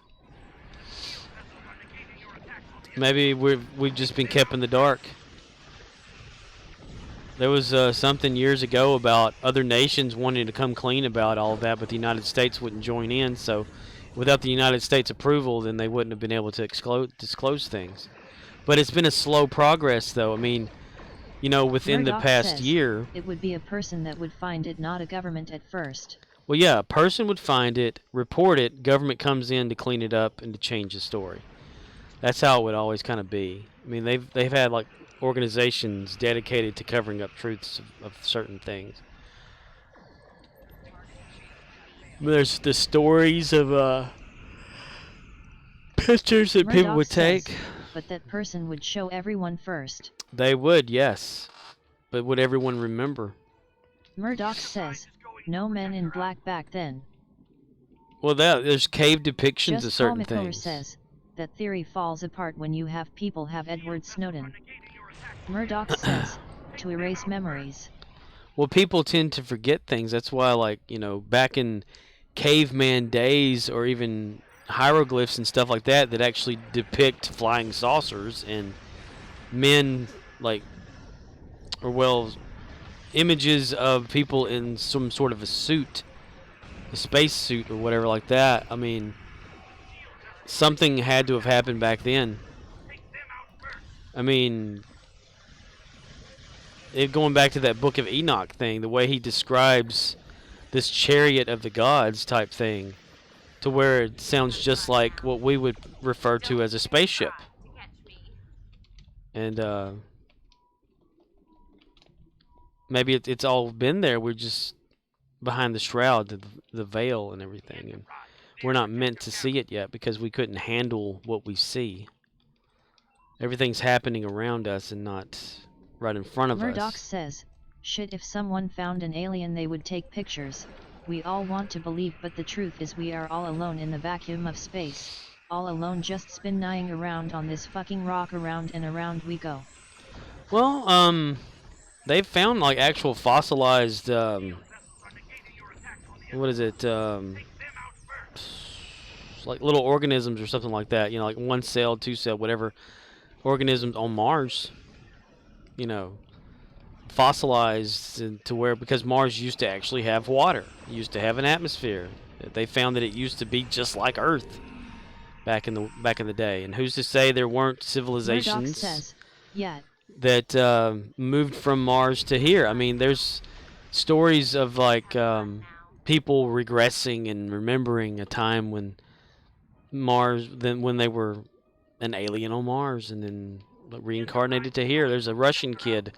Maybe we've just been kept in the dark. There was something years ago about other nations wanting to come clean about all of that, but the United States wouldn't join in, so without the United States approval, then they wouldn't have been able to disclose things. But it's been a slow progress, though. I mean, you know, within Murdoch the past says, year... It would be a person that would find it, not a government at first. Well, yeah, a person would find it, report it, government comes in to clean it up and to change the story. That's how it would always kind of be. I mean, they've had, like, organizations dedicated to covering up truths of certain things. There's the stories of pictures that people would take. Says, but that person would show everyone first. They would, yes. But would everyone remember? Murdoch says, no men in black back then. Well, there's cave depictions Just of certain Paul McClure things. says, that theory falls apart when you have people have Edward Snowden. Murdoch says, to erase memories. Well, people tend to forget things. That's why, like, you know, back in caveman days or even hieroglyphs and stuff like that that actually depict flying saucers and men, like, or, well, images of people in some sort of a suit, a space suit or whatever like that. I mean, something had to have happened back then. I mean, going back to that Book of Enoch thing, the way he describes this chariot of the gods type thing, to where it sounds just like what we would refer to as a spaceship. And maybe it's all been there. We're just behind the shroud, the veil and everything. And we're not meant to see it yet because we couldn't handle what we see. Everything's happening around us and not right in front of Murdoch us. says, shit, if someone found an alien they would take pictures. We all want to believe, but the truth is we are all alone in the vacuum of space. All alone, just spinning around on this fucking rock, around and around we go. Well, they've found like actual fossilized, what is it, like little organisms or something like that, you know, like 1-celled, 2-celled, whatever, organisms on Mars, you know, fossilized to where, because Mars used to actually have water, used to have an atmosphere. They found that it used to be just like Earth back in the day. And who's to say there weren't civilizations Murdoch says, yeah, that moved from Mars to here? I mean, there's stories of like people regressing and remembering a time when when they were an alien on Mars and then reincarnated to here. There's a Russian kid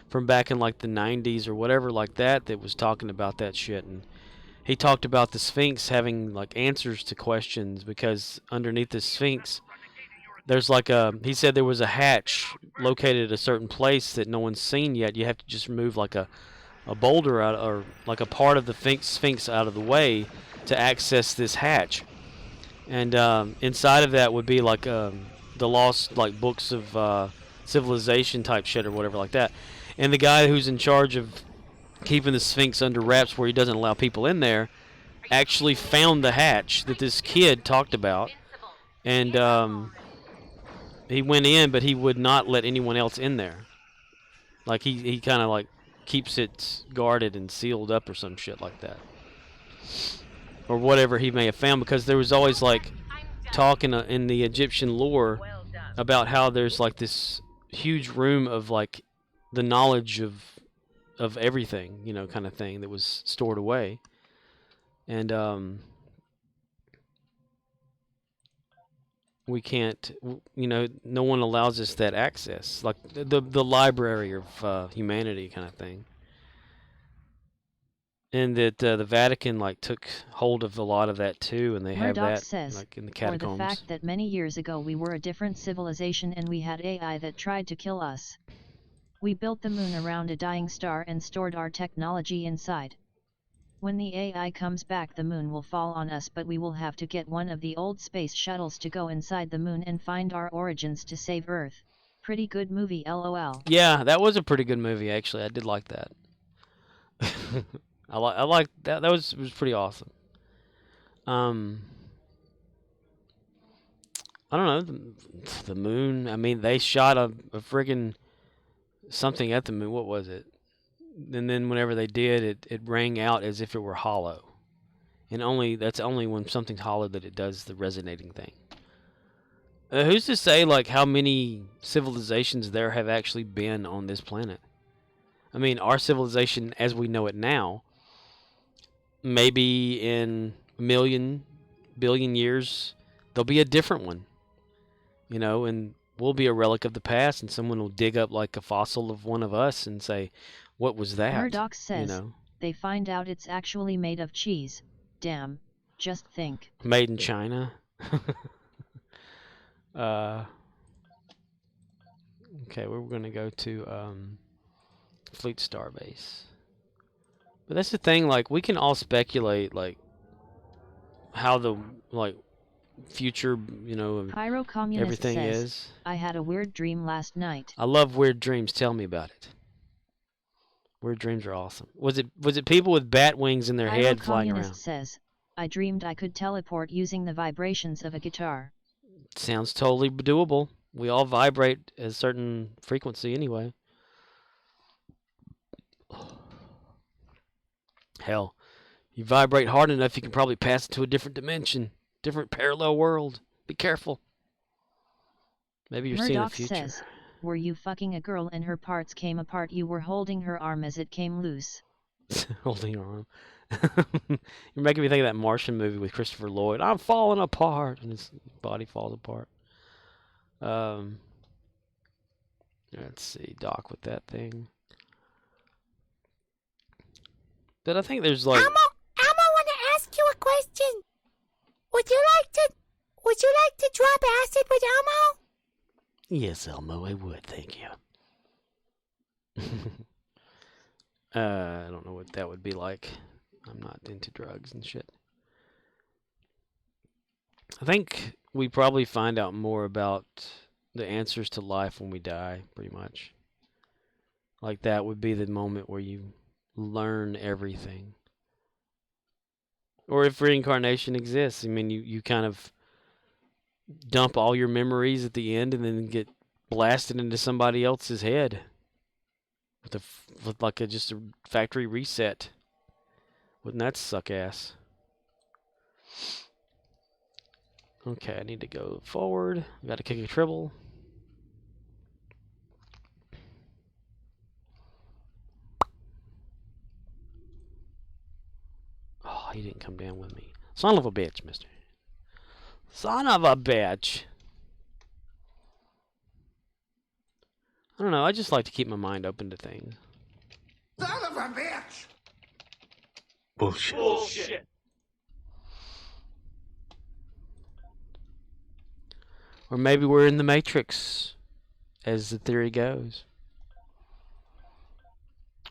from back in like the 90s or whatever like that was talking about that shit, and he talked about the Sphinx having like answers to questions, because underneath the Sphinx there's like a, he said there was a hatch located at a certain place that no one's seen yet. You have to just remove like a boulder out, or like a part of the Sphinx out of the way to access this hatch. And inside of that would be like the lost like books of civilization type shit or whatever like that. And the guy who's in charge of keeping the Sphinx under wraps where he doesn't allow people in there actually found the hatch that this kid talked about. And he went in, but he would not let anyone else in there. Like he kind of like keeps it guarded and sealed up or some shit like that. Or whatever he may have found, because there was always like talk in the Egyptian lore about how there's like this huge room of like the knowledge of everything, you know, kind of thing that was stored away. And we can't, you know, no one allows us that access, like the library of humanity kind of thing. And that the Vatican like took hold of a lot of that too, and they have that says, like in the or catacombs. the fact that many years ago we were a different civilization and we had AI that tried to kill us. We built the moon around a dying star and stored our technology inside. When the AI comes back, the moon will fall on us, but we will have to get one of the old space shuttles to go inside the moon and find our origins to save Earth. Pretty good movie, LOL. Yeah, that was a pretty good movie actually. I did like that. I like that. That was pretty awesome. I don't know, the moon. I mean, they shot a friggin' something at the moon. What was it? And then whenever they did, it rang out as if it were hollow. And that's only when something's hollow that it does the resonating thing. Who's to say like how many civilizations there have actually been on this planet? I mean, our civilization as we know it now, maybe in a million, billion years, there'll be a different one. You know, and we'll be a relic of the past, and someone will dig up like a fossil of one of us and say, what was that? Murdoch says, you know? They find out it's actually made of cheese. Damn, just think. Made in China. Okay, we're going to go to Fleet Starbase. But that's the thing, like, we can all speculate, like, how the, like, future, you know, Pyro Communist everything says, is. I had a weird dream last night. I love weird dreams. Tell me about it. Weird dreams are awesome. Was it people with bat wings in their Pyro head flying Communist around? says, I dreamed I could teleport using the vibrations of a guitar. Sounds totally doable. We all vibrate at a certain frequency anyway. Hell, you vibrate hard enough, you can probably pass it to a different dimension, different parallel world. Be careful. Maybe you're seeing the Murdoch future. says, were you fucking a girl and her parts came apart? You were holding her arm as it came loose. Holding your arm. You're making me think of that Martian movie with Christopher Lloyd. I'm falling apart, and his body falls apart. Let's see, Doc with that thing. But I think there's like. Elmo, want to ask you a question. Would you like to drop acid with Elmo? Yes, Elmo, I would, thank you. I don't know what that would be like. I'm not into drugs and shit. I think we probably find out more about the answers to life when we die, pretty much. Like that would be the moment where you learn everything. Or if reincarnation exists, I mean, you kind of dump all your memories at the end and then get blasted into somebody else's head with like just a factory reset. Wouldn't that suck ass? Okay, I need to go forward. Got to kick a triple. Oh, he didn't come down with me. Son of a bitch, mister. Son of a bitch. I don't know, I just like to keep my mind open to things. Son of a bitch! Bullshit. Or maybe we're in the Matrix, as the theory goes.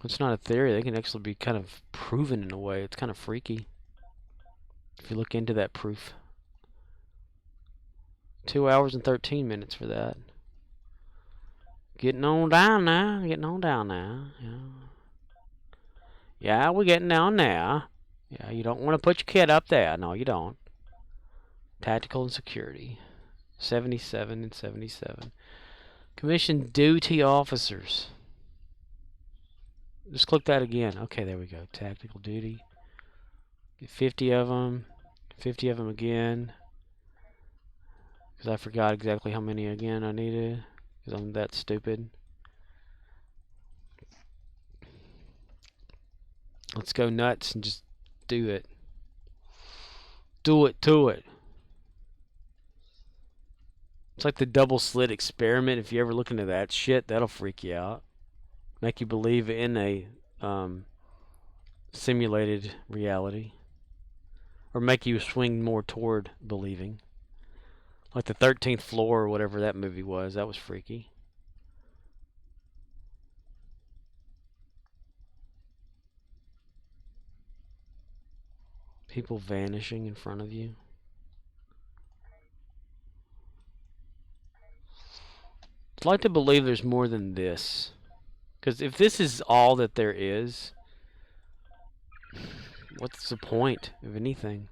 It's not a theory. They can actually be kind of proven in a way. It's kind of freaky if you look into that proof. 2 hours and 13 minutes for that. Getting on down now. Getting on down now. Yeah, we're getting down now. Yeah, you don't want to put your kid up there. No, you don't. Tactical and security. 77 and 77. Commission duty officers. Just click that again. Okay, there we go. Tactical duty. Get 50 of them. 50 of them again. Because I forgot exactly how many again I needed. Because I'm that stupid. Let's go nuts and just do it. Do it to it. It's like the double slit experiment. If you ever look into that shit, that'll freak you out. Make you believe in a simulated reality. Or make you swing more toward believing. Like the 13th Floor or whatever that movie was. That was freaky. People vanishing in front of you. I'd like to believe there's more than this. Because if this is all that there is, what's the point of anything?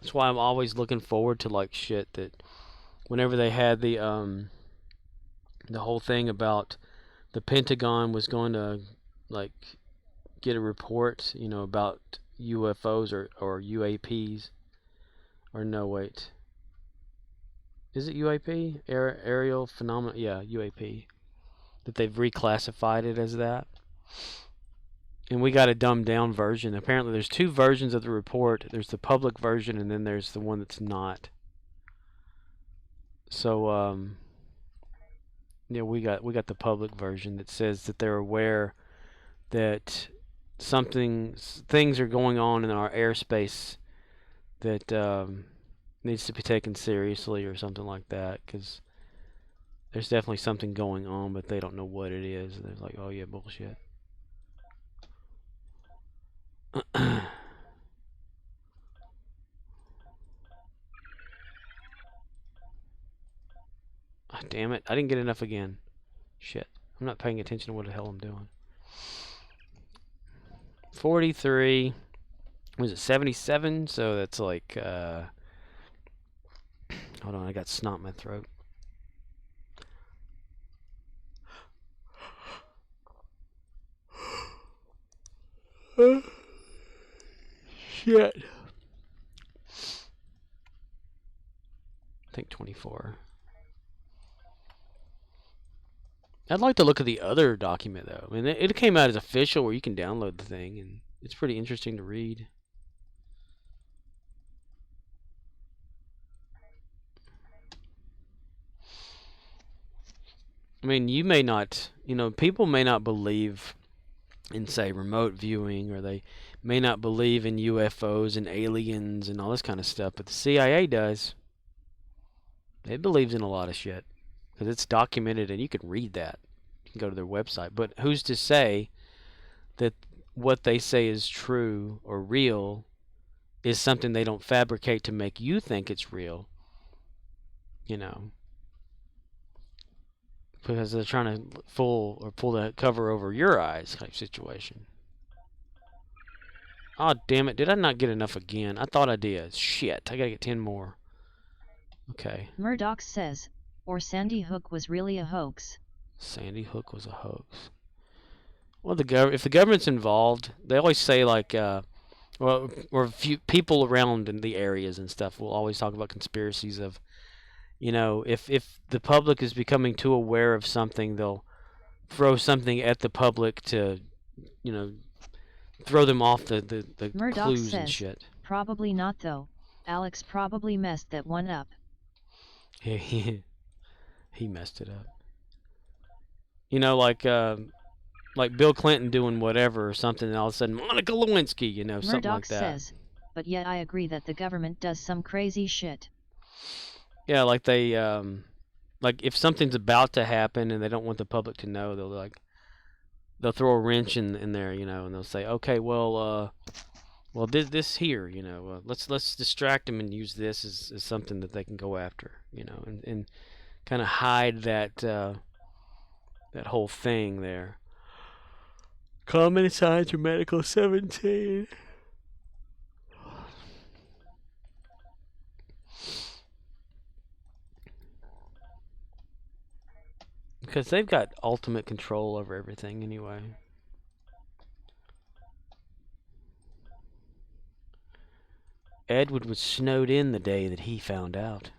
That's why I'm always looking forward to like shit that whenever they had the whole thing about the Pentagon was going to like get a report, you know, about UFOs or UAPs. Or no, wait. Is it UAP? Aerial phenomena? Yeah, UAP. That they've reclassified it as that. And we got a dumbed down version. Apparently there's two versions of the report. There's the public version and then there's the one that's not. So yeah, we got the public version that says that they're aware that things are going on in our airspace that needs to be taken seriously or something like that, because there's definitely something going on, but they don't know what it is. They're like, oh yeah, bullshit. Oh, damn it, I didn't get enough again. Shit, I'm not paying attention to what the hell I'm doing. 43. Was it 77? So that's like hold on, I got snot in my throat. Shit. I think 24. I'd like to look at the other document though. I mean, it came out as official where you can download the thing, and it's pretty interesting to read. I mean, you may not, you know, people may not believe in, say, remote viewing, or they may not believe in UFOs and aliens and all this kind of stuff, but the CIA does. It believes in a lot of shit because it's documented and you can read that. You can go to their website. But who's to say that what they say is true or real is something they don't fabricate to make you think it's real? You know. Because they're trying to pull the cover over your eyes type situation. Oh, damn it. Did I not get enough again? I thought I did. Shit. I gotta get 10 more. Okay. Murdoch says, or Sandy Hook was really a hoax. Sandy Hook was a hoax. Well, if the government's involved, they always say like, or a few people around in the areas and stuff will always talk about conspiracies of, you know, if the public is becoming too aware of something, they'll throw something at the public to, you know, throw them off the Murdoch clues says, and shit. Probably not though. Alex probably messed that one up. He messed it up. You know, like Bill Clinton doing whatever or something, and all of a sudden Monica Lewinsky, you know, something Murdoch like that. says, but yet I agree that the government does some crazy shit. Yeah, like they like if something's about to happen and they don't want the public to know, they'll throw a wrench in there, you know, and they'll say, okay, well this here, you know, let's distract them and use this as something that they can go after, you know, and kind of hide that that whole thing there. Common Science or Medical 17. Because they've got ultimate control over everything anyway. Edward was snowed in the day that he found out.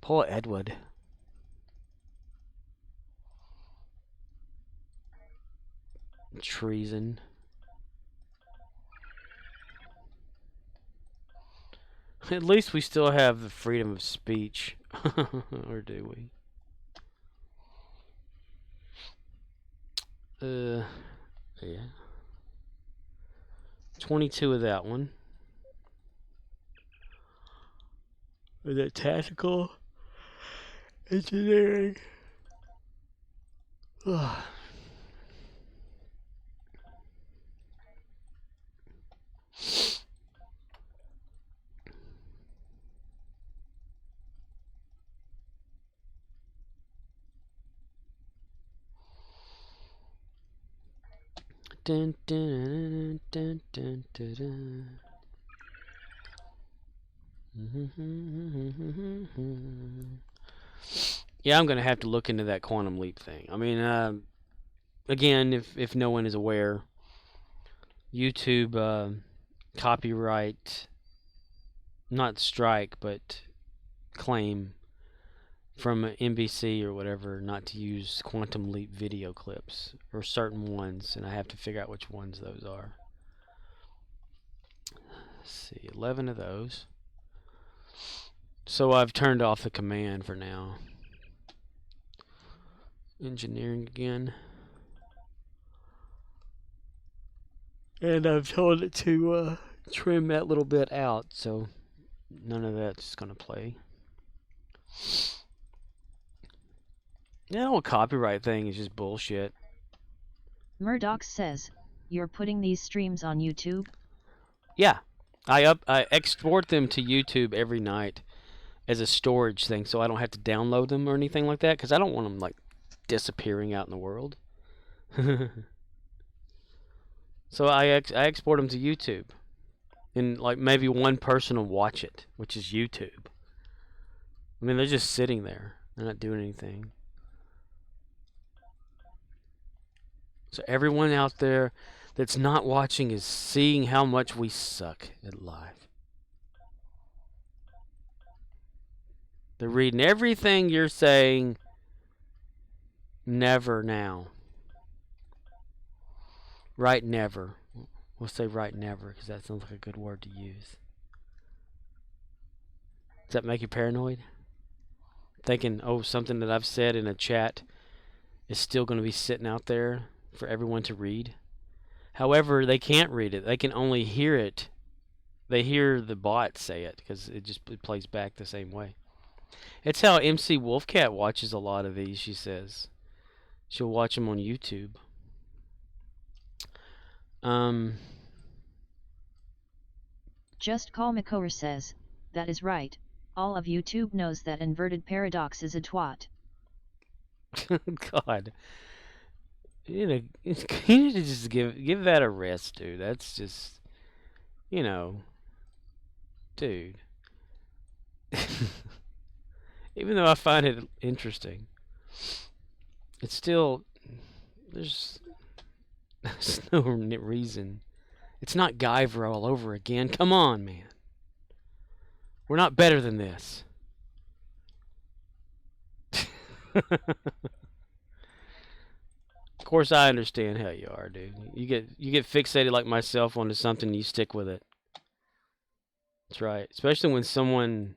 Poor Edward. Treason. At least we still have the freedom of speech. Or do we? Yeah. 22 of that one. Is that tactical engineering? Ugh. Dun, dun, dun, dun, dun, dun. Yeah, I'm gonna have to look into that quantum leap thing. I mean, again, if no one is aware, YouTube copyright, not strike, but claim from NBC or whatever not to use quantum leap video clips or certain ones, and I have to figure out which ones those are. Let's see, 11 of those. So I've turned off the command for now. Engineering again. And I've told it to trim that little bit out, so none of that's going to play. That whole copyright thing is just bullshit. Murdoch says, you're putting these streams on YouTube? Yeah. I export them to YouTube every night as a storage thing, so I don't have to download them or anything like that, because I don't want them, like, disappearing out in the world. So I export them to YouTube. And, like, maybe one person will watch it, which is YouTube. I mean, they're just sitting there. They're not doing anything. So everyone out there that's not watching is seeing how much we suck at life. They're reading everything you're saying. Never now. Right never. We'll say right never because that sounds like a good word to use. Does that make you paranoid? Thinking, oh, something that I've said in a chat is still going to be sitting out there for everyone to read. However, they can't read it. They can only hear it. They hear the bot say it because it plays back the same way. It's how MC Wolfcat watches a lot of these, she says. She'll watch them on YouTube. Just Call Makor says, that is right. All of YouTube knows that Inverted Paradox is a twat. God. You need to just give that a rest, dude. That's just, you know, dude. Even though I find it interesting, it's still, there's no reason. It's not Guyver all over again. Come on, man. We're not better than this. Of course, I understand how you are, dude. You get fixated like myself onto something, and you stick with it. That's right. Especially when someone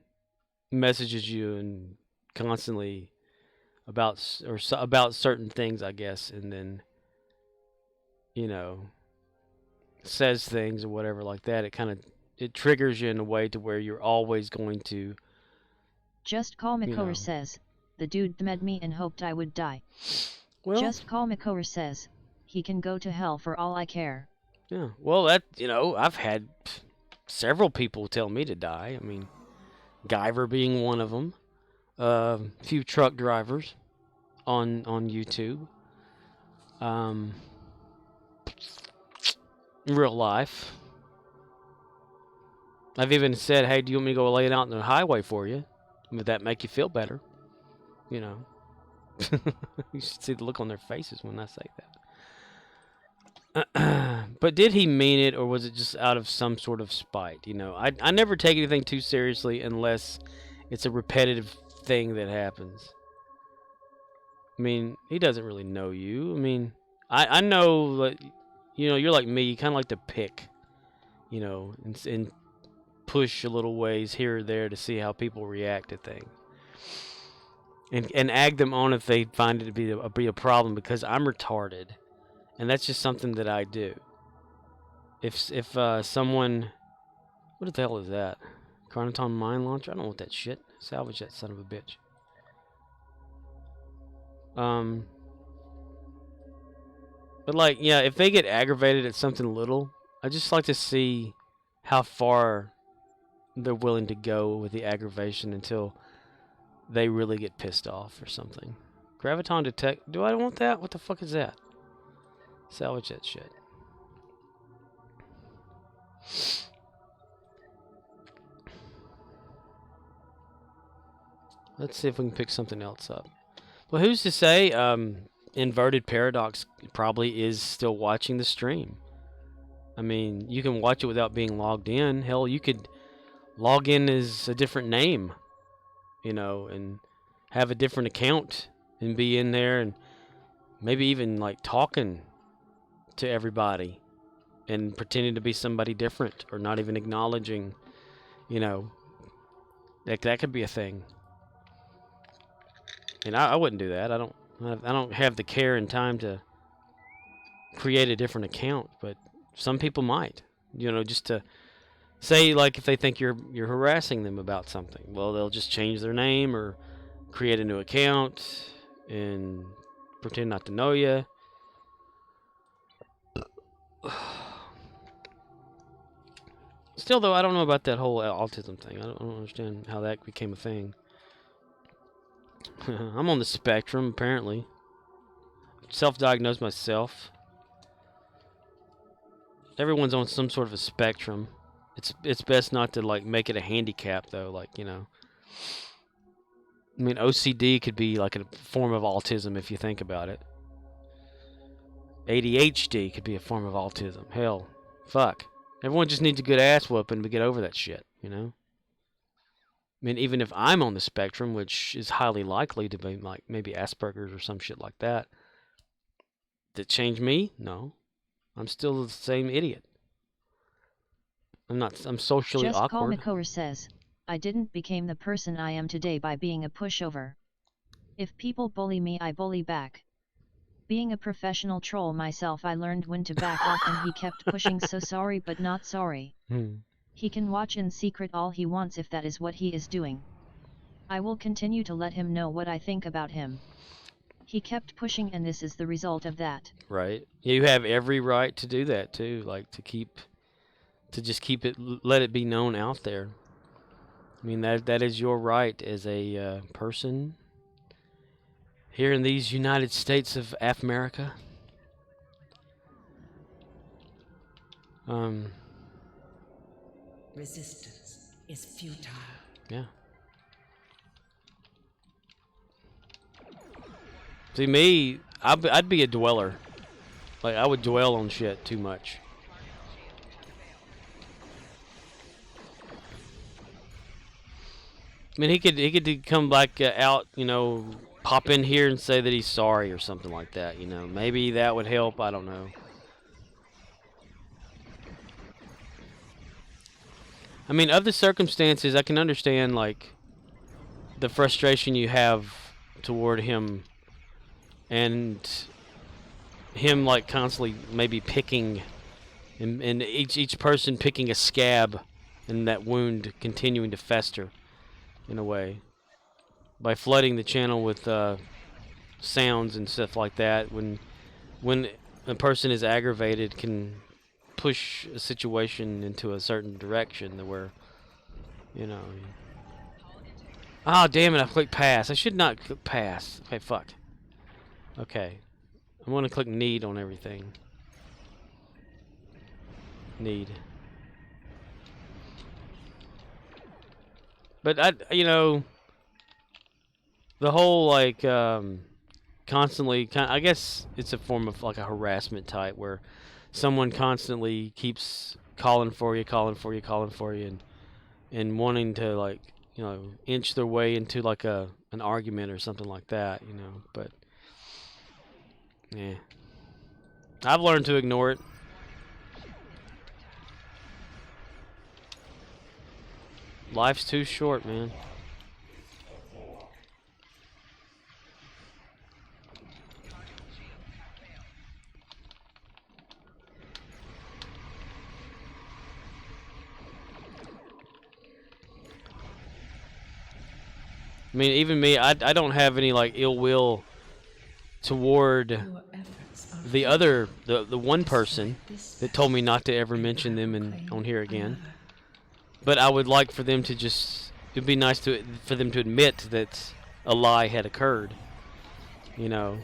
messages you and constantly about certain things, I guess, and then, you know, says things or whatever like that, it triggers you in a way to where you're always going to. Just Call You know. McCower says, the dude med me and hoped I would die. Well, Just Call McCower says, he can go to hell for all I care. yeah. Well, that, I've had several people tell me to die. I mean, Guyver being one of them. A few truck drivers on YouTube. Real life. I've even said, hey, do you want me to go lay it out on the highway for you? Would that make you feel better? You know. You should see the look on their faces when I say that. But did he mean it, or was it just out of some sort of spite? I never take anything too seriously unless it's a repetitive thing that happens. I mean, he doesn't really know you. I mean, I know that, you're like me. You kind of like to pick, and push a little ways here or there to see how people react to things. And egg them on if they find it to be a problem, because I'm retarded. And that's just something that I do. If someone... What the hell is that? Chronoton mine launcher? I don't want that shit. Salvage that son of a bitch. But like, yeah, if they get aggravated at something little, I just like to see how far they're willing to go with the aggravation until they really get pissed off or something. Graviton detect... Do I want that? What the fuck is that? Salvage that shit. Let's see if we can pick something else up. Well, who's to say Inverted Paradox probably is still watching the stream? I mean, you can watch it without being logged in. Hell, you could log in as a different name, and have a different account and be in there and maybe even like talking to everybody and pretending to be somebody different, or not even acknowledging, that could be a thing. And I wouldn't do that. I don't have the care and time to create a different account, but some people might, just to say, like, if they think you're harassing them about something, well, they'll just change their name or create a new account and pretend not to know you. Still, though, I don't know about that whole autism thing. I don't understand how that became a thing. I'm on the spectrum, apparently. Self-diagnosed myself. Everyone's on some sort of a spectrum. It's best not to, like, make it a handicap, though. Like, I mean, OCD could be like a form of autism if you think about it. ADHD could be a form of autism. Hell, fuck. Everyone just needs a good ass whooping to get over that shit, I mean, even if I'm on the spectrum, which is highly likely to be like maybe Asperger's or some shit like that, did it change me? No. I'm still the same idiot. I'm socially Just Call awkward. McCower says, I didn't become the person I am today by being a pushover. If people bully me, I bully back. Being a professional troll myself, I learned when to back off, and he kept pushing, so sorry but not sorry. He can watch in secret all he wants if that is what he is doing. I will continue to let him know what I think about him. He kept pushing, and this is the result of that. Right. You have every right to do that too, like to just keep it, let it be known out there. I mean, that is your right as a person here in these United States of America. Resistance is futile. Yeah. See, me, I'd be a dweller. Like, I would dwell on shit too much. I mean, he could come back out, pop in here and say that he's sorry or something like that, Maybe that would help, I don't know. I mean, of the circumstances, I can understand, like, the frustration you have toward him and him, like, constantly maybe picking and each person picking a scab, and that wound continuing to fester, in a way, by flooding the channel with sounds and stuff like that. When a person is aggravated, can push a situation into a certain direction where, you know. Oh, damn it, I clicked pass. I should not click pass. Okay, fuck. Okay. I'm going to click need on everything. Need. But, the whole, like, constantly, I guess it's a form of, like, a harassment type where someone constantly keeps calling for you, and wanting to, like, inch their way into like an argument or something like that, but yeah. I've learned to ignore it. Life's too short, man. I mean, even me, I don't have any, like, ill will toward the one person that told me not to ever mention them on here again. But I would like for them to it'd be nice for them to admit that a lie had occurred, and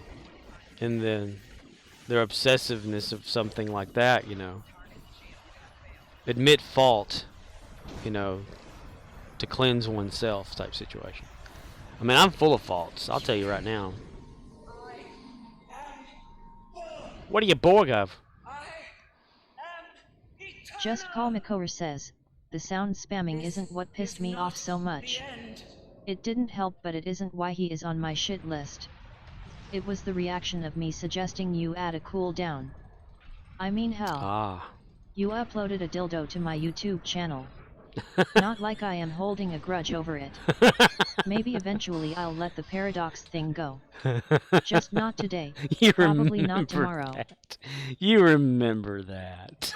then their obsessiveness of something like that, admit fault, to cleanse oneself type situation. I mean, I'm full of faults, I'll tell you right now. What are you Borg of? Just Call Makover says, the sound spamming isn't what pissed me off so much. It didn't help, but it isn't why he is on my shit list. It was the reaction of me suggesting you add a cooldown. I mean, hell. You uploaded a dildo to my YouTube channel. Not like I am holding a grudge over it. Maybe eventually I'll let the paradox thing go. Just not today. Probably not tomorrow. You remember that.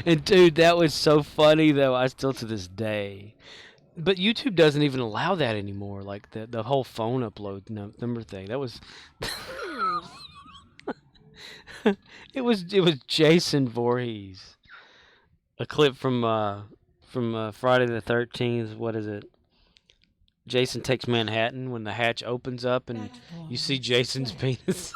And dude, that was so funny though. I still to this day. But YouTube doesn't even allow that anymore. Like the whole phone upload number thing. That was it was Jason Voorhees. A clip from Friday the 13th. What is it? Jason Takes Manhattan, when the hatch opens up and you see Jason's penis.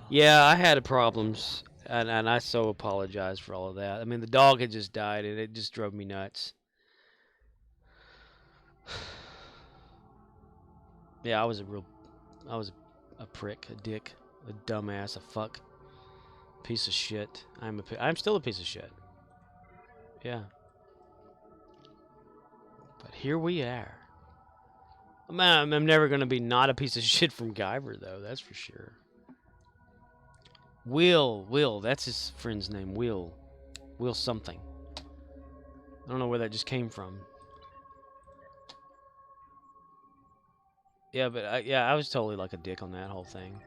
Yeah, I had problems, and I so apologize for all of that. I mean, the dog had just died, and it just drove me nuts. Yeah, I was a prick, a dick, a dumbass, a fuck. Piece of shit. I'm still a piece of shit. Yeah. But here we are. I'm never gonna be not a piece of shit from Guyver though. That's for sure. Will. That's his friend's name. Will something. I don't know where that just came from. Yeah, but I was totally like a dick on that whole thing.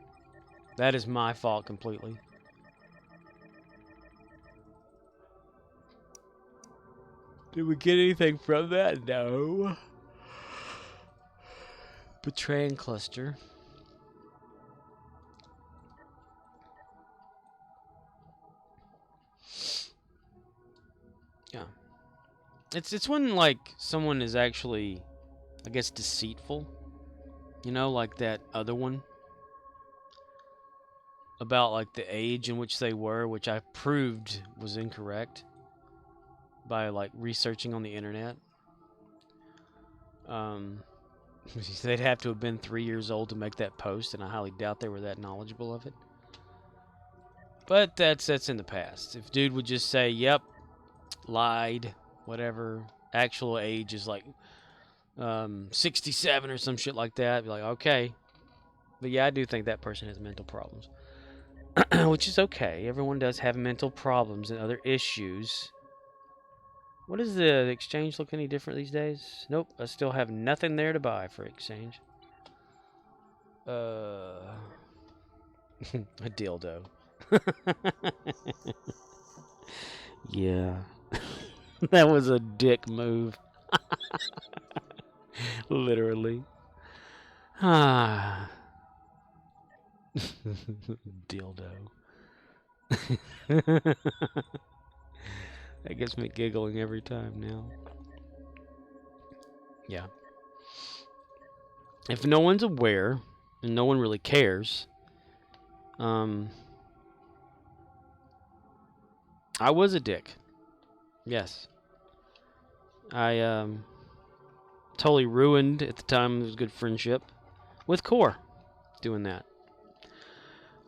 That is my fault completely. Did we get anything from that? No. Betraying cluster. Yeah. It's when, like, someone is actually, I guess, deceitful. Like that other one. About, like, the age in which they were, which I proved was incorrect. By, like, researching on the internet. They'd have to have been 3 years old to make that post, and I highly doubt they were that knowledgeable of it. But that's in the past. If dude would just say, yep, lied, whatever, actual age is like 67 or some shit like that, be like, okay. But yeah, I do think that person has mental problems. Which is okay. Everyone does have mental problems and other issues. What does the exchange look any different these days? Nope, I still have nothing there to buy for exchange. A dildo. Yeah. That was a dick move. Literally. Ah. Dildo. That gets me giggling every time now. Yeah. If no one's aware, and no one really cares, I was a dick. Yes. I totally ruined, at the time it was a good friendship, with Core doing that.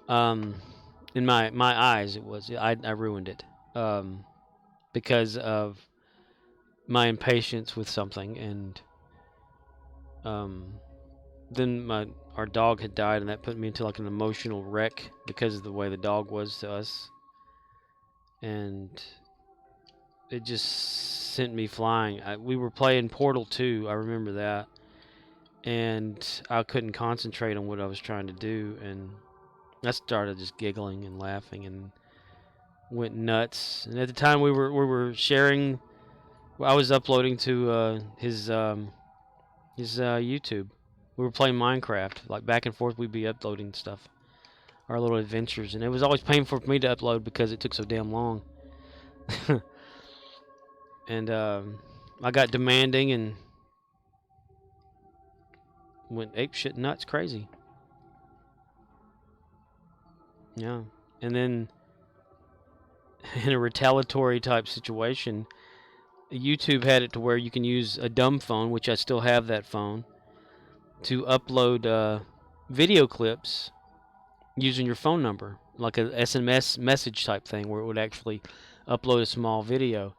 In my eyes, it was. I ruined it. Because of my impatience with something, and then our dog had died, and that put me into like an emotional wreck because of the way the dog was to us, and it just sent me flying. We were playing Portal 2, I remember that, and I couldn't concentrate on what I was trying to do, and I started just giggling and laughing and went nuts. And at the time we were sharing, I was uploading to his YouTube. We were playing Minecraft, like back and forth. We'd be uploading stuff, our little adventures, and it was always painful for me to upload because it took so damn long. And I got demanding and went apeshit nuts, crazy. Yeah, and then in a retaliatory type situation, YouTube had it to where you can use a dumb phone, which I still have that phone, to upload video clips using your phone number, like a SMS message type thing, where it would actually upload a small video.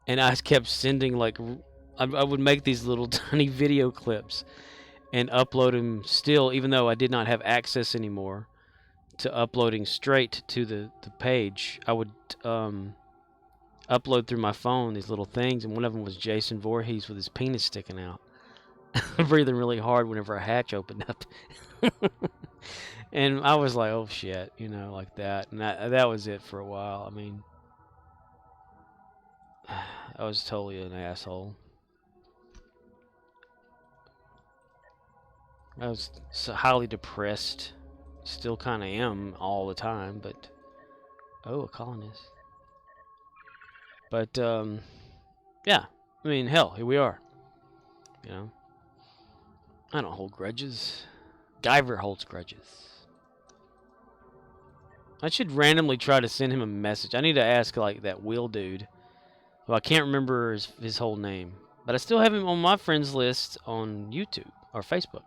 And I kept sending, like, I would make these little tiny video clips and upload them still, even though I did not have access anymore to uploading straight to the page. I would upload through my phone these little things, and one of them was Jason Voorhees with his penis sticking out. Breathing really hard whenever a hatch opened up. And I was like, oh shit, you know, like that. And that was it for a while. I mean, I was totally an asshole. I was so highly depressed. Still kind of am all the time, but... Oh, a colonist. But, yeah. I mean, hell, here we are. You know? I don't hold grudges. Guyver holds grudges. I should randomly try to send him a message. I need to ask, like, that Will dude. Well, I can't remember his whole name. But I still have him on my friends list on YouTube or Facebook.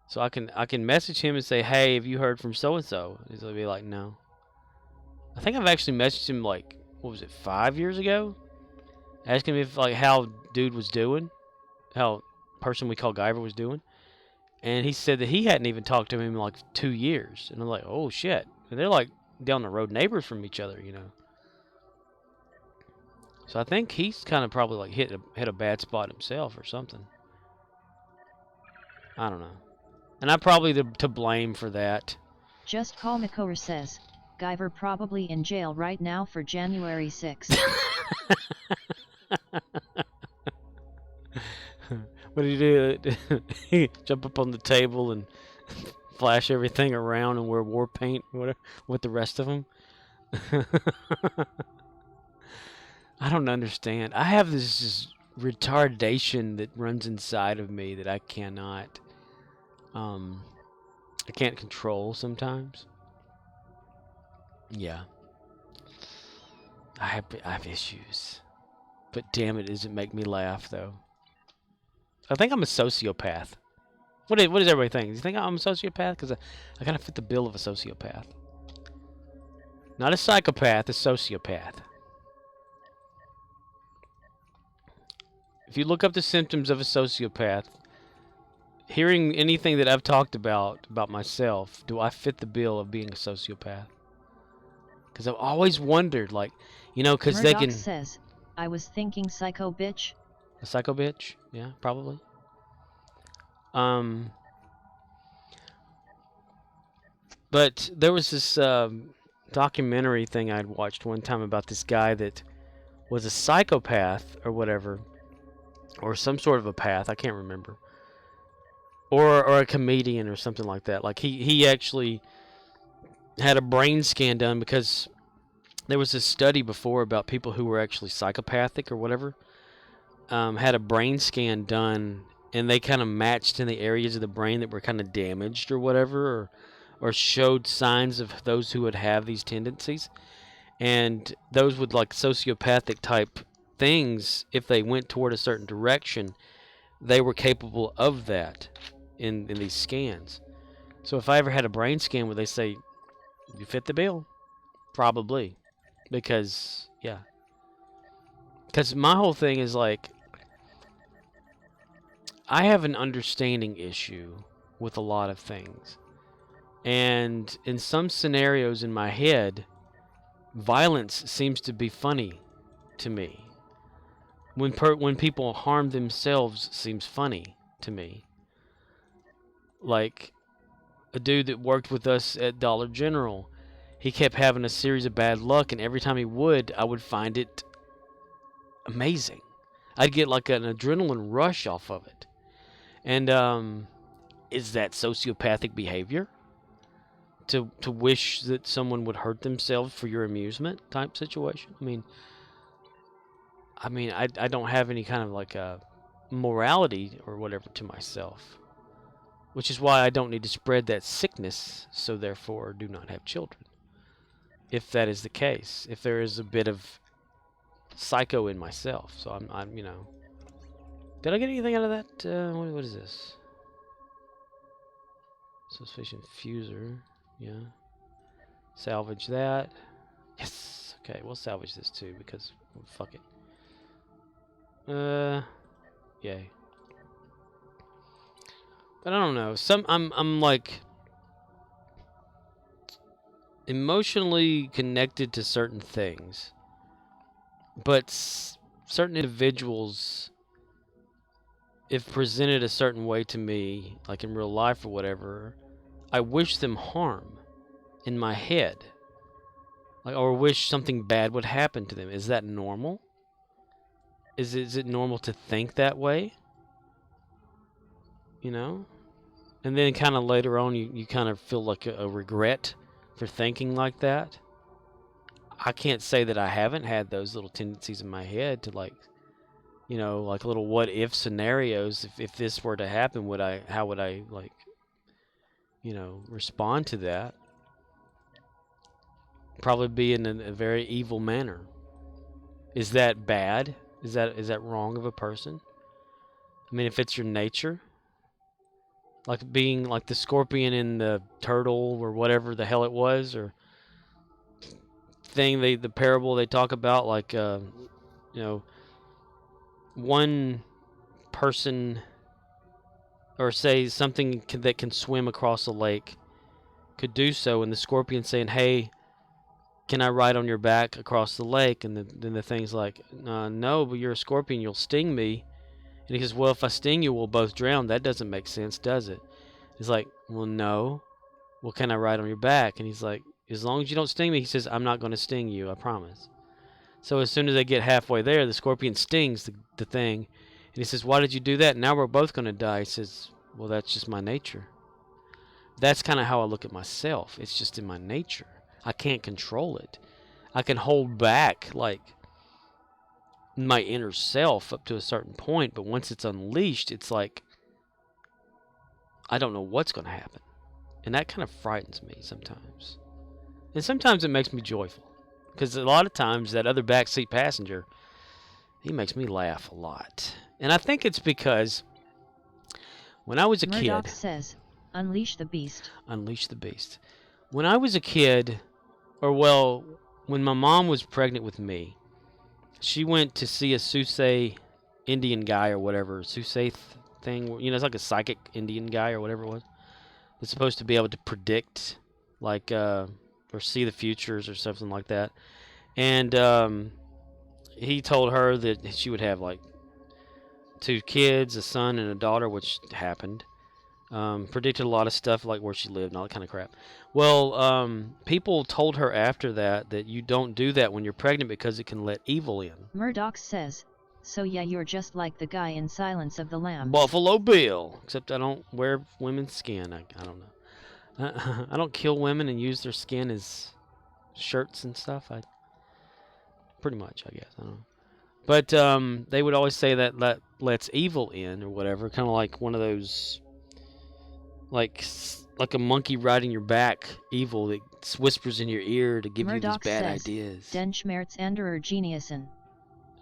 So I can message him and say, hey, have you heard from so-and-so? He'll be like, no. I think I've actually messaged him, like, what was it, 5 years ago? Asking him if, like, how dude was doing. How person we call Guyver was doing. And he said that he hadn't even talked to him in, like, 2 years. And I'm like, oh, shit. And they're, like, down the road neighbors from each other, you know. So I think he's kind of probably, like, hit a bad spot himself or something. I don't know. And I'm probably to blame for that. Just Call Makora says, Guyver probably in jail right now for January 6th. What did he do? Jump up on the table and flash everything around and wear war paint with the rest of them? I don't understand. I have this just retardation that runs inside of me that I cannot... I can't control sometimes. Yeah. I have issues. But damn it, does it make me laugh, though. I think I'm a sociopath. What does everybody think? Do you think I'm a sociopath? Because I kind of fit the bill of a sociopath. Not a psychopath, a sociopath. If you look up the symptoms of a sociopath, hearing anything that I've talked about myself, do I fit the bill of being a sociopath? Because I've always wondered, like, you know, because they can... says, I was thinking psycho bitch. A psycho bitch? Yeah, probably. But there was this documentary thing I'd watched one time about this guy that was a psychopath or whatever, or some sort of a path, I can't remember, or a comedian or something like that. Like he actually had a brain scan done because there was this study before about people who were actually psychopathic or whatever, had a brain scan done, and they kind of matched in the areas of the brain that were kind of damaged or whatever, or showed signs of those who would have these tendencies. And those with like sociopathic type things, if they went toward a certain direction, they were capable of that in these scans. So if I ever had a brain scan where they say, you fit the bill, probably. Because, yeah. Because my whole thing is like, I have an understanding issue with a lot of things. And in some scenarios in my head, violence seems to be funny to me. When people harm themselves seems funny to me. Like a dude that worked with us at Dollar General, he kept having a series of bad luck, and every time he would, I would find it amazing. I'd get like an adrenaline rush off of it. And is that sociopathic behavior? To wish that someone would hurt themselves for your amusement type situation? I mean, I don't have any kind of like a morality or whatever to myself, which is why I don't need to spread that sickness, so therefore do not have children. If that is the case, if there is a bit of psycho in myself, so I'm you know. Did I get anything out of that? What is this? Sufficient fuser. Yeah. Salvage that. Yes. Okay, we'll salvage this too because well, fuck it. Yay. But I don't know. I'm like emotionally connected to certain things, but certain individuals, if presented a certain way to me, like in real life or whatever, I wish them harm in my head, like, or wish something bad would happen to them. Is that normal? Is it normal to think that way? You know? And then kind of later on, you kind of feel like a regret for thinking like that. I can't say that I haven't had those little tendencies in my head to like, you know, like little what if scenarios. If this were to happen, how would I like, you know, respond to that? Probably be in a very evil manner. Is that bad? Is that wrong of a person? I mean, if it's your nature, like being like the scorpion in the turtle or whatever the hell it was, or thing the parable they talk about, like you know, one person, or say something that can swim across a lake could do so, and the scorpion saying, hey, can I ride on your back across the lake? And then the thing's like, no, but you're a scorpion, you'll sting me. And he says, well, if I sting you, we'll both drown. That doesn't make sense, does it? He's like, well, no. Well, can I ride on your back? And he's like, as long as you don't sting me. He says, I'm not going to sting you, I promise. So as soon as they get halfway there, the scorpion stings the thing. And he says, why did you do that? Now we're both going to die. He says, well, that's just my nature. That's kind of how I look at myself. It's just in my nature. I can't control it. I can hold back, like, my inner self up to a certain point, but once it's unleashed, it's like, I don't know what's going to happen. And that kind of frightens me sometimes. And sometimes it makes me joyful. Because a lot of times that other backseat passenger, he makes me laugh a lot. And I think it's because when I was a Murdoch kid... says, unleash the beast. Unleash the beast. When I was a kid, or well, when my mom was pregnant with me, she went to see a Sioux Indian guy or whatever, Sioux thing. You know, it's like a psychic Indian guy or whatever it was. It's supposed to be able to predict, like, or see the futures or something like that. And he told her that she would have, like, 2 kids, a son and a daughter, which happened. Predicted a lot of stuff like where she lived and all that kind of crap. Well, people told her after that you don't do that when you're pregnant because it can let evil in. Murdoch says, so yeah, you're just like the guy in Silence of the Lambs. Buffalo Bill, except I don't wear women's skin. I don't know. I don't kill women and use their skin as shirts and stuff. Pretty much, I guess. I don't know. But they would always say that lets evil in or whatever, kind of like one of those, like a monkey riding your back, evil that whispers in your ear to give Murdoch you these bad says, ideas. Den Schmerz anderer Geniusen.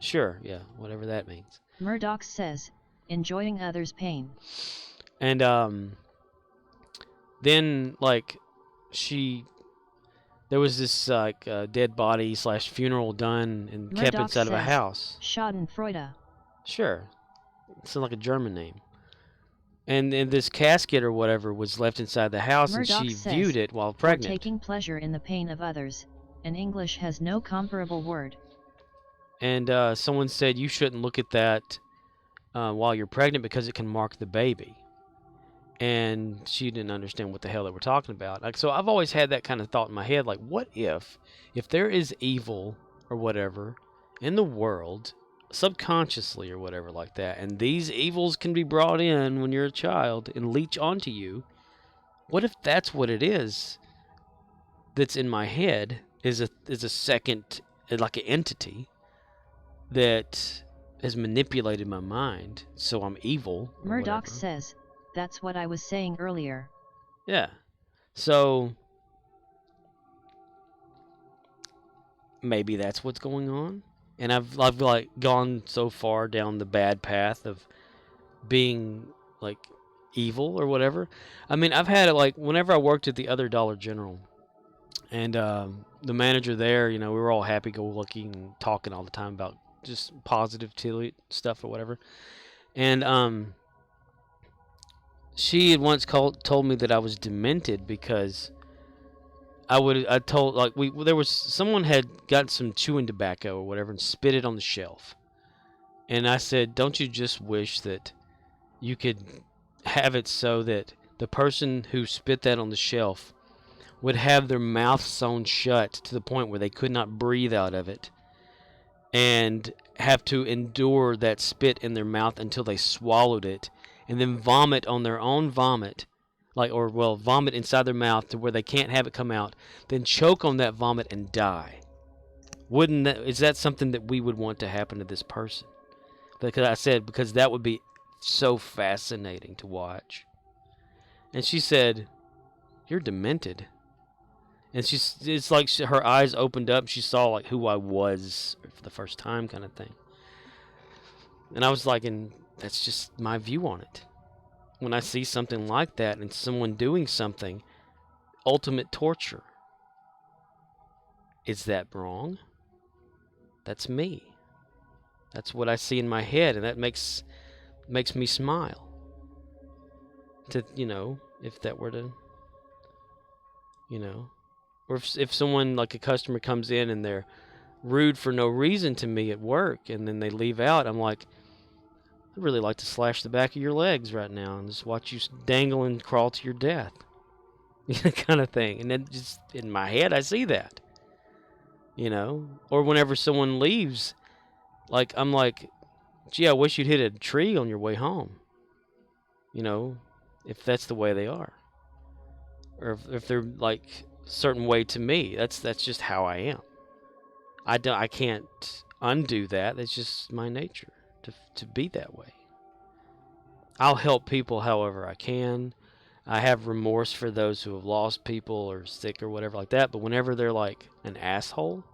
Sure, yeah, whatever that means. Murdoch says, enjoying others' pain. And then like there was this like dead body / funeral done and kept Murdoch inside of a says, house. Schadenfreude. Sure, sounds like a German name. And this casket or whatever was left inside the house, Murdoch and she says, viewed it while for pregnant. taking pleasure in the pain of others, and English has no comparable word. And someone said you shouldn't look at that while you're pregnant because it can mark the baby. And she didn't understand what the hell they were talking about. Like, so I've always had that kind of thought in my head, like, what if there is evil or whatever in the world, subconsciously or whatever like that, and these evils can be brought in when you're a child and leech onto you, what if that's what it is that's in my head, is a second, like an entity that has manipulated my mind, so I'm evil. Murdoch says, that's what I was saying earlier. Yeah. So maybe that's what's going on. And I've like gone so far down the bad path of being like evil or whatever. I mean, I've had it like whenever I worked at the other Dollar General, and the manager there, we were all happy-go-lucky and talking all the time about just positive stuff or whatever. And she had once told me that I was demented because there was someone had got some chewing tobacco or whatever and spit it on the shelf. And I said, don't you just wish that you could have it so that the person who spit that on the shelf would have their mouth sewn shut to the point where they could not breathe out of it and have to endure that spit in their mouth until they swallowed it and then vomit on their own vomit, vomit inside their mouth to where they can't have it come out, then choke on that vomit and die. Is that something that we would want to happen to this person? Because that would be so fascinating to watch. And she said, you're demented. And it's like her eyes opened up. She saw like who I was for the first time, kind of thing. And I was like, and that's just my view on it. When I see something like that and someone doing something, ultimate torture, is that wrong? That's me. That's what I see in my head, and that makes me smile. If that were to, or if someone like a customer comes in and they're rude for no reason to me at work, and then they leave out, I'm like, I'd really like to slash the back of your legs right now and just watch you dangle and crawl to your death, kind of thing. And then just in my head, I see that, Or whenever someone leaves, like I'm like, gee, I wish you'd hit a tree on your way home. If that's the way they are, or if they're like a certain way to me, that's just how I am. I can't undo that. It's just my nature to be that way. I'll help people however I can. I have remorse for those who have lost people or sick or whatever like that. But whenever they're like an asshole,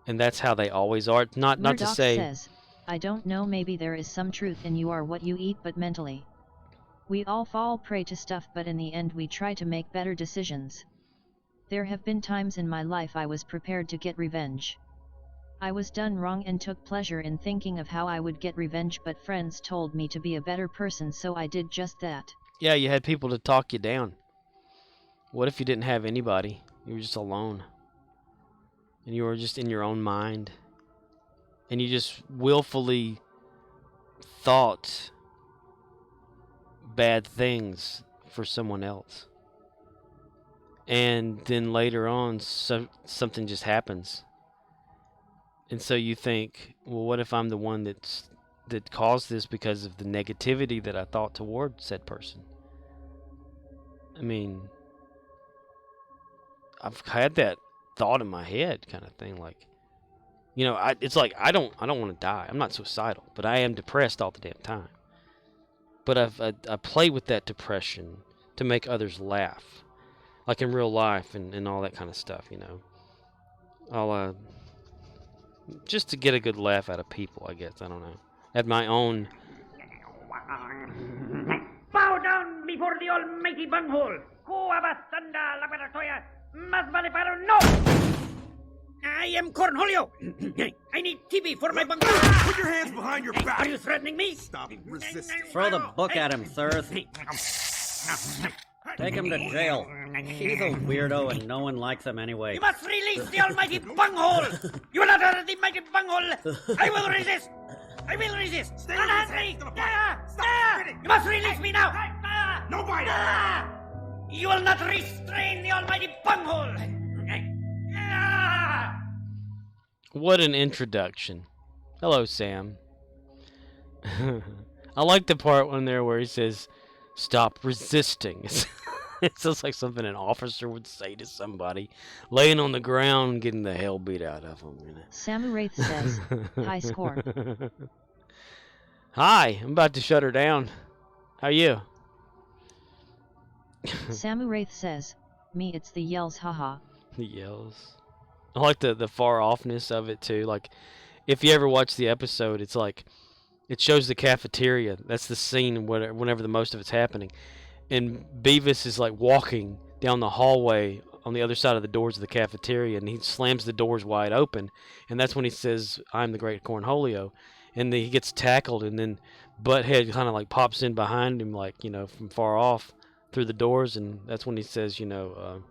and that's how they always are. Not to say. Says, I don't know. Maybe there is some truth in you are what you eat, but mentally, we all fall prey to stuff. But in the end, we try to make better decisions. There have been times in my life I was prepared to get revenge. I was done wrong and took pleasure in thinking of how I would get revenge, but friends told me to be a better person, so I did just that. Yeah, you had people to talk you down. What if you didn't have anybody? You were just alone. And you were just in your own mind. And you just willfully thought bad things for someone else. And then later on, something just happens. And so you think, well, what if I'm the one that caused this because of the negativity that I thought toward said person? I mean, I've had that thought in my head, kind of thing. Like, you know, it's like I don't want to die. I'm not suicidal, but I am depressed all the damn time. But I play with that depression to make others laugh, like in real life and all that kind of stuff. You know, I'll just to get a good laugh out of people, I guess. I don't know. At my own. Bow down before the almighty bunghole. Kuabasanda labaratoya. Masbaliparo, no! I am Cornholio. I need TV for my bunghole. Put your hands behind your back. Are you threatening me? Stop resisting. Throw the book at him, Thirth. Take him to jail. He's a weirdo and no one likes him anyway. You must release the almighty bunghole. You will not hurt the mighty bunghole. I will resist. I will resist. Stay Don't with hurt me. his hands. Stop spitting. You must release me now. No biting. You will not restrain the almighty bunghole. What an introduction. Hello, Sam. I like the part one there where he says, "Stop resisting." It sounds like something an officer would say to somebody laying on the ground getting the hell beat out of them. You know? Samu Wraith says, high score. Hi, I'm about to shut her down. How you? Samu Wraith says, me it's the yells, haha. The yells. I like the far offness of it too. Like, if you ever watch the episode, it's like it shows the cafeteria. That's the scene whenever the most of it's happening. And Beavis is like walking down the hallway on the other side of the doors of the cafeteria, and he slams the doors wide open. And that's when he says, "I'm the Great Cornholio." And then he gets tackled, and then Butthead kind of like pops in behind him, like, you know, from far off through the doors. And that's when he says, you know,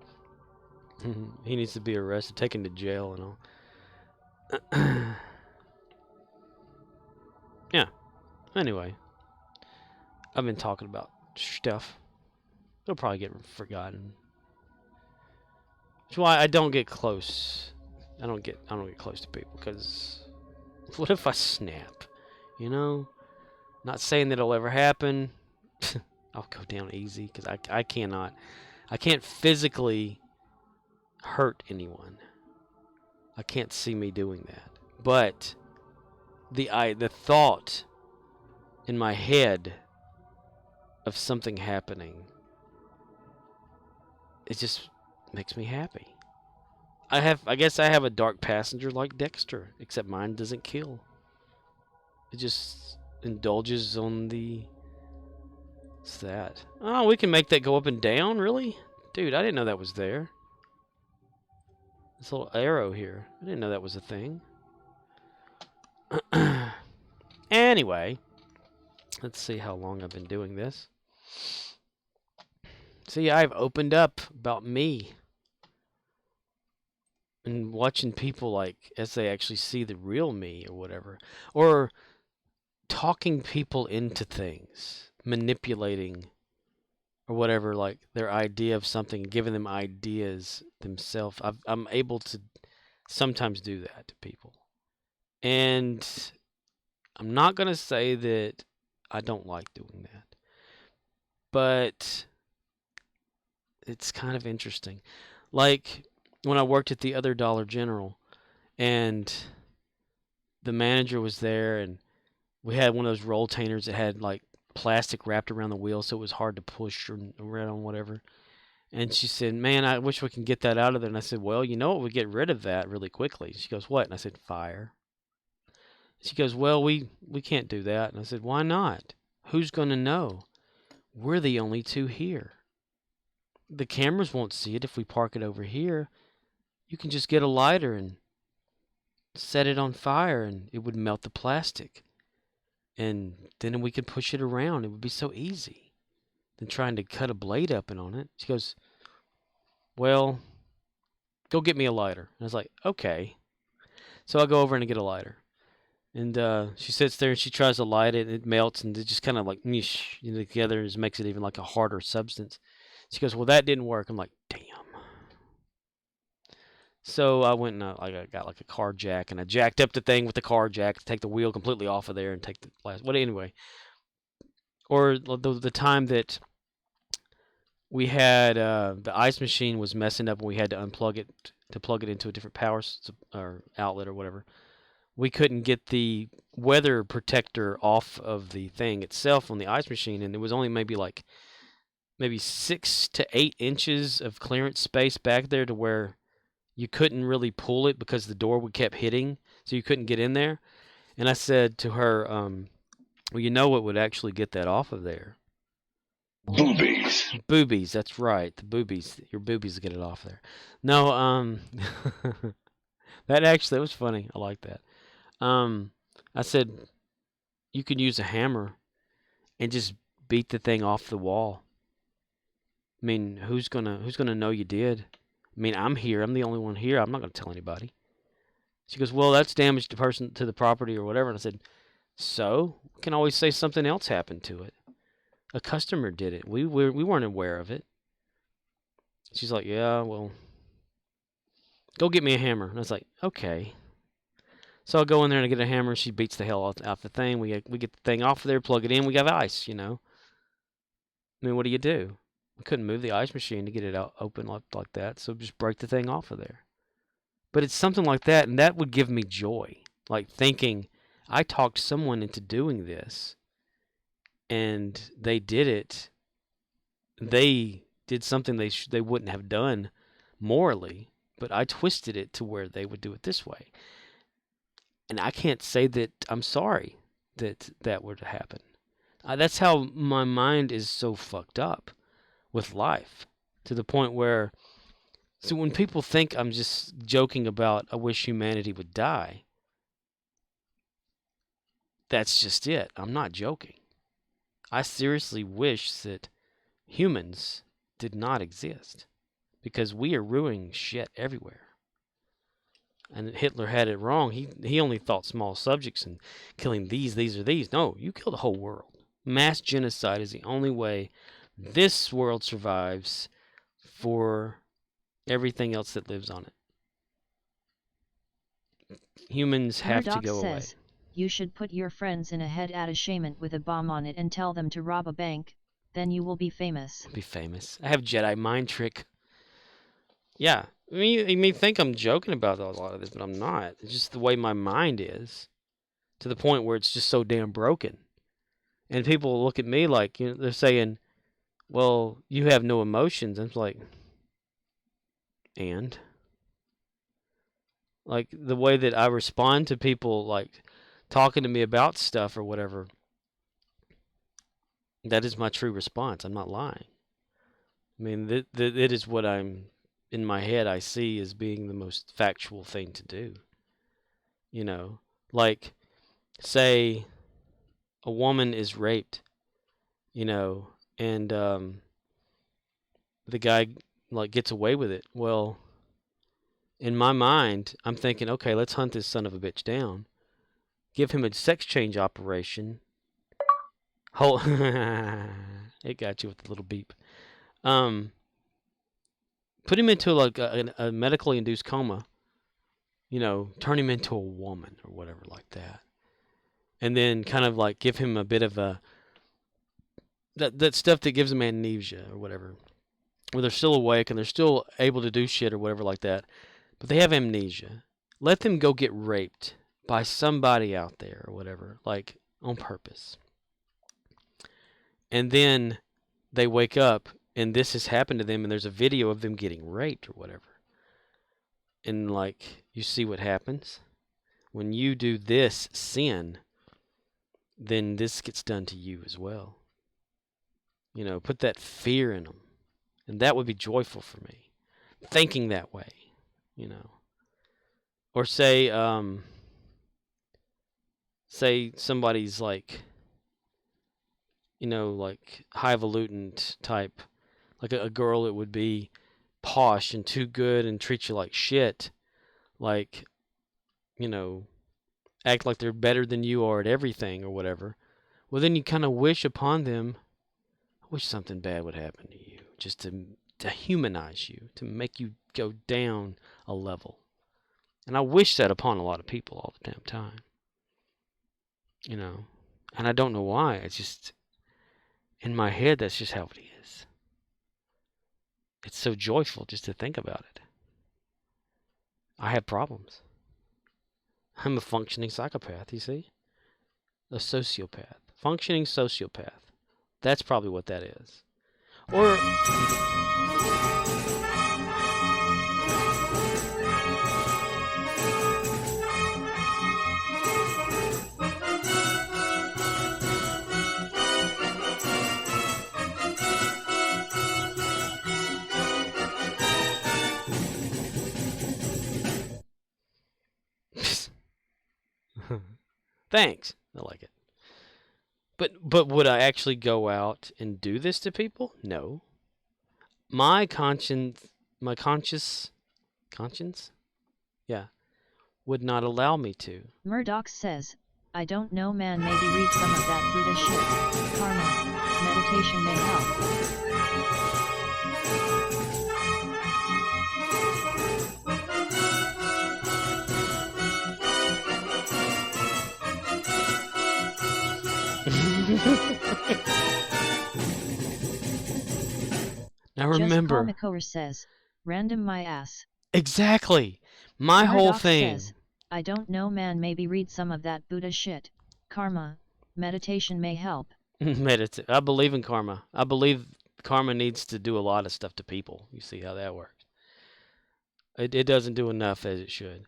he needs to be arrested, taken to jail and all. Yeah. Anyway, I've been talking about stuff. It'll probably get forgotten. That's why I don't get close. I don't get close to people, because what if I snap? You know? Not saying that it'll ever happen. I'll go down easy, because I can't physically hurt anyone. I can't see me doing that. But the thought in my head of something happening, it just makes me happy. I guess I have a dark passenger like Dexter, except mine doesn't kill. It just indulges on the... What's that? Oh, we can make that go up and down? Really? Dude, I didn't know that was there. This little arrow here. I didn't know that was a thing. Anyway, let's see how long I've been doing this. See, I've opened up about me. And watching people, like, as they actually see the real me or whatever. Or talking people into things. Manipulating or whatever, like, their idea of something. Giving them ideas themselves. I'm able to sometimes do that to people. And I'm not going to say that I don't like doing that. But it's kind of interesting. Like when I worked at the other Dollar General and the manager was there, and we had one of those rolltainers that had like plastic wrapped around the wheel, so it was hard to push or around, whatever. And she said, "Man, I wish we can get that out of there." And I said, "Well, you know what would get rid of that really quickly?" She goes, "What?" And I said, "Fire." She goes, "Well, we can't do that." And I said, "Why not? Who's going to know? We're the only two here. The cameras won't see it if we park it over here. You can just get a lighter and set it on fire, and it would melt the plastic. And then we could push it around. It would be so easy than trying to cut a blade up and on it." She goes, "Well, go get me a lighter." And I was like, "Okay." So I go over and I get a lighter. And she sits there and she tries to light it, and it melts, and it just kind of like together, and just makes it even like a harder substance. She goes, "Well, that didn't work." I'm like, "Damn." So I went and I got like a car jack, and I jacked up the thing with the car jack to take the wheel completely off of there and take the last. Well, anyway, or the time that we had the ice machine was messing up, and we had to unplug it to plug it into a different power or outlet or whatever. We couldn't get the weather protector off of the thing itself on the ice machine, and there was only maybe 6 to 8 inches of clearance space back there to where you couldn't really pull it because the door would kept hitting, so you couldn't get in there. And I said to her, well, you know what would actually get that off of there? Boobies. Boobies, that's right. The boobies. Your boobies get it off there. No, that was funny. I like that. I said, you can use a hammer and just beat the thing off the wall. I mean, who's gonna know you did? I mean, I'm here. I'm the only one here. I'm not gonna tell anybody. She goes, well, that's damage to the property or whatever. And I said, so we can always say something else happened to it. A customer did it. We weren't aware of it. She's like, yeah, well, go get me a hammer. And I was like, okay. So I'll go in there and I get a hammer. She beats the hell out the thing. We get the thing off of there, plug it in. We got ice, I mean, what do you do? We couldn't move the ice machine to get it out open like that, so just break the thing off of there. But it's something like that, and that would give me joy. Like thinking, I talked someone into doing this, and they did it. They did something they wouldn't have done morally, but I twisted it to where they would do it this way. And I can't say that I'm sorry that were to happen. That's how my mind is so fucked up with life, to the point where, so when people think I'm just joking about I wish humanity would die, that's just it. I'm not joking. I seriously wish that humans did not exist, because we are ruining shit everywhere. And Hitler had it wrong. He only thought small subjects and killing these or these. No, you kill the whole world. Mass genocide is the only way this world survives for everything else that lives on it. Humans have to go away. You should put your friends in a head attachment with a bomb on it and tell them to rob a bank. Then you will be famous. Be famous. I have Jedi mind trick. Yeah. I mean, you may think I'm joking about a lot of this, but I'm not. It's just the way my mind is, to the point where it's just so damn broken. And people look at me like, they're saying, well, you have no emotions. I'm like, and? Like, the way that I respond to people, like, talking to me about stuff or whatever, that is my true response. I'm not lying. I mean, it is what I'm, in my head, I see as being the most factual thing to do. Like, say a woman is raped, and the guy, like, gets away with it. Well, in my mind, I'm thinking, okay, let's hunt this son of a bitch down. Give him a sex change operation. It got you with the little beep. Put him into like a medically induced coma. Turn him into a woman or whatever like that. And then kind of like give him a bit of that stuff that gives them amnesia or whatever, where they're still awake and they're still able to do shit or whatever like that, but they have amnesia. Let them go get raped by somebody out there or whatever, like on purpose. And then they wake up and this has happened to them, and there's a video of them getting raped or whatever. And like, you see what happens when you do this sin, then this gets done to you as well. Put that fear in them. And that would be joyful for me, thinking that way, Or say somebody's like, like highfalutin type, like a girl that would be posh and too good and treat you like shit. Like, act like they're better than you are at everything or whatever, well, then you kind of wish upon them, I wish something bad would happen to you, just to humanize you, to make you go down a level. And I wish that upon a lot of people all the damn time. You know, and I don't know why. It's just, in my head, that's just how it is. It's so joyful just to think about it. I have problems. I'm a functioning psychopath, you see? A sociopath. Functioning sociopath. That's probably what that is. Or... Thanks. I like it. But would I actually go out and do this to people? No. My conscience, yeah, would not allow me to. Murdoch says, I don't know man, maybe read some of that Buddha shit. Karma, meditation may help. Now remember, Just Call McCower says, random my ass. Exactly. My Murdoch whole thing. Says, I don't know man, maybe read some of that Buddha shit. Karma, meditation may help. I believe in karma. I believe karma needs to do a lot of stuff to people. You see how that works. It doesn't do enough as it should.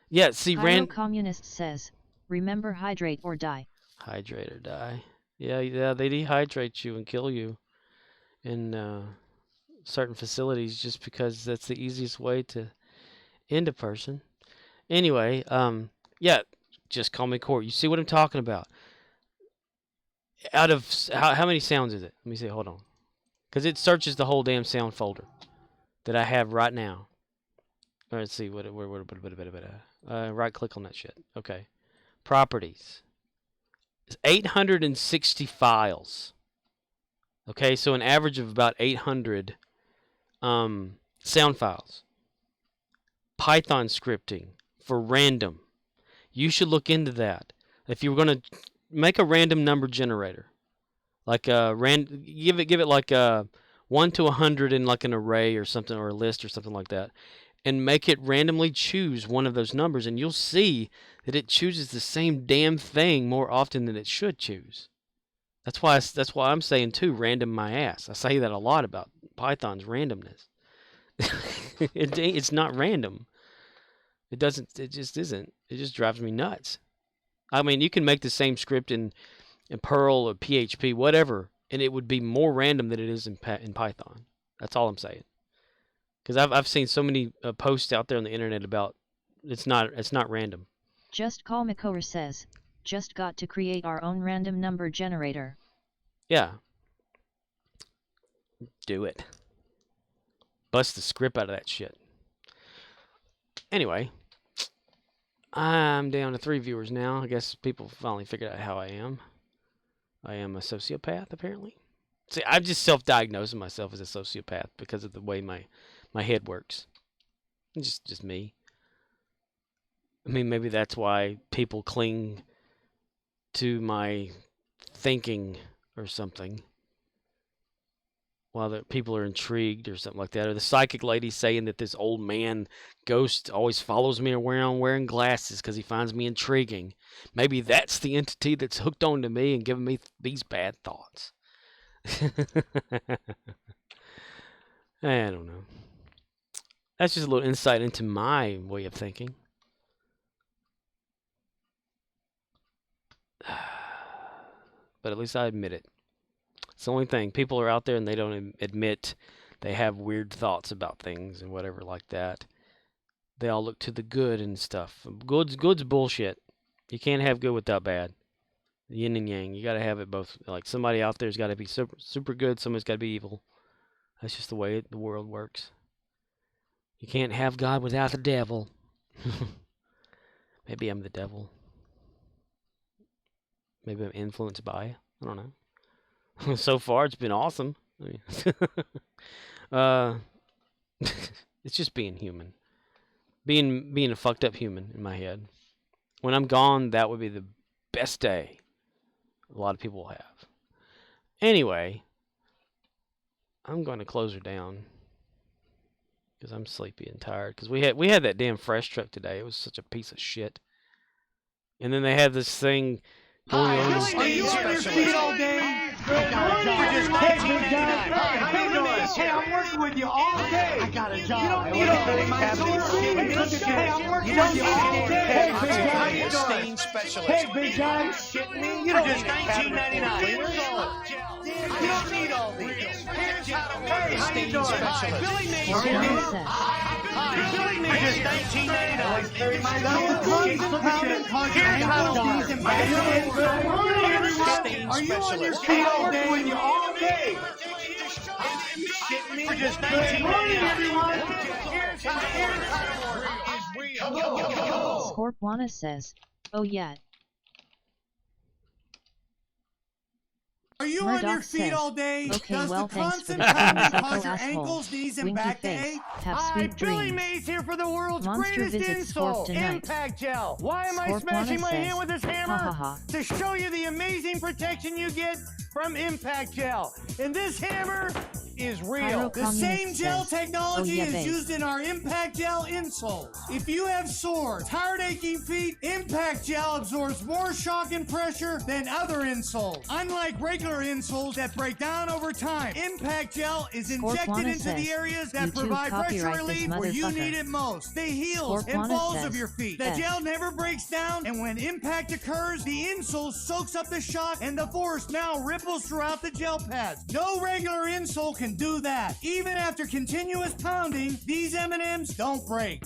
Yeah, see, Communist says, remember hydrate or die. Hydrate or die. Yeah, they dehydrate you and kill you in certain facilities just because that's the easiest way to end a person. Anyway, yeah, just call me Court. You see what I'm talking about? Out of how many sounds is it? Let me see. Hold on, because it searches the whole damn sound folder that I have right now. All right, let's see what right click on that shit. Okay, properties. It's 860 files. Okay, so an average of about 800 sound files. Python scripting for random. You should look into that. If you were going to make a random number generator, like give it like a 1 to 100 in like an array or something, or a list or something like that, and make it randomly choose one of those numbers, and you'll see that it chooses the same damn thing more often than it should choose. That's why I'm saying too, random my ass. I say that a lot about Python's randomness. It's not random. It just isn't. It just drives me nuts. I mean, you can make the same script in Perl or PHP, whatever, and it would be more random than it is in Python. That's all I'm saying. Because I've seen so many posts out there on the internet about it's not random. Just Call McCower says, just got to create our own random number generator. Yeah. Do it. Bust the script out of that shit. Anyway, I'm down to 3 viewers now. I guess people finally figured out how I am. I am a sociopath, apparently. See, I've just self-diagnosed myself as a sociopath because of the way my head works. It's just me. I mean, maybe that's why people cling to my thinking or something, while the people are intrigued or something like that. Or the psychic lady saying that this old man ghost always follows me around wearing glasses because he finds me intriguing. Maybe that's the entity that's hooked onto me and giving me these bad thoughts. I don't know. That's just a little insight into my way of thinking. But at least I admit it. It's the only thing. People are out there and they don't admit they have weird thoughts about things and whatever like that. They all look to the good and stuff. Good's bullshit. You can't have good without bad. Yin and yang. You got to have it both. Like somebody out there's got to be super good. Somebody's got to be evil. That's just the way the world works. You can't have God without the devil. Maybe I'm the devil. Maybe I'm influenced by. I don't know. So far, it's been awesome. I mean, it's just being human. Being a fucked up human in my head. When I'm gone, that would be the best day a lot of people will have. Anyway, I'm going to close her down because I'm sleepy and tired. Because we had that damn fresh truck today. It was such a piece of shit. And then they had this thing going on. Are you on your feet all day? Hey, I'm working with you all day. I got a job. You don't need all day. Hey, I'm working with you all day. Hey, big guy. Hey, big guy. Shitting me? You're just $19.99. You don't need all these. Hey, how you doing? Hi, Billy Mays here. Billy Mays just $19.99. Are you on your feet all day? With you all day. Shitting me? Just $19.99. Scorpwana says, "Oh yeah." Are you Murdoch on your feet says, all day? "Okay, Does well, the thanks for constant the pounding psycho cause your asshole. ankles, knees, and Winky back to face. ache? Have Hi, sweet Billy dreams. Mays here for the world's Monster greatest visits Scorp insult, tonight. Impact Gel. Why am I Scorpwana smashing my says, hand with this hammer? ha, ha, ha. To show you the amazing protection you get from Impact Gel. And this hammer is real. The same gel technology "Oh, yeah, is babe." used in our Impact Gel insoles. If you have sore, tired, aching feet, Impact Gel absorbs more shock and pressure than other insoles. Unlike regular insoles that break down over time, Impact Gel is injected Scorpwana into says, the areas that "YouTube provide pressure copyright this relief where you motherfucker." need it most. The heels and Scorpwana balls says, of your feet. The "Yes." gel never breaks down, and when impact occurs, the insole soaks up the shock, and the force now ripples throughout the gel pads. No regular insole can do that. Even after continuous pounding, these M&Ms don't break.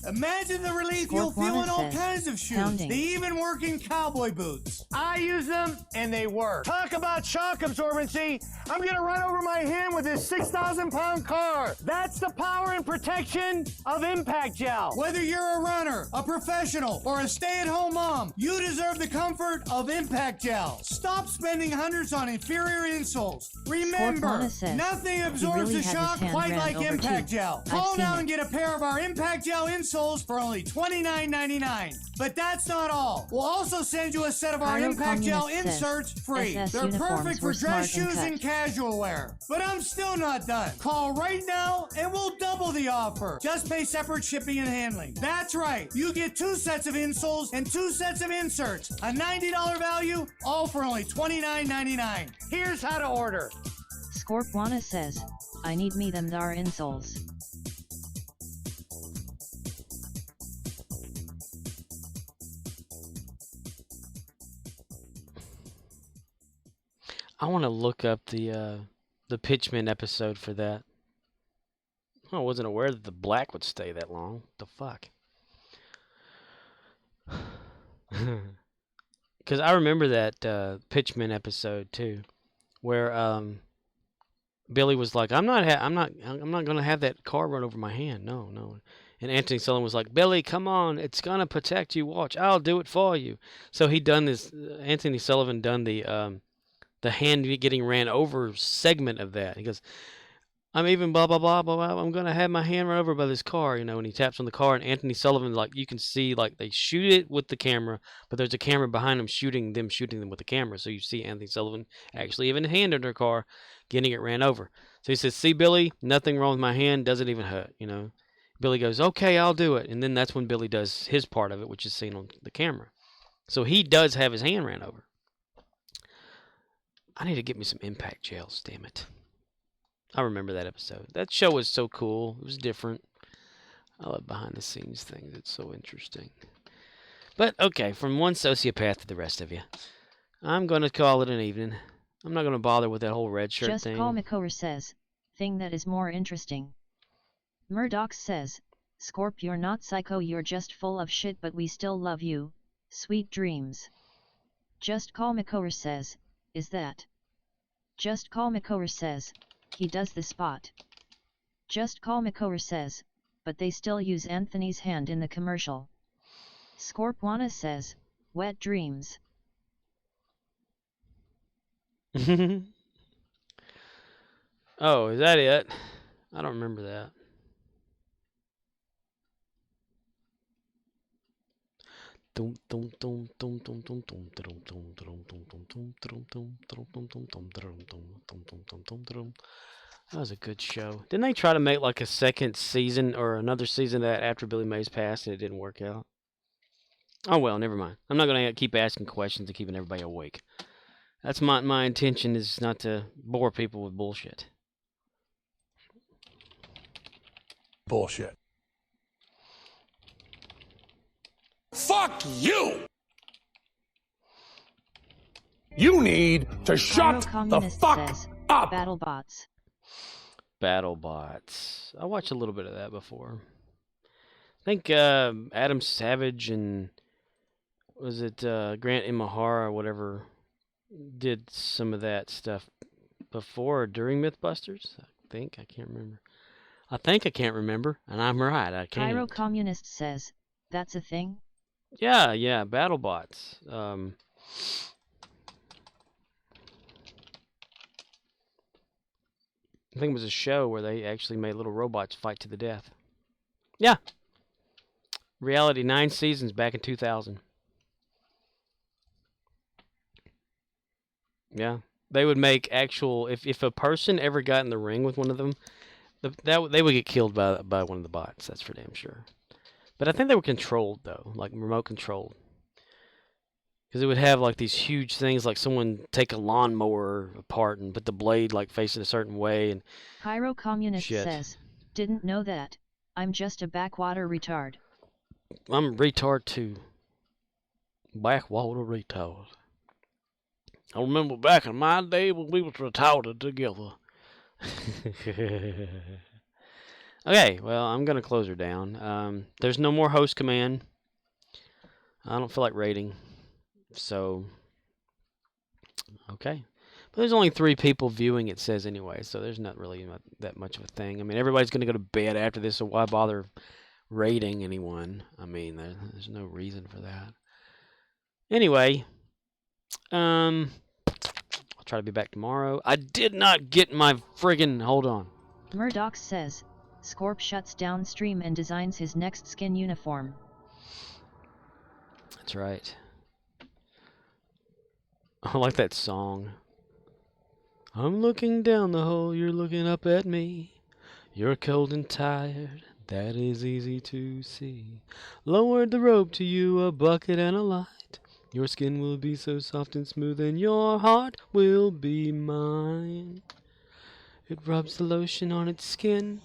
Imagine the relief you'll feel in all says, kinds of shoes. "Pounding." They even work in cowboy boots. I use them, and they work. Talk about shock absorbency. I'm going to run over my hand with this 6,000-pound car. That's the power and protection of Impact Gel. Whether you're a runner, a professional, or a stay-at-home mom, you deserve the comfort of Impact Gel. Stop spending hundreds on inferior insoles. Remember, Scorpwana says, nothing "He absorbs really the had his shock hand quite ran like over Impact too. Gel. I've Call seen now it." and get a pair of our Impact Gel insoles for only $29.99. But that's not all. We'll also send you a set of our Pyro Impact Gel Communist says, inserts free. SS They're uniforms perfect for were dress smart and shoes cut. and casual wear. But I'm still not done. Call right now and we'll double the offer. Just pay separate shipping and handling. That's right. You get 2 sets of insoles and 2 sets of inserts. A $90 value, all for only $29.99. Here's how to order. Scorpwana says, "I need me them dar insoles." I want to look up the Pitchman episode for that. I wasn't aware that the black would stay that long. What the fuck? Because I remember that Pitchman episode too, where Billy was like, "I'm not gonna have that car run over my hand. No, no." And Anthony Sullivan was like, "Billy, come on, it's gonna protect you. Watch, I'll do it for you." So he done this. Anthony Sullivan done the hand getting ran over segment of that. He goes, "I'm even blah blah blah blah blah. I'm gonna have my hand run over by this car, you know." And he taps on the car, and Anthony Sullivan, like, you can see, like, they shoot it with the camera, but there's a camera behind them shooting them with the camera. So you see Anthony Sullivan actually even hand in her car, getting it ran over. So he says, "See, Billy, nothing wrong with my hand. Doesn't even hurt, you know." Billy goes, "Okay, I'll do it." And then that's when Billy does his part of it, which is seen on the camera. So he does have his hand ran over. I need to get me some Impact Gels, damn it. I remember that episode. That show was so cool. It was different. I love behind the scenes things. It's so interesting. But, okay, from one sociopath to the rest of you. I'm going to call it an evening. I'm not going to bother with that whole red shirt Just thing. Call Makor says, "Thing that is more interesting." Murdoch says, "Scorp, you're not psycho, you're just full of shit, but we still love you. Sweet dreams." Just Call Makor says, "Is that?" Just Call Makor says, "He does the spot." Just Call Makor says, "But they still use Anthony's hand in the commercial." Scorpwana says, "Wet dreams." Oh, is that it? I don't remember that. That was a good show. Didn't they try to make like a second season or another season of that after Billy Mays passed and it didn't work out? Oh well, never mind. I'm not going to keep asking questions and keeping everybody awake. That's my intention is not to bore people with bullshit. Bullshit. Fuck you! You need to shut the fuck says, up! BattleBots. BattleBots. I watched a little bit of that before. I think Adam Savage and was it Grant Imahara or whatever did some of that stuff before or during Mythbusters. I think I can't remember. I think I can't remember, and I'm right. I can't. Pyro Communist says, that's a thing? Yeah, BattleBots. I think it was a show where they actually made little robots fight to the death. Yeah. Reality, 9 seasons back in 2000. Yeah. They would make actual... If a person ever got in the ring with one of them, they would get killed by one of the bots. That's for damn sure. But I think they were controlled, though. Like, remote controlled. Because it would have, like, these huge things, like someone take a lawnmower apart and put the blade, like, facing a certain way. And Pyro Communist says, didn't know that. I'm just a backwater retard. I'm a retard, too. Backwater retard. I remember back in my day when we was retarded together. Okay, well, I'm going to close her down. There's no more host command. I don't feel like raiding. So, okay. But there's only 3 people viewing, it says anyway, so there's not really that much of a thing. I mean, everybody's going to go to bed after this, so why bother raiding anyone? I mean, there's no reason for that. Anyway, I'll try to be back tomorrow. I did not get my friggin'... Hold on. Murdoch says, Scorp shuts down stream and designs his next skin uniform. That's right. I like that song. I'm looking down the hole, you're looking up at me. You're cold and tired, that is easy to see. Lowered the rope to you, a bucket and a light. Your skin will be so soft and smooth and your heart will be mine. It rubs the lotion on its skin,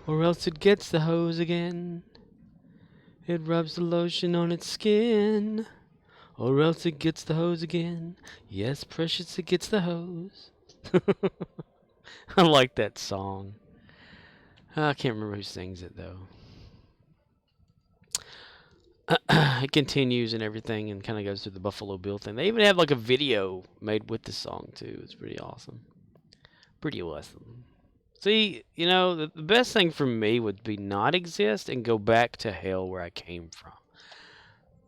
or else it gets the hose again. It rubs the lotion on its skin, or else it gets the hose again. Yes, precious, it gets the hose. I like that song. I can't remember who sings it, though. It continues and everything and kind of goes through the Buffalo Bill thing. They even have like a video made with the song, too. It's pretty awesome. Pretty awesome. See, you know, the best thing for me would be not exist and go back to hell where I came from.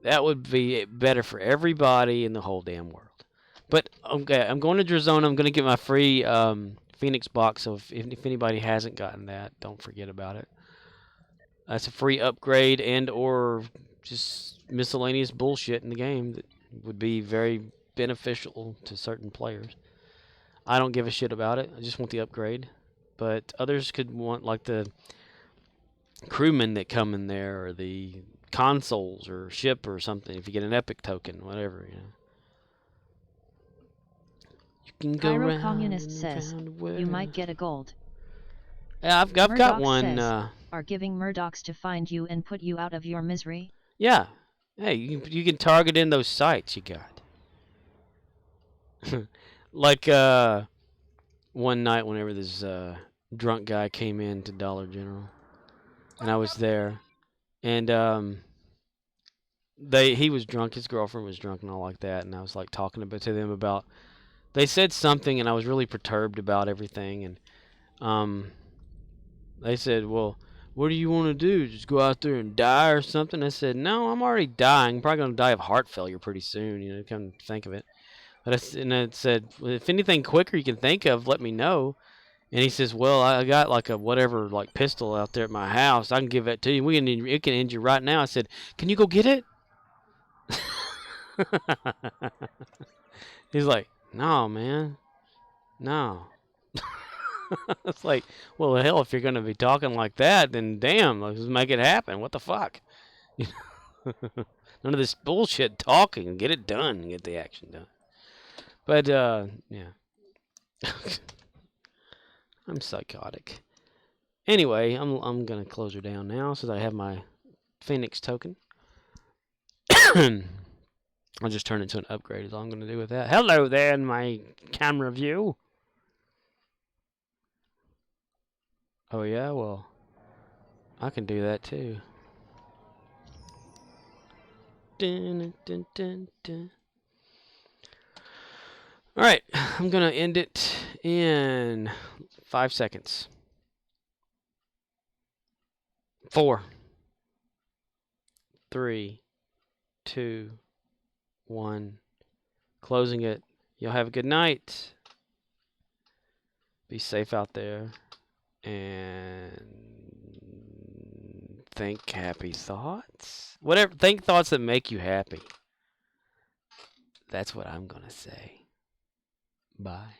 That would be better for everybody in the whole damn world. But, okay, I'm going to Drazona. I'm going to get my free Phoenix box. So if anybody hasn't gotten that, don't forget about it. That's a free upgrade and or just miscellaneous bullshit in the game that would be very beneficial to certain players. I don't give a shit about it. I just want the upgrade. But others could want, like, the crewmen that come in there or the consoles or ship or something if you get an epic token, whatever, you know. You can go Pyro around Communist says, you might get a gold. Yeah, I've got Murdoch one. says, are giving Murdochs to find you and put you out of your misery? Yeah. Hey, you can target in those sites you got. Like, one night whenever this drunk guy came in to Dollar General, and I was there, and he was drunk, his girlfriend was drunk and all like that, and I was like talking a bit to them about, they said something and I was really perturbed about everything, and they said, well, what do you want to do? Just go out there and die or something? I said, no, I'm already dying. I'm probably going to die of heart failure pretty soon, you know, come to think of it. And it said, well, if anything quicker you can think of, let me know. And he says, well, I got like a whatever, like pistol out there at my house. I can give it to you. It can end you right now. I said, can you go get it? He's like, no, man. No. It's like, well, hell, if you're going to be talking like that, then damn, let's make it happen. What the fuck? None of this bullshit talking. Get it done. Get the action done. But, yeah. I'm psychotic. Anyway, I'm going to close her down now since I have my Phoenix token. I'll just turn it into an upgrade is all I'm going to do with that. Hello there in my camera view. Oh, yeah? Well, I can do that, too. Dun, dun, dun, dun. All right, I'm going to end it in 5 seconds. 4, 3, 2, 1. Closing it. Y'all have a good night. Be safe out there. And think happy thoughts. Whatever. Think thoughts that make you happy. That's what I'm going to say. Bye.